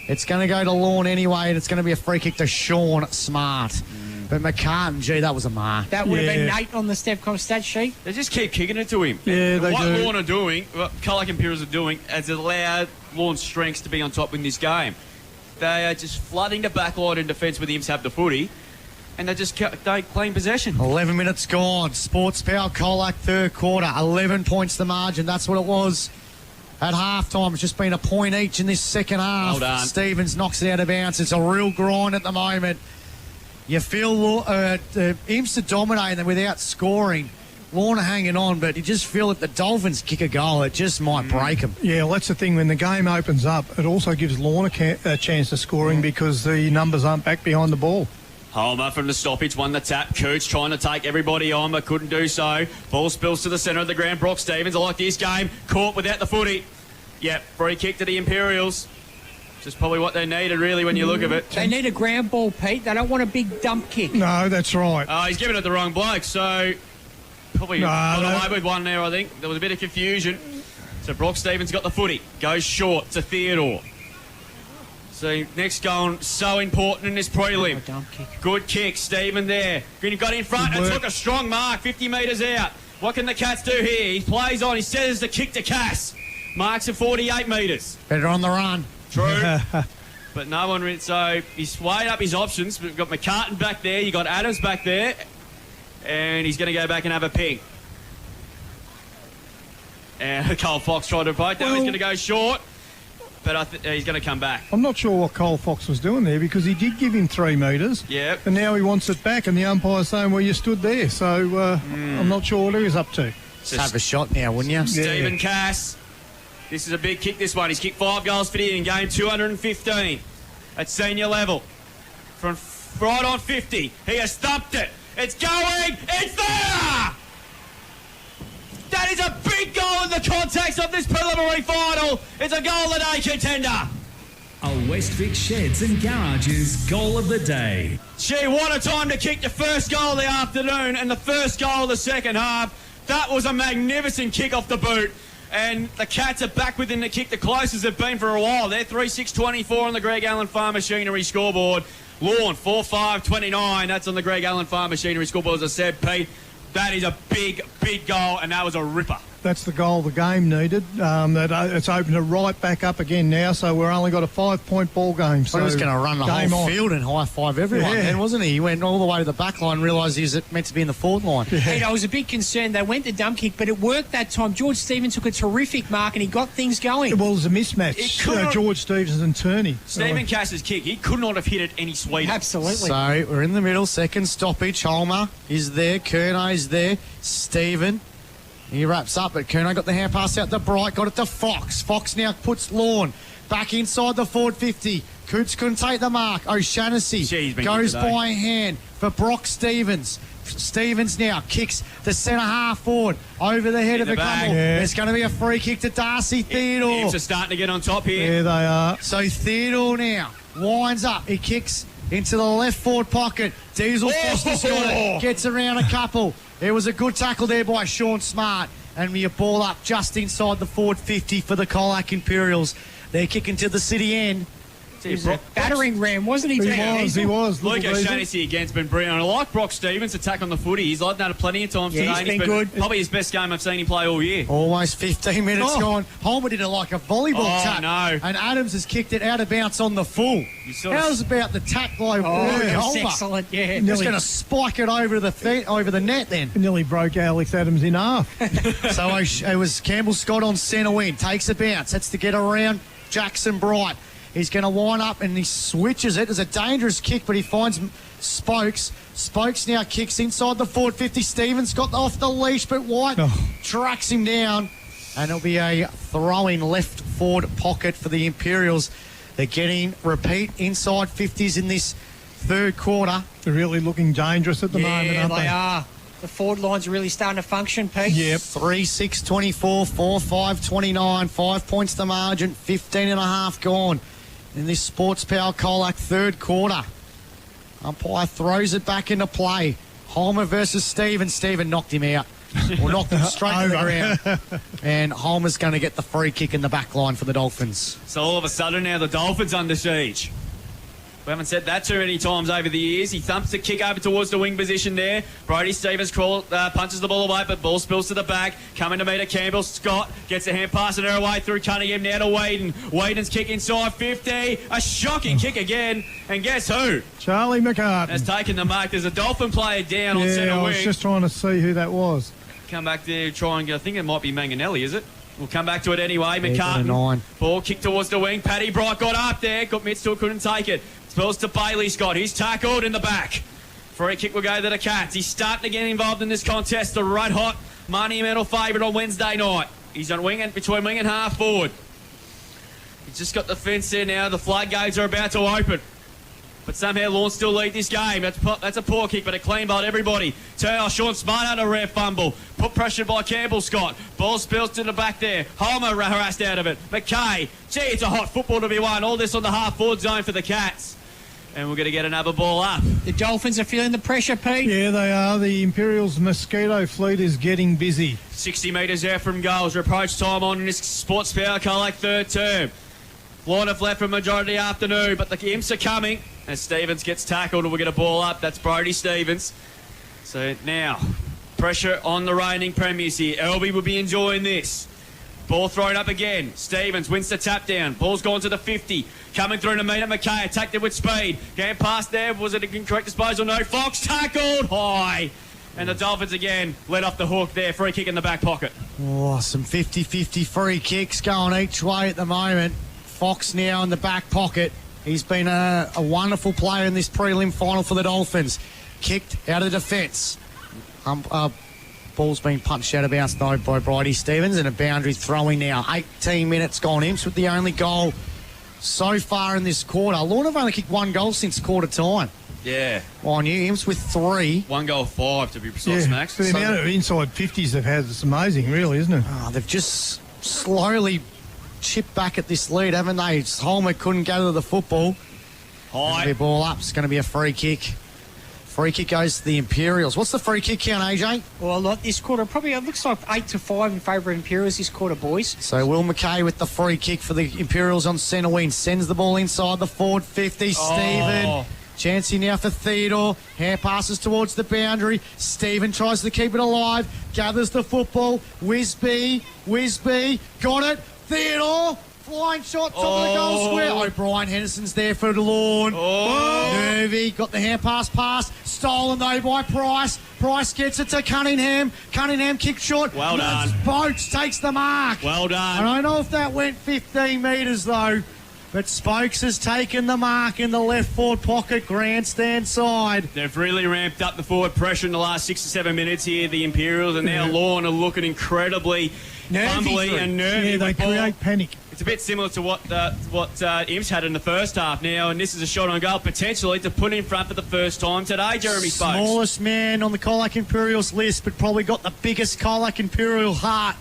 It's going to go to Lorne anyway, and it's going to be a free kick to Sean Smart. But McCartan, gee, that was a mark. That would have been 8 on the Stepcom stat sheet. They just keep kicking it to him. Yeah, they what do. Lorne are doing, what Colac Imperials are doing, has allowed Lorne's strengths to be on top in this game. They are just flooding the back line in defence with the Imps have the footy, and they just don't claim possession. 11 minutes gone. Sports Power Colac third quarter. 11 points the margin. That's what it was at half-time. It's just been a point each in this second half. Well done. Stevens knocks it out of bounds. It's a real grind at the moment. You feel the Imps are dominating them without scoring. Lorne are hanging on, but you just feel that the Dolphins kick a goal, it just might break them. Yeah, well, that's the thing. When the game opens up, it also gives Lorne a chance of scoring because the numbers aren't back behind the ball. Holmer from the stoppage won the tap. Cooch trying to take everybody on, but couldn't do so. Ball spills to the centre of the ground. Brock Stevens, I like this game. Caught without the footy. Yep, free kick to the Imperials. Just probably what they needed, really, when you look at it. They need a ground ball, Pete. They don't want a big dump kick. No, that's right. He's giving it the wrong bloke, so probably got away with one there, I think. There was a bit of confusion. So Brock Stevens got the footy. Goes short to Theodore. So next goal, so important in this prelim. Good kick, Stephen there. Got in front and took a strong mark, 50 metres out. What can the Cats do here? He plays on, he says the kick to Cass. Marks at 48 metres. Better on the run. True. But no one, so he's weighed up his options. We've got McCartan back there, you got Adams back there, and he's going to go back and have a ping. And Cole Fox tried to fight. Now he's going to go short, but he's going to come back. I'm not sure what Cole Fox was doing there because he did give him 3 metres. Yep. And now he wants it back, and the umpire's saying, well, you stood there. So I'm not sure what he was up to. Just have a shot now, wouldn't you? Stephen Cass. This is a big kick, this one. He's kicked 5 goals for the Indian game, 215 at senior level. From right on 50, he has thumped it. It's going, it's there! That is a big goal in the context of this preliminary final. It's a goal of the day contender. A Westvic Sheds and Garages goal of the day. Gee, what a time to kick the first goal of the afternoon and the first goal of the second half. That was a magnificent kick off the boot. And the Cats are back within the kick, the closest they've been for a while. They're 3-6-24 on the Greg Allen Farm Machinery scoreboard. Lorne, 4-5-29. That's on the Greg Allen Farm Machinery scoreboard, as I said, Pete. That is a big, big goal, and that was a ripper. That's the goal the game needed. It's opened it right back up again now, so we're only got a 5-point ball game. So he was going to run the whole field and high-five everyone then, wasn't he? He went all the way to the back line and realised he was meant to be in the forward line. I was a bit concerned. They went the dump kick, but it worked that time. George Stevens took a terrific mark and he got things going. Well, it was a mismatch. George Stevens and Turney. Stephen Cass's kick, he could not have hit it any sweeter. Absolutely. So we're in the middle, second stoppage. Holmer is there, Kernow's there, Stephen. He wraps up, but Kerno got the hand pass out to Bright, got it to Fox. Fox now puts Lorne back inside the forward 50. Coots couldn't take the mark. O'Shannessy goes by hand for Brock Stevens. Stevens now kicks the centre half forward over the head of the Gumbel. There's going to be a free kick to Darcy Theodore. Imps are starting to get on top here. Yeah, they are. So Theodore now winds up. He kicks into the left forward pocket. Diesel Foster's got it. Gets around a couple. It was a good tackle there by Sean Smart. And we ball up just inside the forward 50 for the Colac Imperials. They're kicking to the city end. Battering ram, wasn't he? He was. Luke O'Shannessy again's been brilliant. I like Brock Stevens' attack on the footy. He's like that plenty of times today. He's been good. Probably his best game I've seen him play all year. Almost 15 minutes gone. Holmer did it like a volleyball tap. No. And Adams has kicked it out of bounce on the full. How's about the tap blow? That's excellent, yeah. Just going to spike it over the net then. It nearly broke Alex Adams in half. So it was Campbell Scott on centre wing. Takes a bounce. That's to get around Jackson Bright. He's going to wind up and he switches it. It's a dangerous kick, but he finds Spokes. Spokes now kicks inside the forward 50. Stevens got off the leash, but White tracks him down. And it'll be a throw-in left forward pocket for the Imperials. They're getting repeat inside 50s in this third quarter. They're really looking dangerous at the moment, aren't they? They are. The forward line's really starting to function, Pete. Yep. 3-6-24, 4-5-29, 5 points the margin, 15 and a half gone in this Sports Power Colac third quarter. Umpire throws it back into play. Holmer versus Stephen. Stephen knocked him out. Or knocked him straight to the ground. And Holmer's going to get the free kick in the back line for the Dolphins. So all of a sudden now the Dolphins under siege. We haven't said that too many times over the years. He thumps the kick over towards the wing position there. Brody Stevens punches the ball away, but ball spills to the back. Coming to meet a Campbell. Scott gets a hand pass and her away through Cunningham now to Whedon. Whedon's kick inside 50. A shocking kick again. And guess who? Charlie McCartan has taken the mark. There's a Dolphin player down on centre wing. I was just trying to see who that was. Come back there, try and get. I think it might be Manganelli, is it? We'll come back to it anyway. McCartan. Ball kicked towards the wing. Paddy Bright got up there. Got mitts still couldn't take it. Spills to Bailey Scott. He's tackled in the back. Free kick will go to the Cats. He's starting to get involved in this contest. The red hot monumental favourite on Wednesday night. He's on between wing and half forward. He's just got the fence there now. The floodgates are about to open. But somehow Lorne still lead this game. That's a poor kick, but a clean ball. Everybody. Sean Smart had a rare fumble. Put pressure by Campbell Scott. Ball spills to the back there. Homer harassed out of it. McKay. Gee, it's a hot football to be won. All this on the half forward zone for the Cats. And we're going to get another ball up. The Dolphins are feeling the pressure, Pete. Yeah, they are. The Imperials mosquito fleet is getting busy. 60 metres out from goals. Approach time on in this Sports Power Colac third term. Lorne have left for majority of the afternoon, but the Imps are coming. As Stevens gets tackled and we'll get a ball up. That's Brody Stevens. So now, pressure on the reigning premiers here. Elby will be enjoying this. Ball thrown up again. Stevens wins the tap down. Ball's gone to the 50. Coming through to meet at McKay. Attacked it with speed. Getting past there. Was it an incorrect disposal? No. Fox tackled high. And the Dolphins again let off the hook there. Free kick in the back pocket. Oh, some 50-50 free kicks going each way at the moment. Fox now in the back pocket. He's been a wonderful player in this prelim final for the Dolphins. Kicked out of defence. Ball's been punched out of bounds though by Brody Stevens and a boundary throwing now. 18 minutes gone. Imps with the only goal so far in this quarter. Lorne have only kicked one goal since quarter time. Yeah. On you, Imps with 3. 1 goal 5 to be precise, Max. The amount of inside 50s they've had is amazing, really, isn't it? They've just slowly chipped back at this lead, haven't they? Holmer couldn't gather the football. High. Their ball up. It's going to be a free kick. Free kick goes to the Imperials. What's the free kick count, AJ? Well, this quarter, probably it looks like 8-5 in favour of Imperials this quarter, boys. So Will McKay with the free kick for the Imperials on centre wing. Sends the ball inside the forward 50. Stephen. Chancey now for Theodore. Hand passes towards the boundary. Stephen tries to keep it alive. gathers the football. Wisby, got it. Theodore, flying shot, top of the goal square. O'Brien Henderson's there for Lorne. Nervy, got the hand pass. Stolen though by Price. Price gets it to Cunningham. Cunningham kicks short. Well done. Spokes takes the mark. Well done. I don't know if that went 15 metres though. But Spokes has taken the mark in the left forward pocket, grandstand side. They've really ramped up the forward pressure in the last 6 or 7 minutes here, the Imperials, and now Lorne are looking incredibly fumbly and nervy. Yeah, they create panic. It's a bit similar to what Imps had in the first half now, and this is a shot on goal potentially to put in front for the first time today, Jeremy Spokes. Smallest man on the Colac Imperials list, but probably got the biggest Colac Imperial heart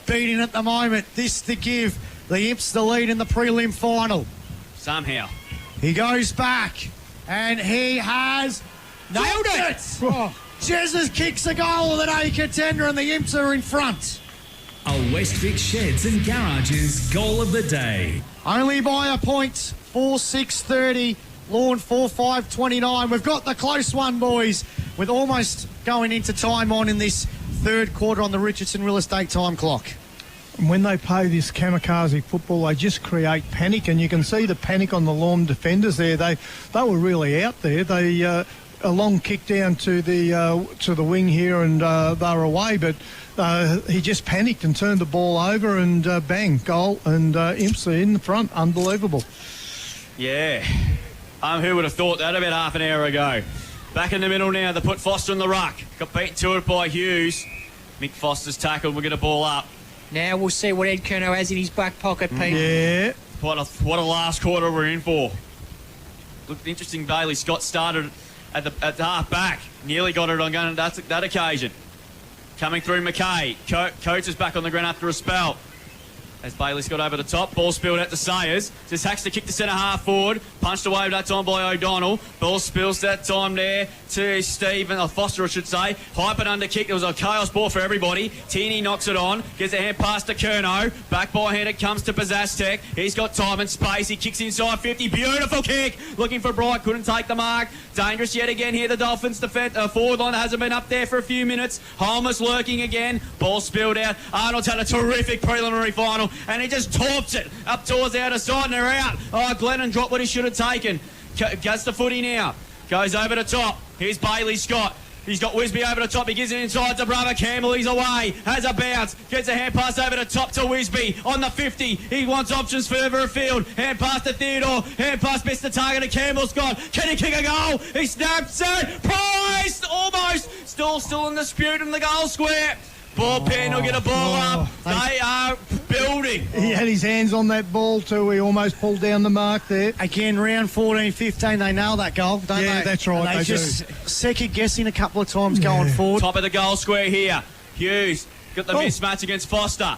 beating at the moment. This to give the Imps the lead in the prelim final. Somehow. He goes back, and he has nailed it. Jesus kicks a goal with an A contender, and the Imps are in front. A Westvic Sheds and Garages goal of the day. Only by a point, 4-6-30. Lorne 4-5-29. We've got the close one, boys, with almost going into time on in this third quarter on the Richardson Real Estate time clock. And when they play this kamikaze football, they just create panic, and you can see the panic on the Lorne defenders there. They were really out there. They a long kick down to the wing here, and they were away. But he just panicked and turned the ball over, and bang, goal. And Imps are in the front. Unbelievable. Yeah. Who would have thought that about half an hour ago? Back in the middle now. They put Foster in the ruck. Got beaten to it by Hughes. Mick Foster's tackled. We'll get a ball up. Now we'll see what Ed Curnow has in his back pocket, Pete. Yeah. What a last quarter we're in for. Looked interesting. Bailey Scott started at the half back. Nearly got it on gun at that occasion. Coming through McKay. Coates is back on the ground after a spell. As Bailey's got over the top, ball spilled out to Sayers. Just hacks to kick the centre half forward. Punched away that time by O'Donnell. Ball spills that time there to Stephen, or Foster I should say. Hype and under kick. There was a chaos ball for everybody. Tierney knocks it on. Gets a hand pass to Curnow. Back by hand it comes to Bazastek. He's got time and space. He kicks inside 50. Beautiful kick. Looking for Bright. Couldn't take the mark. Dangerous yet again here. The Dolphins forward line hasn't been up there for a few minutes. Holmes lurking again. Ball spilled out. Arnold's had a terrific preliminary final. And he just torps it up towards the outer side, and they're out. Glennon dropped what he should have taken. Gets the footy now. Goes over the top. Here's Bailey Scott. He's got Wisby over the top. He gives it inside to Brother Campbell. He's away. Has a bounce. Gets a hand pass over the top to Wisby. On the 50. He wants options further afield. Hand pass to Theodore. Hand pass missed the target to Campbell Scott. Can he kick a goal? He snaps it. Price! Almost. Still in dispute in the goal square. Ball pin will get a ball up. They are building. He had his hands on that ball too. He almost pulled down the mark there. Again, round 14-15, they nail that goal, don't they? Yeah, that's right. And they just second-guessing a couple of times going forward. Top of the goal square here. Hughes got the mismatch against Foster.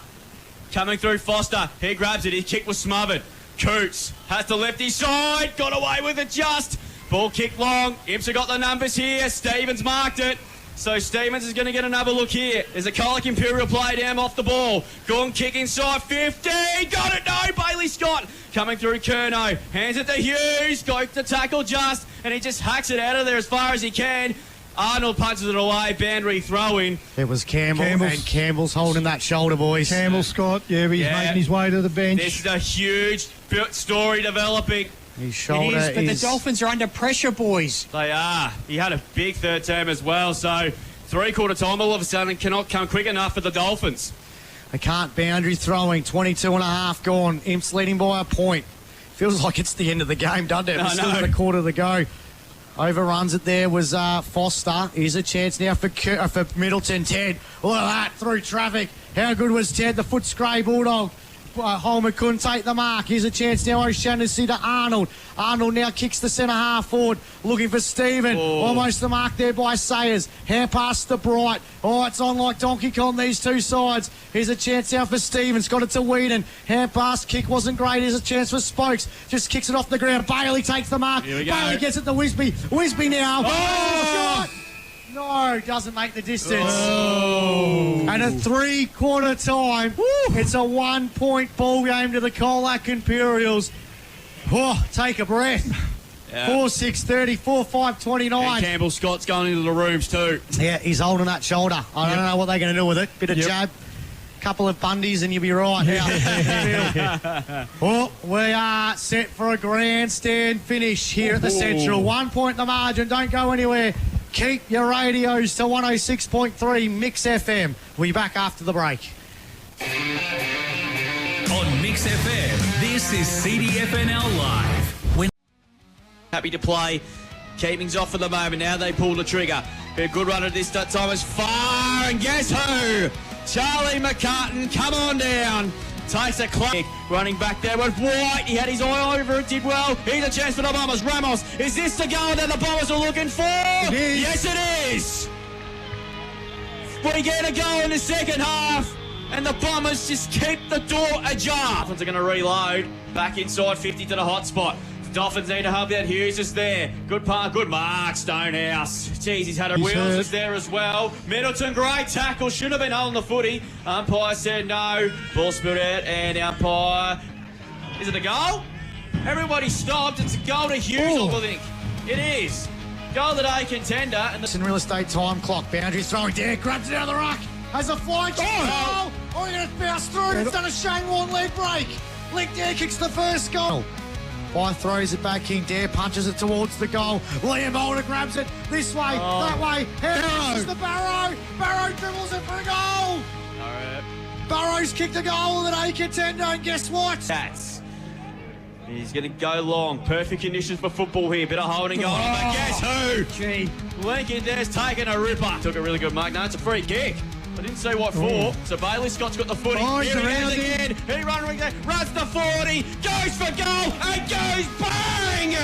Coming through Foster. He grabs it. His kick was smothered. Coots has the lefty side. Got away with it just. Ball kick long. Imps have got the numbers here. Stevens marked it. So Stevens is going to get another look here. There's a Colac Imperial play down off the ball. Gone kick inside 50. Got it, no. Bailey Scott coming through Curnow. Hands it to Hughes. Goes to tackle just. And he just hacks it out of there as far as he can. Arnold punches it away. Boundary throw in. It was Campbell. And Campbell's holding that shoulder, boys. Campbell Scott. Yeah, he's making his way to the bench. This is a huge story developing. His shoulder it is, but the Dolphins are under pressure, boys. They are. He had a big third term as well, so three-quarter time all of a sudden cannot come quick enough for the Dolphins. They can't. Boundary throwing, 22 and a half gone. Imps leading by a point. Feels like it's the end of the game, doesn't it? We've still got a quarter to go. Overruns it there was Foster. Here's a chance now for Middleton. Ted, look at that, through traffic. How good was Ted, the Footscray Bulldog? Holman couldn't take the mark. Here's a chance now. O'Shaughnessy to Arnold. Arnold now kicks the centre half forward, looking for Stephen. Almost the mark there by Sayers. Hand pass to Bright. It's on like Donkey Kong, these two sides. Here's a chance now for Stevens. Got it to Whedon. Hand pass kick wasn't great. Here's a chance for Spokes. Just kicks it off the ground. Bailey takes the mark. Bailey gets it to Wisby. Wisby now. Shot. No, doesn't make the distance. And at three-quarter time, it's a 1-point ball game to the Colac Imperials. Take a breath. Yeah. 4-6-30, 4-5-29. And Campbell Scott's going into the rooms too. Yeah, he's holding that shoulder. I don't know what they're going to do with it. Bit of jab, couple of bundies, and you'll be right. Well, we are set for a grandstand finish here at the Central. 1 point the margin. Don't go anywhere. Keep your radios to 106.3 Mix FM. We'll be back after the break. On Mix FM, this is CDFNL Live. Happy to play. Keeping's off for the moment. Now they pull the trigger. A good run at this time is far. And guess who? Charlie McCartan. Come on down. Takes a click. Running back there with White. He had his eye over it. Did well. Here's a chance for the Bombers. Ramos. Is this the goal that the Bombers are looking for? It is. Yes, it is. We get a goal in the second half. And the Bombers just keep the door ajar. Dolphins are going to reload. Back inside 50 to the hot spot. Dolphins need to help out. Hughes is there. Good part, good mark, Stonehouse. Jeez, he's had a Wheels is there as well. Middleton, great tackle. Should have been holding the footy. Umpire said no. Ball spilled out, and umpire. Is it a goal? Everybody stopped. It's a goal to Hughes, I think. It is. Goal of the day contender. And in real estate time clock. Boundaries throwing there. Grabs it out of the ruck. Has a flying kick. Oh, you're going to bounce through. It's done a Shane Warne leg break. Leg there kicks the first goal. Five throws it back. King Dare punches it towards the goal. Liam Holder grabs it this way, that way. Barrow. The Barrow. Barrow dribbles it for a goal. All right. Barrow's kicked a goal with an A contender, and guess what? He's going to go long. Perfect conditions for football here. Bit of holding on. But guess who? Gee. Lincoln Dare's taken a ripper. Took a really good mark. No, it's a free kick. I didn't say what for. So Bailey Scott's got the footy. Here he is again. He runs the 40, goes for goal, and goes bang!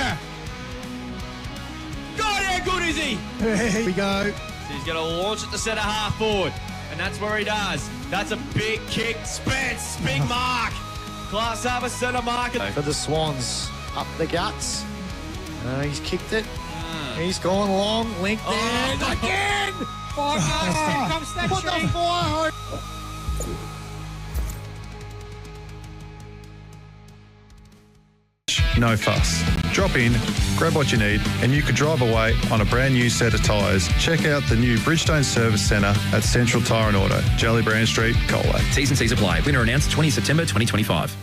God, how good is he? Here we go. So he's going to launch it to centre half forward, and that's where he does. That's a big kick. Spence, big mark. Class have a centre mark. For the Swans, up the guts. He's kicked it. He's gone long, linked there. Again! Put the fire. No fuss. Drop in, grab what you need, and you could drive away on a brand new set of tyres. Check out the new Bridgestone Service Centre at Central Tyre and Auto, Jellybrand Street, Colac. T's and C's apply. Winner announced 20 September 2025.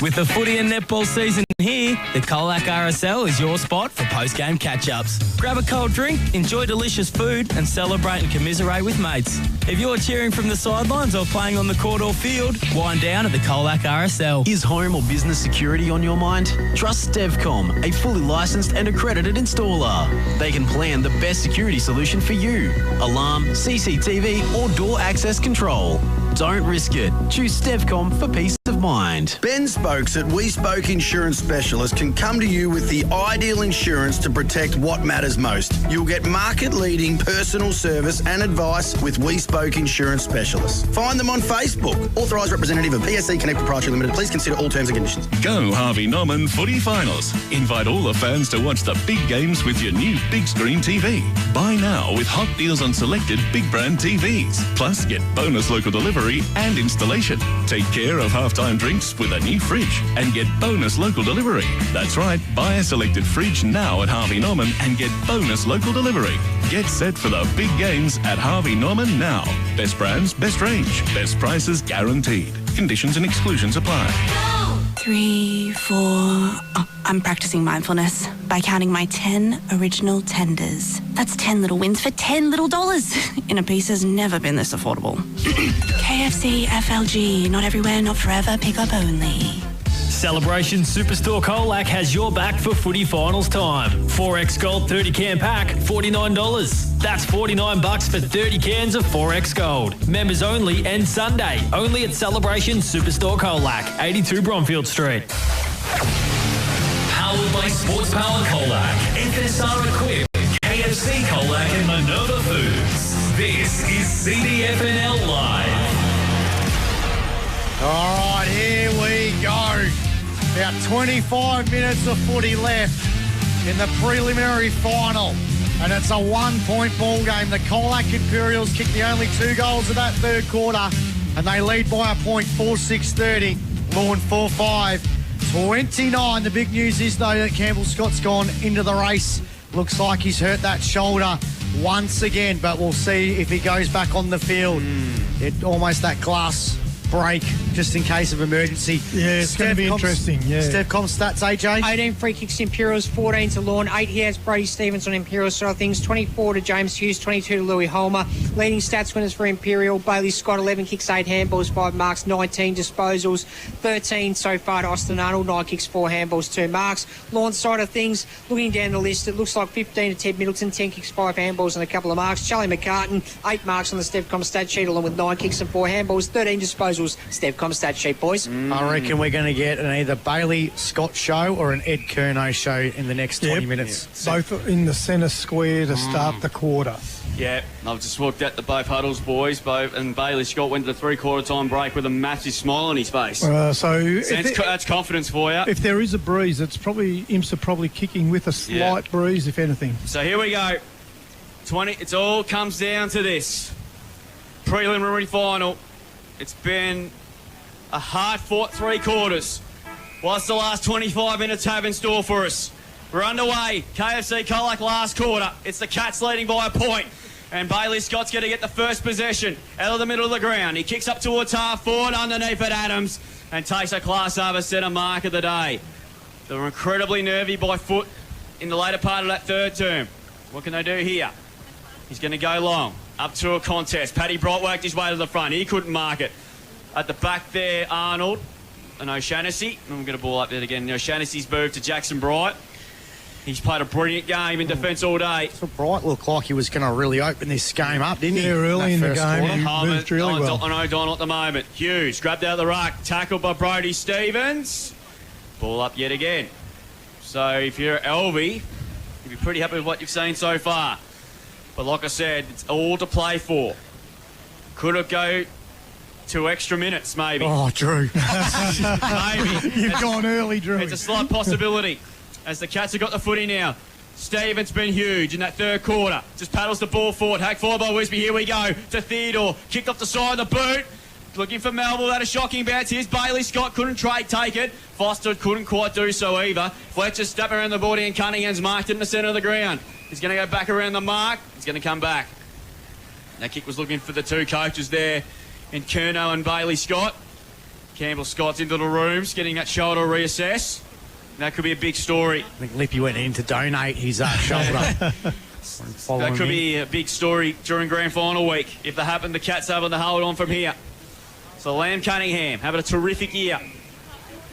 With the footy and netball season here, the Colac RSL is your spot for post-game catch-ups. Grab a cold drink, enjoy delicious food, and celebrate and commiserate with mates. If you're cheering from the sidelines or playing on the court or field, wind down at the Colac RSL. Is home or business security on your mind? Trust Stevcom, a fully licensed and accredited installer. They can plan the best security solution for you. Alarm, CCTV, or door access control. Don't risk it. Choose Stevcom for peace of mind. Ben Spokes at We Spoke Insurance Specialist can come to you with the ideal insurance to protect what matters most. You'll get market-leading personal service and advice with We Spoke Insurance Specialists. Find them on Facebook. Authorised representative of PSC Connect Proprietary Limited. Please consider all terms and conditions. Go Harvey Norman Footy Finals. Invite all the fans to watch the big games with your new big screen TV. Buy now with hot deals on selected big brand TVs. Plus, get bonus local delivery and installation. Take care of halftime drinks with a new fridge and get bonus local delivery. That's right, buy a selected fridge now at Harvey Norman and get bonus local delivery. Get set for the big games at Harvey Norman now. Best brands, best range, best prices guaranteed. Conditions and exclusions apply. 3, 4. Oh, I'm practicing mindfulness by counting my 10 original tenders. That's 10 little wins for $10 little. In a piece has never been this affordable. KFC, FLG, not everywhere, not forever, pick up only. Celebration Superstore Colac has your back for footy finals time. 4X Gold 30 can pack, $49. That's $49 for 30 cans of 4X Gold. Members only and Sunday. Only at Celebration Superstore Colac, 82 Bromfield Street. Powered by Sports Power Colac, FSR equipped, KFC Colac and Minerva Foods. This is CDFNL Live. All right, here we go. About 25 minutes of footy left in the preliminary final. And it's a 1-point ball game. The Colac Imperials kicked the only 2 goals of that third quarter. And they lead by a point, 4-6-30. Lorne 4-5. 29. The big news is, though, that Campbell Scott's gone into the race. Looks like he's hurt that shoulder once again, but we'll see if he goes back on the field. Almost that glass break, just in case of emergency. Yeah, it's going to be interesting. Yeah. Stevcom stats, AJ? 18 free kicks to Imperials, 14 to Lorne, 8 he has Brady Stevens on Imperials side of things, 24 to James Hughes, 22 to Louis Holmer. Leading stats winners for Imperial, Bailey Scott, 11 kicks, 8 handballs, 5 marks, 19 disposals, 13 so far to Austin Arnold, 9 kicks, 4 handballs, 2 marks. Lorne's side of things, looking down the list, it looks like 15 to Ted Middleton, 10 kicks, 5 handballs and a couple of marks. Charlie McCartan, 8 marks on the Stevcom stat sheet, along with 9 kicks and 4 handballs, 13 disposals. Stevcom stat sheet, boys. I reckon we're going to get an either Bailey Scott show or an Ed Curnow show in the next 20 minutes. Both in the centre square to start the quarter. Yeah, I've just walked out to both huddles, boys, and Bailey Scott went to the three-quarter time break with a massive smile on his face. That's confidence for you. If there is a breeze, it's probably Imps are probably kicking with a slight breeze, if anything. So here we go. It all comes down to this preliminary final. It's been a hard-fought 3 quarters. What's the last 25 minutes have in store for us? We're underway. KFC Colac last quarter. It's the Cats leading by a point. And Bailey Scott's going to get the first possession out of the middle of the ground. He kicks up towards half forward underneath at Adams and takes a class over centre mark of the day. They were incredibly nervy by foot in the later part of that third term. What can they do here? He's going to go long. Up to a contest. Paddy Bright worked his way to the front. He couldn't mark it. At the back there, Arnold and O'Shannessy. I'm going to ball up there again. O'Shannessy's moved to Jackson Bright. He's played a brilliant game in defence all day. So Bright looked like he was going to really open this game up, didn't he? Yeah, early in the game. He moved really well. On O'Donnell at the moment. Hughes grabbed out of the ruck. Tackled by Brody Stevens. Ball up yet again. So if you're Elvie, you'll be pretty happy with what you've seen so far. But like I said, it's all to play for. Could it go to extra minutes, maybe? Oh, Drew. Maybe. You've gone early, Drew. It's a slight possibility. As the Cats have got the footy now. Stevens been huge in that third quarter. Just paddles the ball forward. Hack forward by Wisby. Here we go to Theodore. Kicked off the side of the boot. Looking for Melville. Had a shocking bounce. Here's Bailey Scott. Couldn't take it. Foster couldn't quite do so either. Fletcher stepped around the board and Cunningham's marked it in the centre of the ground. He's going to go back around the mark. He's going to come back. That kick was looking for the two coaches there in Curnow and Bailey Scott. Campbell Scott's into the rooms, getting that shoulder reassessed. That could be a big story. I think Lippy went in to donate his shoulder. That could be a big story during grand final week. If that happened, the Cats able to hold on from here. So Lamb Cunningham having a terrific year.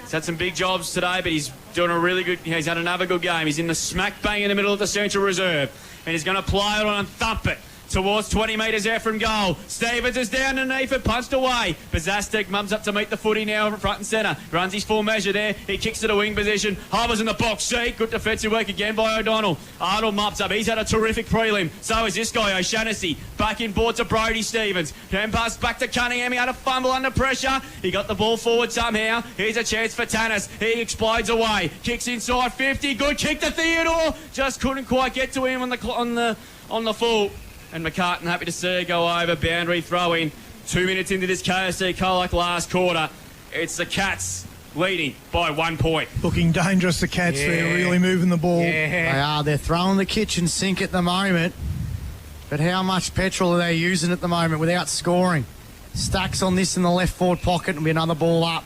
He's had some big jobs today, but he's doing a really good. He's had another good game. He's in the smack bang in the middle of the central reserve, and he's going to play it on and thump it towards 20 metres out from goal. Stevens is down underneath it, punched away. Bazastek mums up to meet the footy now front and centre. Runs his full measure there. He kicks to the wing position. Hovers in the box seat. Good defensive work again by O'Donnell. Arnold mops up. He's had a terrific prelim. So is this guy, O'Shannessy. Back in board to Brody Stevens. Can pass back to Cunningham. He had a fumble under pressure. He got the ball forward somehow. Here's a chance for Tannis. He explodes away. Kicks inside 50. Good kick to Theodore. Just couldn't quite get to him on the full. And McCartan happy to see it go over. Boundary throw in. 2 minutes into this KFC Colac last quarter. It's the Cats leading by 1 point. Looking dangerous, the Cats. Yeah. They're really moving the ball. Yeah. They are. They're throwing the kitchen sink at the moment. But how much petrol are they using at the moment without scoring? Stacks on this in the left forward pocket and be another ball up.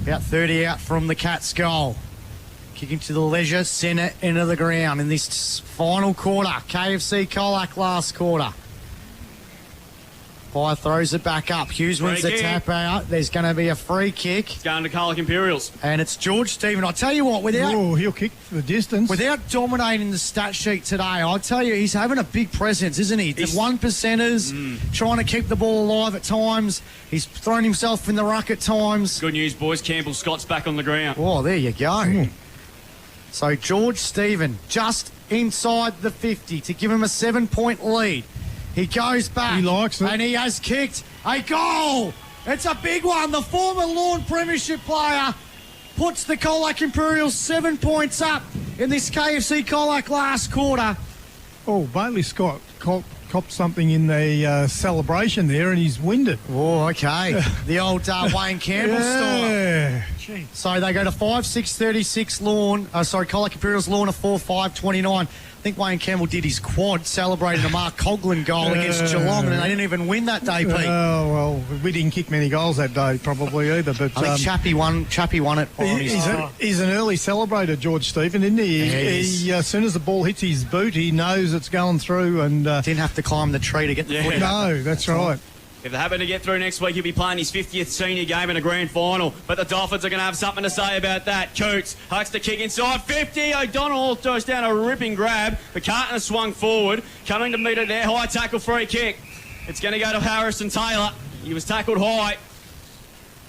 About 30 out from the Cats' goal. Kicking to the leisure centre end of the ground in this final quarter. KFC Colac last quarter. Fire throws it back up. Hughes wins the tap out. There's going to be a free kick. It's going to Colac Imperials. And it's George Stephen. I'll tell you what, he'll kick the distance. Without dominating the stat sheet today, I'll tell you, he's having a big presence, isn't he? The 1%ers, trying to keep the ball alive at times. He's thrown himself in the ruck at times. Good news, boys. Campbell Scott's back on the ground. Oh, there you go. So George Stephen just inside the 50 to give him a 7-point lead. He goes back. He likes it. And he has kicked a goal. It's a big one. The former Lorne Premiership player puts the Colac Imperials 7 points up in this KFC Colac last quarter. Oh, Bailey Scott copped something in the celebration there and he's winded. Oh, okay. The old Wayne Campbell style. Gee. So they go to 5-6-36 Lorne. Colac Imperials Lorne a 4-5-29. I think Wayne Campbell did his quad celebrating the Mark Coughlin goal against Geelong, and they didn't even win that day, Pete. Oh, well, we didn't kick many goals that day, probably either. But I think Chappie won it. He's an early celebrator, George Stephen, isn't he? Yeah, as soon as the ball hits his boot, he knows it's going through, and didn't have to climb the tree to get the footy. No, that's right. If they happen to get through next week, he'll be playing his 50th senior game in a grand final. But the Dolphins are going to have something to say about that. Coots hucks the kick inside 50. O'Donnell goes down a ripping grab. But Carton has swung forward. Coming to meet it there. High tackle, free kick. It's going to go to Harrison Taylor. He was tackled high.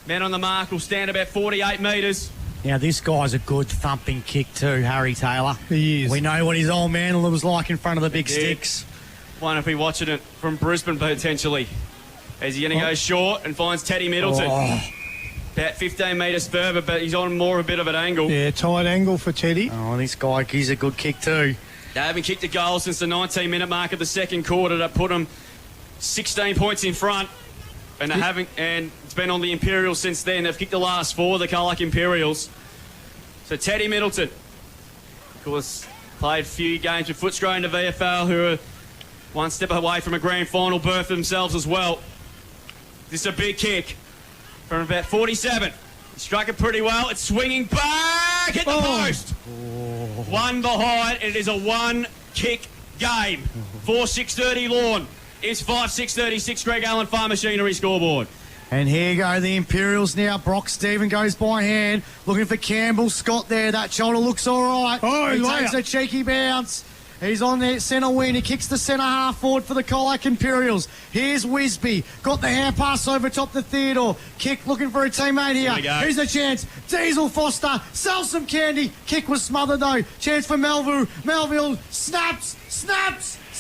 Man on the mark will stand about 48 metres. Now, this guy's a good thumping kick too, Harry Taylor. He is. We know what his old man was like in front of the big sticks. Wonder if we're watching it from Brisbane potentially. Is he going to go short and finds Teddy Middleton? About 15 metres further, but he's on more a bit of an angle. Yeah, tight angle for Teddy. Oh, this guy, he's a good kick too. They haven't kicked a goal since the 19-minute mark of the second quarter. That put them 16 points in front. And they haven't, and it's been on the Imperials since then. They've kicked the last four, the Colac Imperials. So Teddy Middleton, of course, played a few games with Footscray in the VFL, who are one step away from a grand final berth themselves as well. This is a big kick from about 47. He struck it pretty well. It's swinging back at the post. One behind. It is a one-kick game. 4-6-30 Lorne. It's 5-6-36 Greg Allen Farm Machinery scoreboard. And here go the Imperials now. Brock Stephen goes by hand. Looking for Campbell. Scott there. That shoulder looks all right. He takes a cheeky bounce. He's on the centre wing. He kicks the centre half forward for the Colac Imperials. Here's Wisby. Got the hand pass over top to Theodore. Kick looking for a teammate here. Here's a chance. Diesel Foster sells some candy. Kick was smothered though. Chance for Melville. Melville snaps.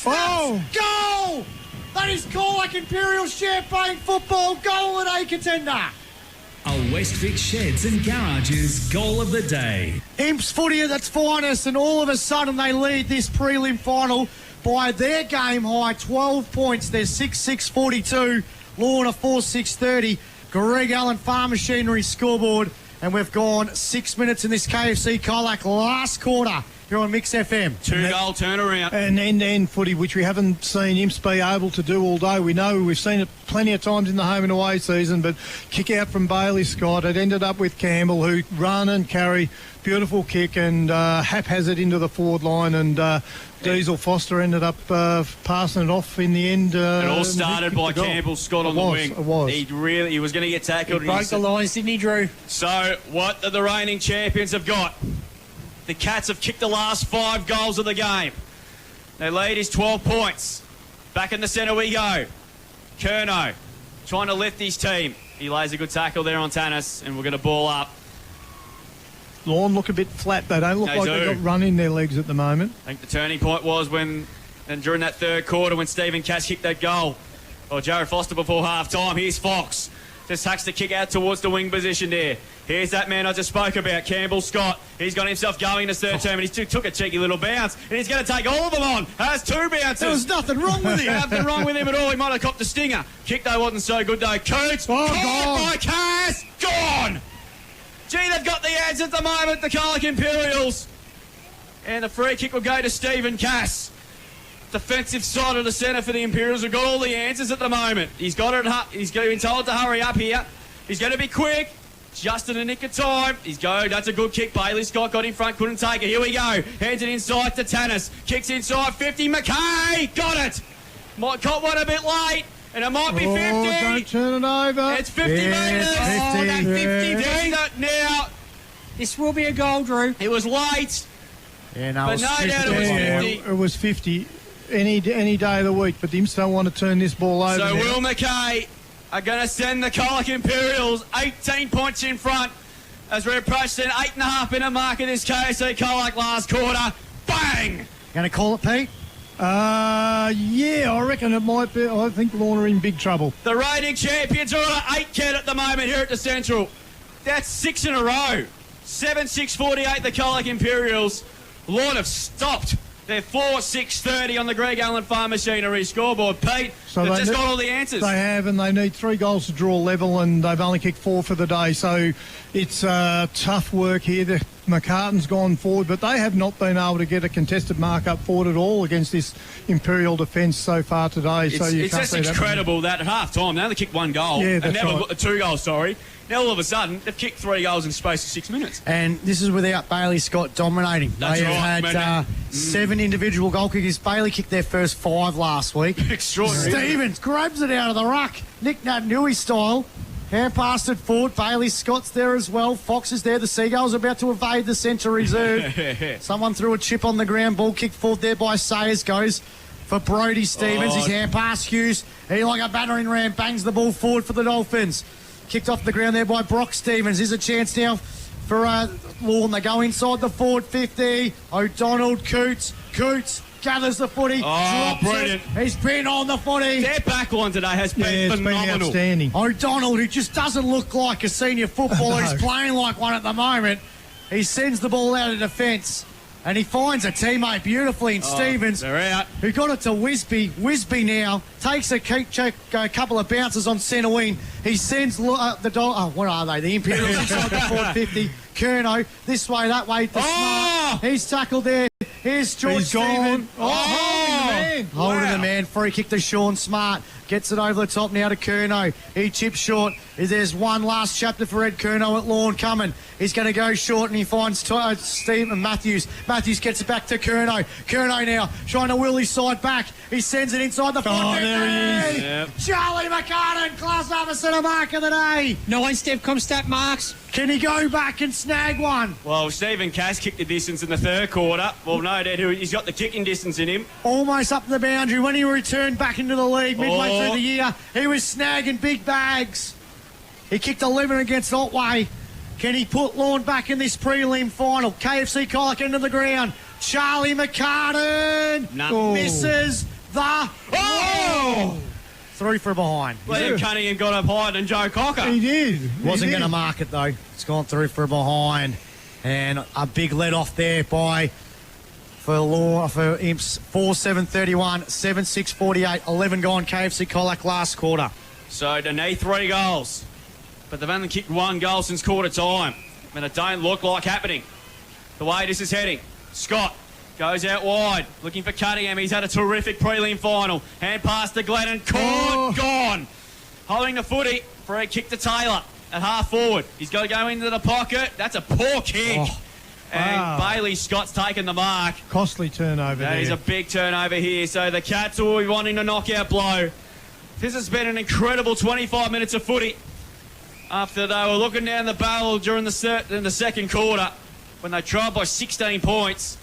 Goal! That is Colac Imperials champagne football goal at A contender. A Westfit Sheds and Garages goal of the day. Imps footy at its finest, and all of a sudden they lead this prelim final by their game high 12 points. They're 6-6-42. Lorne a 4-6-30. Greg Allen Farm Machinery scoreboard, and we've gone 6 minutes in this KFC Colac last quarter. Here on Mix FM. 2-goal turnaround. And end-to-end footy, which we haven't seen Imps be able to do all day. We know we've seen it plenty of times in the home and away season, but kick out from Bailey Scott. It ended up with Campbell, who run and carry. Beautiful kick and haphazard into the forward line, and Diesel Foster ended up passing it off in the end. It all started by Campbell Scott on the wing. It was. He was going to get tackled. He broke the lines, didn't he, Drew? So what the reigning champions have got? The Cats have kicked the last 5 goals of the game. Their lead is 12 points. Back in the centre we go. Curnow trying to lift his team. He lays a good tackle there on Tanis, and we're going to ball up. Lorne look a bit flat. They don't look like they've got run in their legs at the moment. I think the turning point was during that third quarter when Stephen Cash kicked that goal. Or Jared Foster before half-time. Here's Fox. Just hucks the kick out towards the wing position there. Here's that man I just spoke about, Campbell Scott. He's got himself going in his third term, and he took a cheeky little bounce, and he's going to take all of them on. Has 2 bounces. There was nothing wrong with him. Nothing wrong with him at all. He might have copped a stinger. Kick, though, wasn't so good, though. Coots. Caught by Cass. Gone. Gee, they've got the answers at the moment, the Colac Imperials. And the free kick will go to Stephen Cass. Defensive side of the centre for the Imperials have got all the answers at the moment. He's got it. He's been told to hurry up here. He's going to be quick. Just in the nick of time. That's a good kick. Bailey Scott got in front, couldn't take it. Here we go. Hands it inside to Tanis. Kicks inside 50. McKay got it. Caught one a bit late. And it might be 50. Don't turn it over. It's 50 metres. 50 now. This will be a goal, Drew. It was late. Yeah, no, but no doubt it was 50. It was 50 any day of the week, but the Imps don't want to turn this ball over. So now. Will McKay are going to send the Colac Imperials 18 points in front as we approach the 8.5-minute mark of this KFC Colac last quarter. Bang! Going to call it, Pete? Yeah, I reckon it might be. I think Lorne are in big trouble. The reigning champions are on an 8 count at the moment here at the Central. That's 6 in a row. 7-6-48 the Colac Imperials. Lorne have stopped They're 4-6-30 on the Greg Allen Farm Machinery scoreboard. Pete, So they've they just ne- got all the answers. They have, and they need 3 goals to draw level, and they've only kicked 4 for the day. So it's tough work here. McCartan's gone forward, but they have not been able to get a contested mark up forward at all against this Imperial defence so far today. It's, so you it's can't just see incredible that at half time, they only kicked 1 goal. Yeah, and that's never right. 2 goals, sorry. Now all of a sudden, they've kicked 3 goals in the space of 6 minutes. And this is without Bailey Scott dominating. That's they right, have had 7 individual goal kickers. Bailey kicked their first 5 last week. Extraordinary. Stevens grabs it out of the ruck. Nick Nui style. Hand passed it forward. Bailey Scott's there as well. Fox is there. The Seagulls are about to evade the centre reserve. Someone threw a chip on the ground. Ball kicked forward there by Sayers. Goes for Brody Stevens. His hand pass Hughes. He, like a battering ram, bangs the ball forward for the Dolphins. Kicked off the ground there by Brock Stevens. Here's a chance now for Lorne. They go inside the forward 50. O'Donnell, Coots gathers the footy. Drops brilliant. It. He's been on the footy. Their back line today has been it's phenomenal. been outstanding. O'Donnell, who just doesn't look like a senior footballer, No. he's playing like one at the moment. He sends the ball out of defence and he finds a teammate beautifully in Stevens. They're out. Who got it to Wisby. Wisby now takes a couple of bounces on centre wing. He sends what are they? The Imperials inside the 450. Kerno, this way, that way. Smart. He's tackled there. Here's George He's Stephen. gone. Holding the man. Free kick to Sean Smart. Gets it over the top now to Kerno. He chips short. There's one last chapter for Ed Kerno at Lorne coming. He's going to go short and he finds Stephen Matthews. Matthews gets it back to Kerno. Kerno now trying to will his side back. He sends it inside the 450. there he is. Yep. Charlie McCartan, class officer centre mark of the day. 9 step Comstat marks. Can he go back and snag one? Well, Stephen Cass kicked the distance in the 3rd quarter. Well, no doubt he's got the kicking distance in him. Almost up the boundary. When he returned back into the league midway through the year, he was snagging big bags. He kicked 11 against Otway. Can he put Lorne back in this prelim final? KFC Colac into the ground. Charlie McCartan misses the... Through for behind. Liam Cunningham got up higher than Joe Cocker. He did. Wasn't going to mark it though. It's gone through for behind. And a big let off there for Imps. 4-7-31, 7-6-48, 11 gone KFC Colac last quarter. So they need 3 goals. But they've only kicked 1 goal since quarter time. And it don't look like happening. The way this is heading. Scott goes out wide, looking for Cunningham. He's had a terrific prelim final. Hand pass to Glennon. Gone. Holding the footy. Free kick to Taylor at half forward. He's got to go into the pocket. That's a poor kick. And Bailey Scott's taken the mark. Costly turnover there. That is a big turnover here. So the Cats will be wanting a knockout blow. This has been an incredible 25 minutes of footy. After they were looking down the barrel during the 2nd quarter when they trailed by 16 points.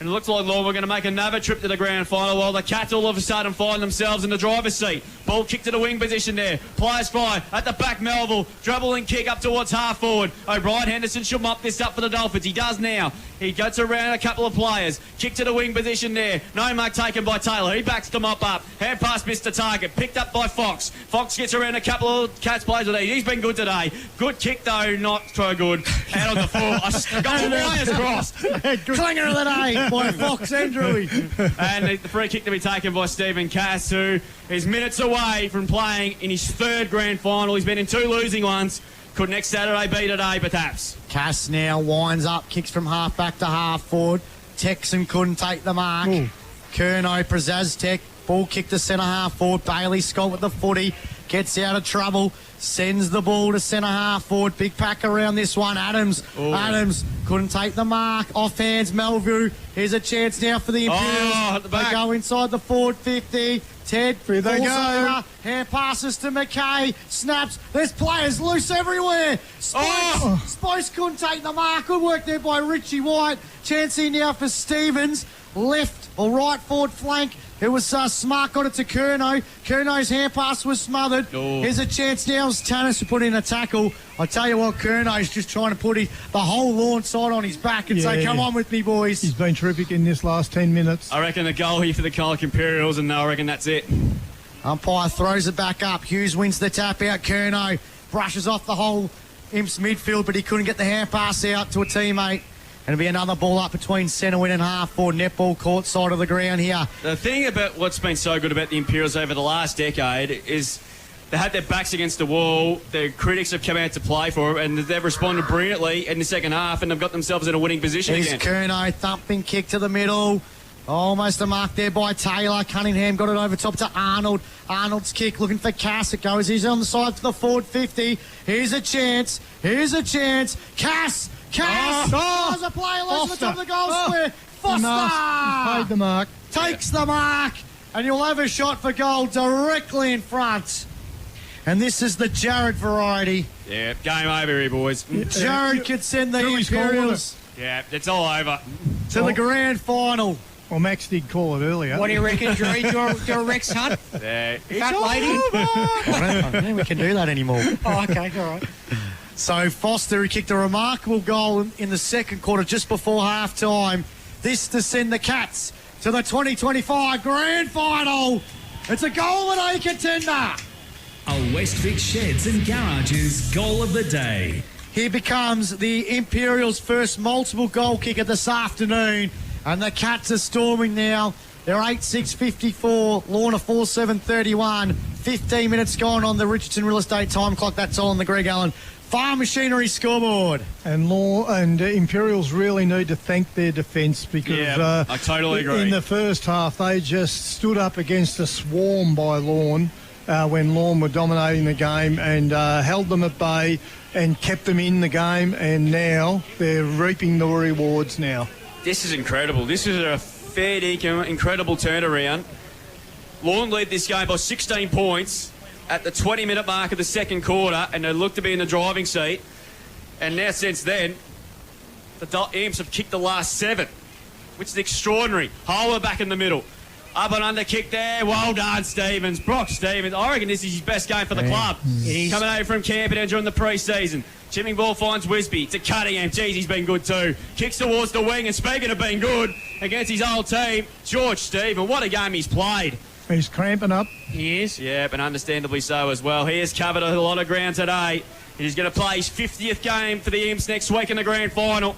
And it looks like Lorne were going to make another trip to the grand final while the Cats all of a sudden find themselves in the driver's seat. Ball kicked to the wing position there. Players fly at the back. Melville dribbling kick up towards half forward. O'Brien Henderson should mop this up for the Dolphins. He does now. He gets around a couple of players. Kick to the wing position there. No mark taken by Taylor. He backs the mop up. Hand pass missed the target. Picked up by Fox. Fox gets around a couple of Cats players today. He's been good today. Good kick though, not so good. Out on the floor. Got the wires crossed. Clinger of the day by Fox and Drewy. And the free kick to be taken by Stephen Cass, who is minutes away from playing in his 3rd grand final. He's been in 2 losing ones. Could next Saturday be today, perhaps? Cass now winds up, kicks from half back to half forward. Texan couldn't take the mark. Kerno, Prezaztek, ball kick to centre half forward. Bailey Scott with the footy, gets out of trouble, sends the ball to centre half forward. Big pack around this one. Adams couldn't take the mark. Off hands, Melville. Here's a chance now for the Imperials. At the back. They go inside the forward 50. Ted, here they go. Hand passes to McKay. Snaps. There's players loose everywhere. Spice couldn't take the mark. Good work there by Richie White. Chance here now for Stevens. Left or right forward flank. It was Smart got it to Kerno. Kerno's hand pass was smothered. Here's a chance now as Tannis to put in a tackle. I tell you what, Kerno's just trying to put the whole Lorne side on his back and say, come on with me, boys. He's been terrific in this last 10 minutes. I reckon the goal here for the Colac Imperials, and I reckon that's it. Umpire throws it back up. Hughes wins the tap out. Kerno brushes off the whole Imps midfield, but he couldn't get the hand pass out to a teammate. And it'll be another ball up between centre wing and half forward, netball court side of the ground here. The thing about what's been so good about the Imperials over the last decade is they had their backs against the wall. Their critics have come out to play for it, and they've responded brilliantly in the second half, and they've got themselves in a winning position Here's again. Curnow, thumping kick to the middle. Almost a mark there by Taylor. Cunningham got it over top to Arnold. Arnold's kick looking for Cass. It goes. He's on the side to the forward 50. Here's a chance. Cass! Does a play less at the top of the goal square. Foster! Paid the mark. Takes the mark. And you'll have a shot for goal directly in front. And this is the Jared variety. Yeah, game over here, boys. Jared could send the Imperials Yeah, it's all over. to the grand final. Well, Max did call it earlier. What do you reckon, Drew? Do a Rex Hunt? Yeah. Fat lady? I don't think we can do that anymore. Oh, okay, all right. So Foster, he kicked a remarkable goal in the second quarter just before half-time. This to send the Cats to the 2025 grand final. It's a goal and a contender. A West Vic Sheds and Garages goal of the day. Here becomes the Imperials' first multiple goal kicker this afternoon. And the Cats are storming now. They're 8-6-54, Lorne 4-7-31. 15 minutes gone on the Richardson Real Estate time clock. That's all on the Greg Allen Farm Machinery scoreboard. And Imperials really need to thank their defence because I totally agree. In the first half, they just stood up against a swarm by Lorne when Lorne were dominating the game and held them at bay and kept them in the game. And now they're reaping the rewards now. This is incredible. This is a fair dinkum, incredible turnaround. Lorne lead this game by 16 points at the 20-minute mark of the second quarter, and they look to be in the driving seat. And now, since then, the Imps have kicked the last 7, which is extraordinary. Holwer back in the middle. Up and under kick there. Well done, Stevens. Brock Stevens. I reckon this is his best game for the club. Coming over from Camperdown during the pre-season. Chipping ball finds Wisby to Cunningham. Geez, he's been good too. Kicks towards the wing, and speaking of being good against his old team, George Stephen. What a game he's played. He's cramping up. He is. Yeah, but understandably so as well. He has covered a lot of ground today. He's going to play his 50th game for the Imps next week in the grand final.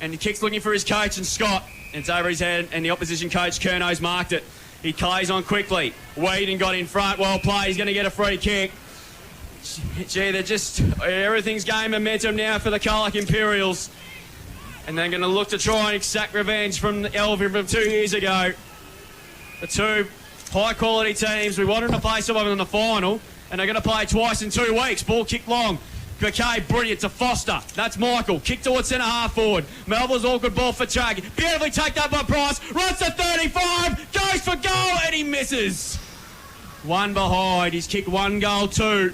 And the kick's looking for his coach and Scott. It's over his head, and the opposition coach, Curnow's, marked it. He plays on quickly. Whedon got in front. Well played. He's going to get a free kick. Gee, they're just... Everything's gained momentum now for the Colac Imperials. And they're going to look to try and exact revenge from Elvin from 2 years ago. The two high-quality teams. We wanted to play some of them in the final, and they're going to play twice in 2 weeks. Ball kicked long. McKay, brilliant to Foster. That's Michael. Kick towards centre half forward. Melville's awkward ball for Chug. Beautifully taken up by Price. Runs to 35. Goes for goal, and he misses. One behind. He's kicked 1 goal, 2.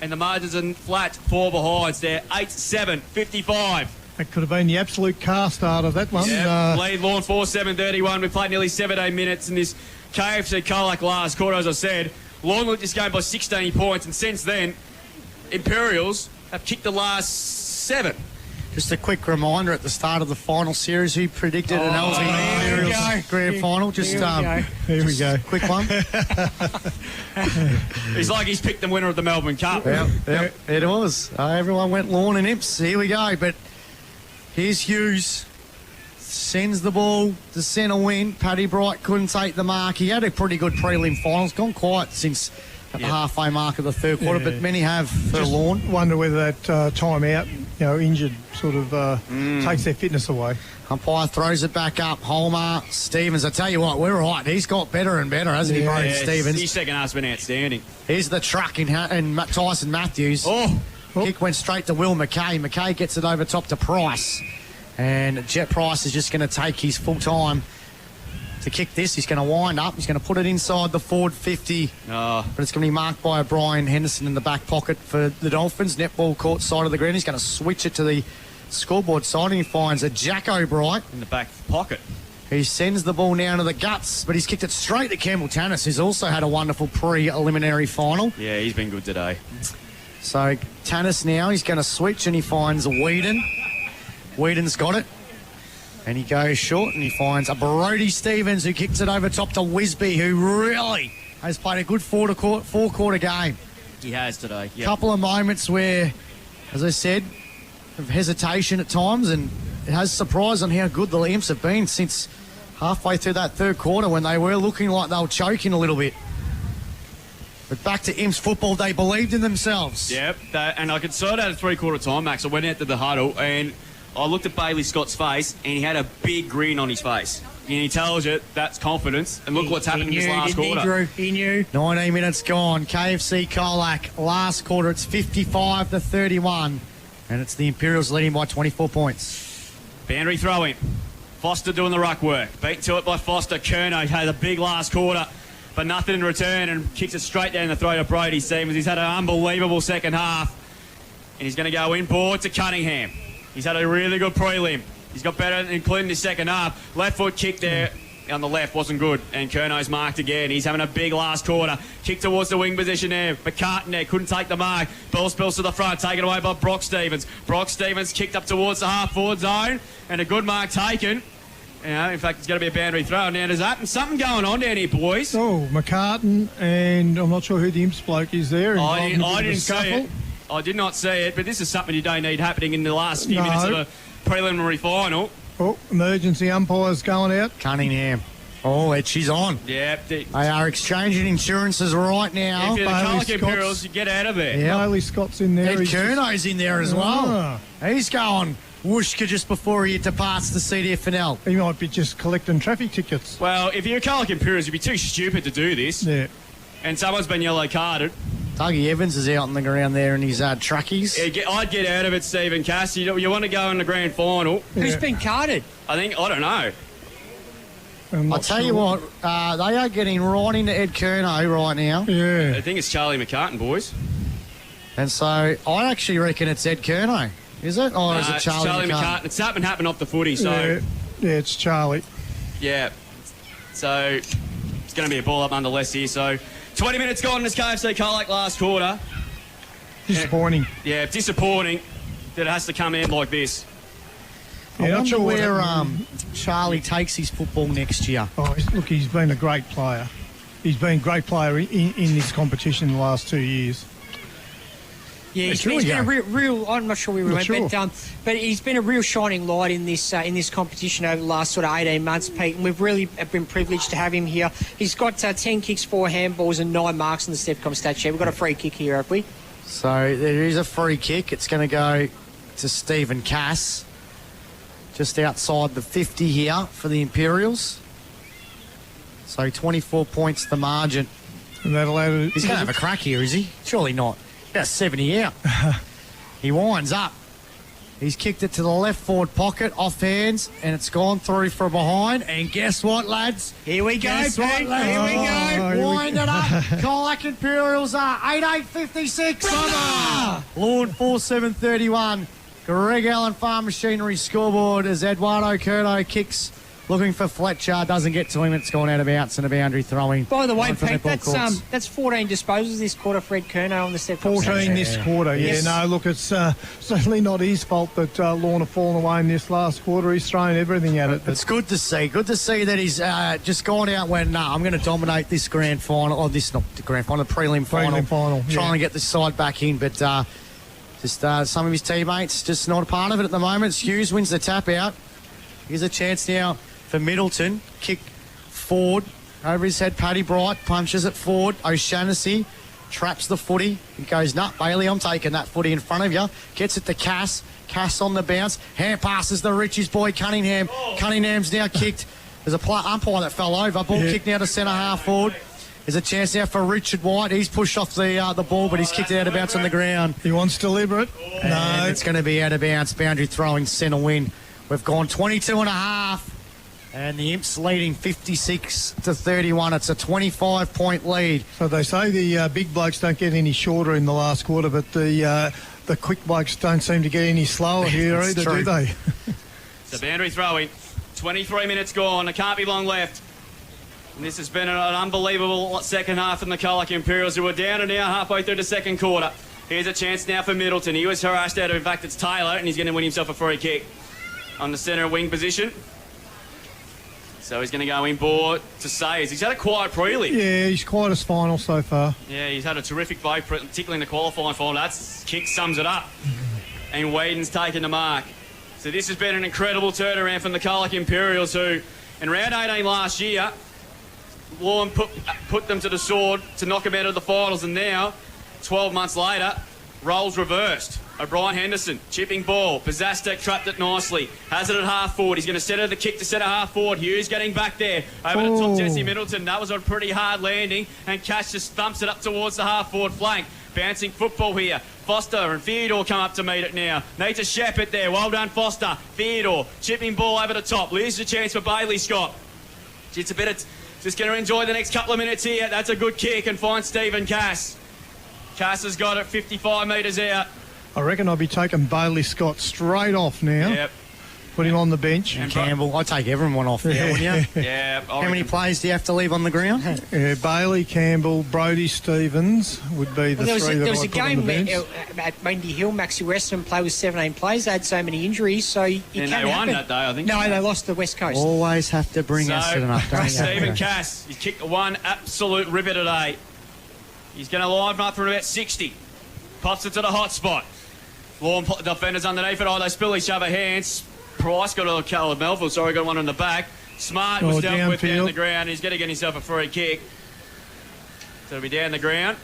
And the margins are flat. 4 behinds there. 8-7, 55. That could have been the absolute car starter, that one. Yeah, lead Lorne 4-7-31. We played nearly 17 minutes in this KFC Colac last quarter, as I said. Lorne led this game by 16 points, and since then, Imperials have kicked the last 7. Just a quick reminder at the start of the final series, who predicted an LV Imperials grand final? Just here we go. Quick one. He's like he's picked the winner of the Melbourne Cup. Yep, it was. Everyone went Lorne and Imps. Here we go. But here's Hughes. Sends the ball to centre wing. Paddy Bright couldn't take the mark. He had a pretty good prelim final. It's gone quiet since at the halfway mark of the third quarter, but many have for Lorne. Wonder whether that time out, injured, sort of takes their fitness away. Umpire throws it back up. Holmer, Stevens. I tell you what, we're right. He's got better and better, hasn't he, Brody Stevens? His second half's been outstanding. Here's the truck in Tyson Matthews. Kick went straight to Will McKay. McKay gets it over top to Price. And Jet Price is just going to take his full time to kick this. He's going to wind up. He's going to put it inside the forward 50. But it's going to be marked by Brian Henderson in the back pocket for the Dolphins. Netball court side of the ground. He's going to switch it to the scoreboard side, and he finds a Jack O'Bright in the back pocket. He sends the ball now to the guts, but he's kicked it straight to Campbell Tannis, who's also had a wonderful pre-eliminary final. Yeah, he's been good today. So Tannis now, he's going to switch, and he finds Whedon. Whedon's got it. And he goes short, and he finds a Brody Stevens, who kicks it over top to Wisby, who really has played a good four-quarter game. He has today. A couple of moments where, as I said, of hesitation at times, and it has surprised on how good the Imps have been since halfway through that third quarter when they were looking like they were choking a little bit. But back to Imps football, they believed in themselves. Yep, and I could saw it at a three-quarter time, Max. I went out to the huddle and I looked at Bailey Scott's face and he had a big grin on his face. And he tells you that's confidence. And look what's happened in this last quarter. He knew. 19 minutes gone. KFC Colac. Last quarter, it's 55-31. And it's the Imperials leading by 24 points. Boundary throwing. Foster doing the ruck work. Beat to it by Foster. Kerno had a big last quarter, but nothing in return, and kicks it straight down the throat of Brody Stevens. He's had an unbelievable second half. And he's going to go inboard to Cunningham. He's had a really good prelim. He's got better, including his second half. Left foot kick there on the left wasn't good. And Kerno's marked again. He's having a big last quarter. Kick towards the wing position there. McCartan there couldn't take the mark. Ball spills to the front. Taken away by Brock Stevens. Brock Stevens kicked up towards the half-forward zone. And a good mark taken. In fact, it's going to be a boundary throw. Now, there's something going on down here, boys. Oh, McCartan, and I'm not sure who the Imps bloke is there. I didn't see it. I did not see it, but this is something you don't need happening in the last few minutes of a preliminary final. Oh, emergency umpires going out. Cunningham. Oh, she's on. Yep. They are exchanging insurances right now. If you're the Colac Imperials, you get out of there. Yeah. Bailey Scott's in there. Ed Kerno's in there as well. He's going whooshka just before he departs the CDFNL. He might be just collecting traffic tickets. Well, if you're a Colac Imperials, you'd be too stupid to do this. Yeah. And someone's been yellow carded. Dougie Evans is out on the ground there in his truckies. Yeah, I'd get out of it, Stephen Cass. You want to go in the grand final. Yeah. Who's been carded? I don't know. I'll tell you what, they are getting right into Ed Kerno right now. Yeah. I think it's Charlie McCartan, boys. And so I actually reckon it's Ed Kerno. Is it? Or is it Charlie McCartan? It's something happened off the footy, so... Yeah, it's Charlie. Yeah. So it's going to be a ball up nonetheless here. So 20 minutes gone in this KFC Colac last quarter. Disappointing. Yeah, disappointing that it has to come in like this. I wonder where Charlie takes his football next year. Oh, look, he's been a great player. He's been a great player in this competition in the last 2 years. Yeah, he's been a real. I'm not sure where we went, but he's been a real shining light in this competition over the last sort of 18 months, Pete. And we've really been privileged to have him here. He's got 10 kicks, 4 handballs, and 9 marks in the Stepcom stat sheet. We've got a free kick here, have we? So there is a free kick. It's going to go to Stephen Cass, just outside the 50 here for the Imperials. So 24 points the margin. And that allowed. He's going to have a crack here, is he? Surely not. About 70 out. He winds up. He's kicked it to the left forward pocket, off hands, and it's gone through from behind. And guess what, lads? Here we go, Guess Pete. what, lads? Here we go. Wind it up. Colac Imperials are 88-56. Lorne 4-7-31. Greg Allen Farm Machinery scoreboard as Eduardo Curto kicks, looking for Fletcher, doesn't get to him. It's gone out of bounds and a boundary throwing. By the way, Pete, that's 14 disposals this quarter for Ed Curno on the step. 14 this quarter, yeah. Yes. No, look, it's certainly not his fault that Lorne have fallen away in this last quarter. He's thrown everything at it. It's good to see. Good to see that he's just gone out when, I'm going to dominate this grand final, or this, not the grand final, the prelim final. Trying to get the side back in, but just some of his teammates just not a part of it at the moment. Hughes wins the tap out. Here's a chance now for Middleton. Kick forward over his head. Paddy Bright punches it forward. O'Shaughnessy traps the footy. He goes, Bailey, I'm taking that footy in front of you. Gets it to Cass. Cass on the bounce. Hand passes the Richie's boy, Cunningham. Cunningham's now kicked. There's a umpire that fell over. Ball kicked now to centre half forward. There's a chance now for Richard White. He's pushed off the ball, but he's kicked it out of bounds on the ground. He wants to deliver it. No. It's going to be out of bounds. Boundary throwing, centre win. We've gone 22 and a half. And the Imps leading 56-31. It's a 25-point lead. So they say the big blokes don't get any shorter in the last quarter, but the quick blokes don't seem to get any slower here either, do they? So boundary throwing. 23 minutes gone. There can't be long left. And this has been an unbelievable second half from the Colac Imperials, who are down and now halfway through the second quarter. Here's a chance now for Middleton. He was harassed out of, in fact, it's Taylor, and he's going to win himself a free kick on the centre wing position. So he's going to go inboard to Sayers. He's had a quiet prelim. Yeah, he's quite as final so far. Yeah, he's had a terrific vote, particularly in the qualifying final. That kick sums it up. And Whedon's taken the mark. So this has been an incredible turnaround from the Colac Imperials, who in round 18 last year, Lorne put them to the sword to knock them out of the finals, and now, 12 months later, roles reversed. O'Brien Henderson, chipping ball. Pazastek trapped it nicely. Has it at half forward. He's going to set her the kick to centre half forward. Hughes getting back there. Over the top, Jesse Middleton. That was a pretty hard landing, and Cash just thumps it up towards the half forward flank. Bouncing football here. Foster and Theodore come up to meet it now. Need to shepherd there. Well done, Foster. Theodore, chipping ball over the top. Leaves the chance for Bailey Scott. It's a bit of... Just going to enjoy the next couple of minutes here. That's a good kick, and finds Stephen Cass. Cass has got it 55 metres out. I reckon I'll be taking Bailey Scott straight off now. Yep. Put him on the bench. And Campbell. I'd take everyone off there, wouldn't you? Yeah. How many players do you have to leave on the ground? Bailey, Campbell, Brody Stevens would be the three that I put on the bench. There was a game at Wendy Hill, Maxi Western played with 17 players. They had so many injuries, so you can't they won that day, I think. No, they lost to the West Coast. Always have to bring us to an update. Stephen Cass, he's kicked one absolute ripper today. He's going to line up for about 60. Pops it to the hot spot. Lorne defenders underneath it. Oh, they spill each other hands. Price got a Caleb Melville, sorry, got one in the back. Smart was dealt with down the ground. He's going to get himself a free kick. So it'll be down the ground.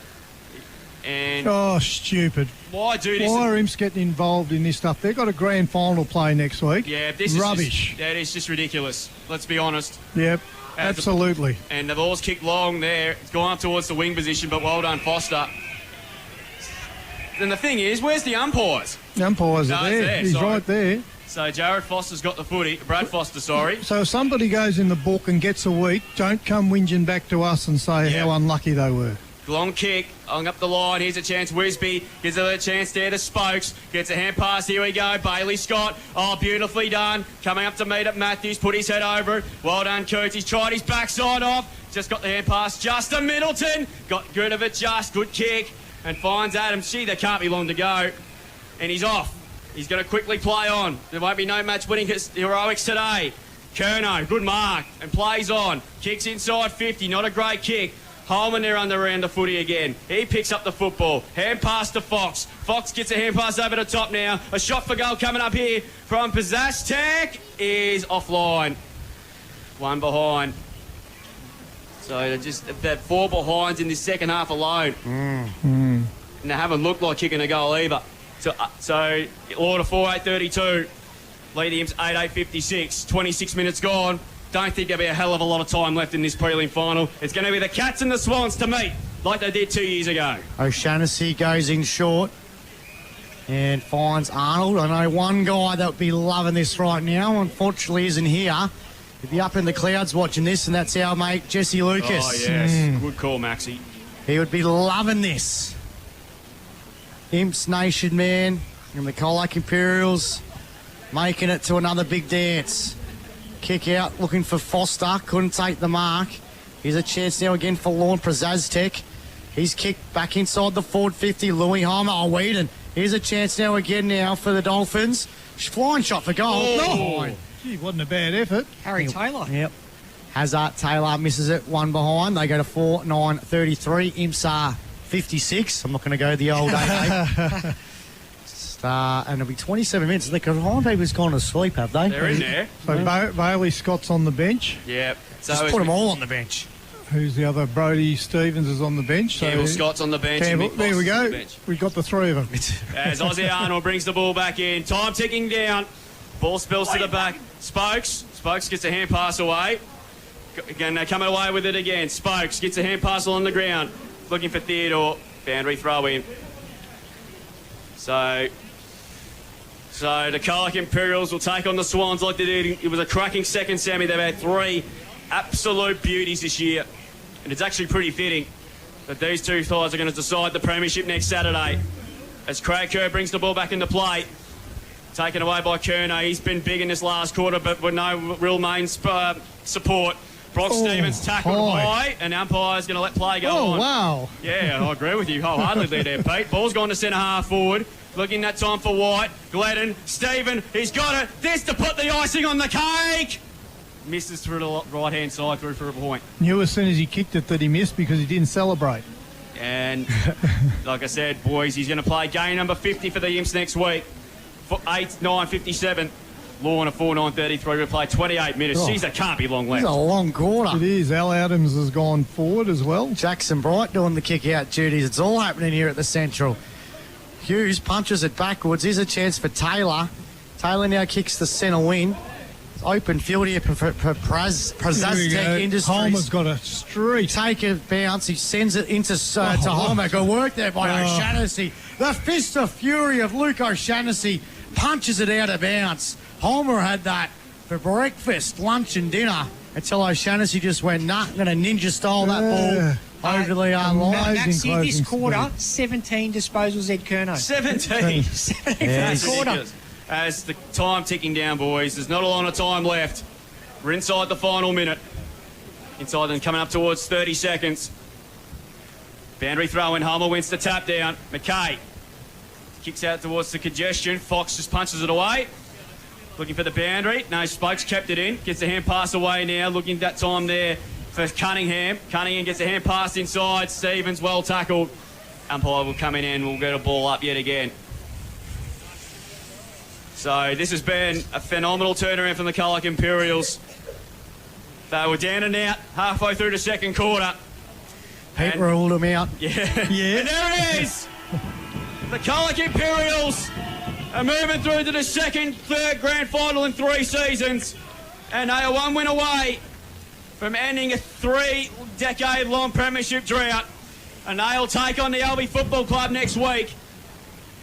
And stupid. Why do this? Why are Imps getting involved in this stuff? They've got a grand final play next week. Yeah, this rubbish. Is it's just ridiculous. Let's be honest. Yep, absolutely. And the ball's kicked long there. It's gone up towards the wing position, but well done, Foster. And the thing is, where's the umpires? The umpires are there. He's right there. So Jared Foster's got the footy. Brad Foster, sorry. So if somebody goes in the book and gets a week, don't come whinging back to us and say how unlucky they were. Long kick, hung up the line. Here's a chance. Wisby gives it a chance there to Spokes. Gets a hand pass. Here we go. Bailey Scott. Oh, beautifully done. Coming up to meet up Matthews. Put his head over it. Well done, Coots. He's tried his backside off. Just got the hand pass. Justin Middleton. Got good of it just. Good kick. And finds Adams. Gee, there can't be long to go. And he's off. He's going to quickly play on. There won't be no match winning heroics today. Kerno, good mark. And plays on. Kicks inside 50. Not a great kick. Holman there around the footy again. He picks up the football. Hand pass to Fox. Fox gets a hand pass over the top now. A shot for goal coming up here from Pazastek is offline. One behind. So they're just they're 4 behinds in this second half alone. And they haven't looked like kicking a goal either. So Lorne 4-8-32. Lead the Imps 8-8-56. 26 minutes gone. Don't think there'll be a hell of a lot of time left in this prelim final. It's going to be the Cats and the Swans to meet like they did 2 years ago. O'Shaughnessy goes in short and finds Arnold. I know one guy that would be loving this right now, unfortunately isn't here. He'd be up in the clouds watching this, and that's our mate Jesse Lucas. Oh, yes. Good call, Maxie. He would be loving this. Imps Nation man and the Colac Imperials making it to another big dance. Kick out, looking for Foster. Couldn't take the mark. Here's a chance now again for Lorne Prazaztek. He's kicked back inside the forward 50. Louis Homer. Oh, Whedon. Here's a chance now again for the Dolphins. Flying shot for goal. Oh. Gee, wasn't a bad effort. Harry Taylor. Yep. Hazard Taylor misses it. One behind. They go to 4-9-33. Imps are 56. I'm not going to go the old 8-8. And it'll be 27 minutes. The timetable's gone to sleep, have they? They're in there. So Bailey Scott's on the bench. Yep. Just put them all on the bench. Who's the other? Brody Stevens is on the bench. Campbell Scott's on the bench. Campbell, there we go. We've got the three of them. As Ozzy Arnold brings the ball back in. Time ticking down. Ball spills to the back. Spokes gets a hand pass away. Again, they're coming away with it again. Spokes gets a hand pass on the ground. Looking for Theodore. Boundary throw in. So the Colac Imperials will take on the Swans like they did. It was a cracking second semi. They've had 3 absolute beauties this year. And it's actually pretty fitting that these two sides are going to decide the premiership next Saturday. As Craig Kerr brings the ball back into play. Taken away by Kerno. He's been big in this last quarter, but with no real main support. Brock Stevens tackled high, and the umpire's going to let play go on. Oh, wow. Yeah, I agree with you wholeheartedly there, Pete. Ball's gone to centre half forward. Looking that time for White. Gladden. Stephen. He's got it. This to put the icing on the cake. Misses through the right-hand side through for a point. Knew as soon as he kicked it that he missed because he didn't celebrate. And like I said, boys, he's going to play game number 50 for the Imps next week. For 8-9-57. Lorne a 4-9-33 replay, 28 minutes. Oh. Jeez, that can't be long left. It's a long quarter. It is. Al Adams has gone forward as well. Jackson Bright doing the kick-out duties. It's all happening here at the Central. Hughes punches it backwards. Here's a chance for Taylor. Taylor now kicks the centre wing. It's open field here for Prazaztek Industries. Homer's got a streak. Take a bounce. He sends it into to Homer. Good work there by O'Shaughnessy. The fist of fury of Luke O'Shaughnessy punches it out of bounds. Homer had that for breakfast, lunch and dinner until O'Shaughnessy just went, nah, I'm going to ninja style that ball over the line. That's it this quarter, 17 disposals, Ed Curnow. 17. 17 Yes. for the quarter. As the time ticking down, boys. There's not a lot of time left. We're inside the final minute. Inside and coming up towards 30 seconds. Boundary throw in. Homer wins the tap down. McKay kicks out towards the congestion. Fox just punches it away. Looking for the boundary. No, Spokes kept it in. Gets the hand pass away now. Looking at that time there for Cunningham. Cunningham gets the hand pass inside. Stevens well tackled. Umpire will come in and we'll get a ball up yet again. So this has been a phenomenal turnaround from the Colac Imperials. They were down and out halfway through the second quarter. Pete ruled them out. Yeah. And there it is. The Colac Imperials are moving through to the third grand final in 3 seasons. And they are 1 win away from ending a 3-decade-long premiership drought. And they'll take on the Albi Football Club next week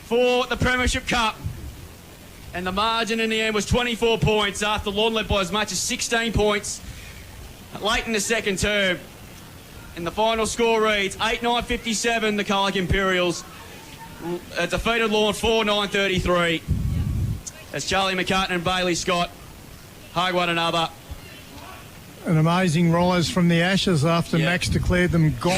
for the Premiership Cup. And the margin in the end was 24 points after Lorne led by as much as 16 points late in the second term. And the final score reads 8-9-57, the Colac Imperials defeated Lorne 4-9-33. As Charlie McCartan and Bailey Scott hug one another. An amazing rise from the ashes after Max declared them gone.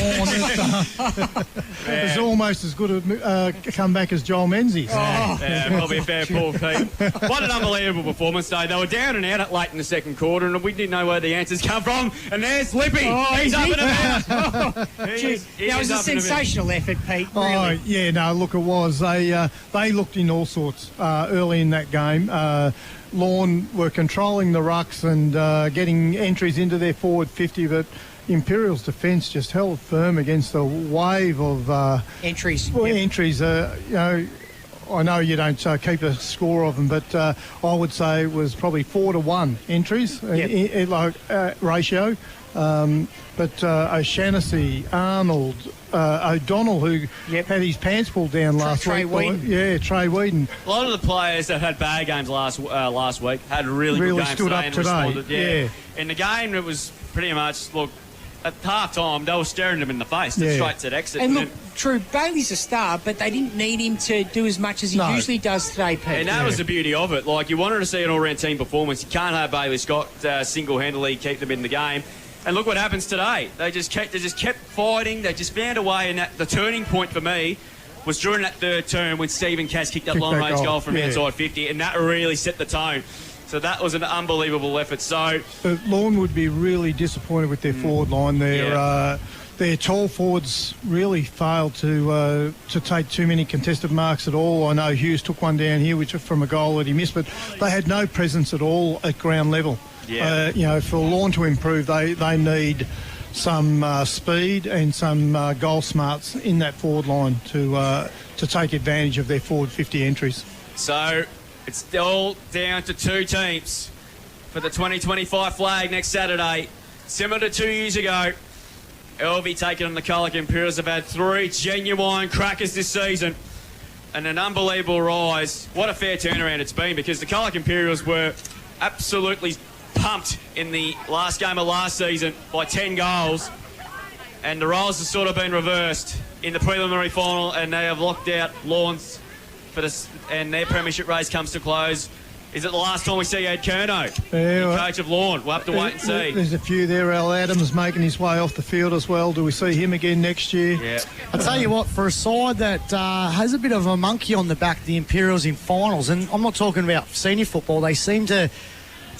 It's almost as good a comeback as Joel Menzies. Yeah, probably a fair pull, Pete. What an unbelievable performance, though. They were down and out late in the second quarter, and we didn't know where the answers come from. And there's Lippy. He's up and about. That was a sensational effort, Pete. Oh, Really. yeah, no, look, it was. They looked in all sorts early in that game. Lorne were controlling the rucks and getting entries into their forward 50, but Imperials' defence just held firm against a wave of entries. Entries. I know you don't keep a score of them, but I would say it was probably 4-1 entries ratio. But O'Shaughnessy, Arnold, O'Donnell, who had his pants pulled down last week. Trey Whedon. A lot of the players that had bad games last week had really good games stood up today. Yeah. In the game, it was pretty much, look, at half-time, they were staring them in the face. The straight to exit. And look, true, Bailey's a star, but they didn't need him to do as much as he usually does today, Pete. And that was the beauty of it. Like, you wanted to see an all-round team performance. You can't have Bailey Scott single-handedly keep them in the game. And look what happens today. They just kept fighting. They just found a way. And the turning point for me was during that third term when Stephen Cass kicked that long-range goal from outside 50, and that really set the tone. So that was an unbelievable effort. So Lorne would be really disappointed with their forward line. Their tall forwards really failed to take too many contested marks at all. I know Hughes took one down here, which was from a goal that he missed, but they had no presence at all at ground level. For Lorne to improve, they need some speed and some goal smarts in that forward line to take advantage of their forward 50 entries. So it's all down to 2 teams for the 2025 flag next Saturday. Similar to 2 years ago, LV taking on the Colac Imperials. Have had 3 genuine crackers this season and an unbelievable rise. What a fair turnaround it's been, because the Colac Imperials were absolutely pumped in the last game of last season by 10 goals, and the roles have sort of been reversed in the preliminary final, and they have locked out Lorne's for this, and their premiership race comes to close. Is it the last time we see Ed Curnow, the coach of Lorne? We'll have to wait and see. There's a few there. Al Adams making his way off the field as well. Do we see him again next year? Yeah. I'll tell you what, for a side that has a bit of a monkey on the back, the Imperials in finals, and I'm not talking about senior football, they seem to,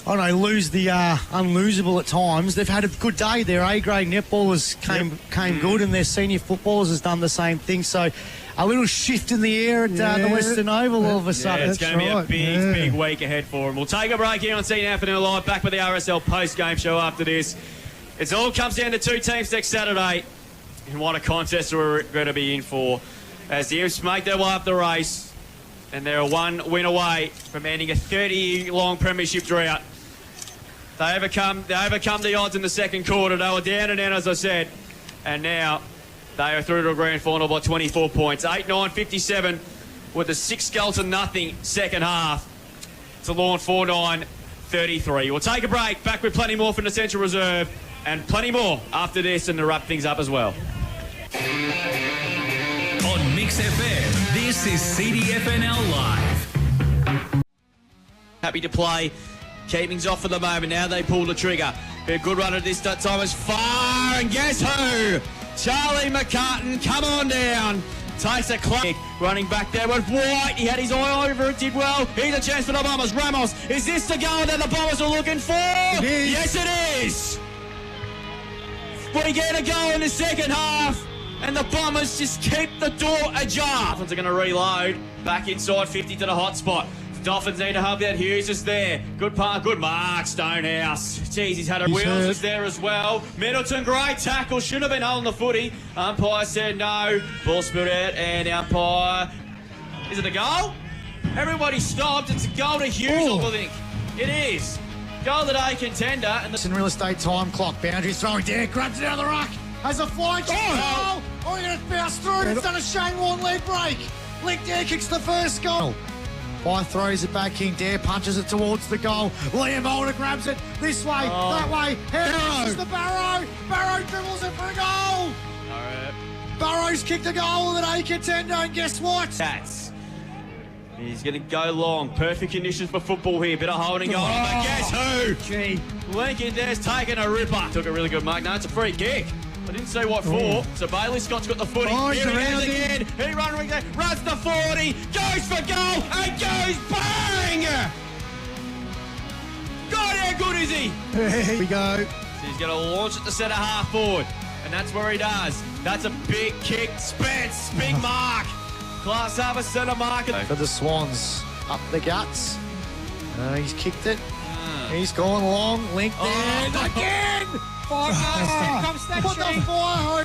lose the unlosable at times. They've had a good day. Their A-grade netballers came good, and their senior footballers has done the same thing. So a little shift in the air at the Western Oval all of a sudden. Yeah, it's going to be a big week ahead for him. We'll take a break here on CDFNL Live, back with the RSL post-game show after this. It all comes down to two teams next Saturday, and what a contest we're going to be in for as the Imps make their way up the race, and they're one win away from ending a 30-long premiership drought. They overcome the odds in the second quarter. They were down and out, as I said, and now they are through to a grand final by 24 points. 8-9-57 with a 6-0 second half to Lorne 4-9-33. We'll take a break. Back with plenty more from the Central Reserve and plenty more after this, and to wrap things up as well. On Mix FM, this is CDFNL Live. Happy to play. Keeping's off for the moment. Now they pull the trigger. A good run at this time is far, and guess who? Charlie McCartan, come on down. Takes a kick, running back there with White. He had his eye over it, did well. Here's a chance for the Bombers. Ramos, is this the goal that the Bombers are looking for? It is. Yes, it is. We get a goal in the second half, and the Bombers just keep the door ajar. Dolphins are going to reload. Back inside 50 to the hot spot. Dolphins need to have that. Hughes is there. Good mark, Stonehouse. Jeez, he's had a Wheels is there as well. Middleton, great tackle. Should have been holding the footy. Umpire said no. Ball spilled out, and umpire. Is it a goal? Everybody stopped. It's a goal to Hughes, I think. It is. Goal of the day contender. And It's in real estate time clock. Boundaries throwing down. Grabs it out of the ruck. Has a flying kick. Oh, you're going to bounce through. It's done a Shane Warne leg break. Leg Dare kicks the first goal. White throws it back. King Dare punches it towards the goal. Liam Holder grabs it this way, that way. Here is the Barrow. Barrow dribbles it for a goal. all right. Barrow's kicked a goal of the day contender, and guess what? He's going to go long. Perfect conditions for football here. Bit of holding on. But guess who? Gee. Lincoln Dare's taken a ripper. Took a really good mark. No, it's a free kick. I didn't say what for. So Bailey Scott's got the footy. Oh, Here he goes again. He runs the 40, goes for goal, and goes bang! God, how good is he? Here we go. So he's going to launch it to centre half forward, and that's where he does. That's a big kick. Spence, big mark. Class Harbour centre mark. For the Swans, up the guts. He's kicked it. He's gone long. Link there. Again! Comes that Put the fire home.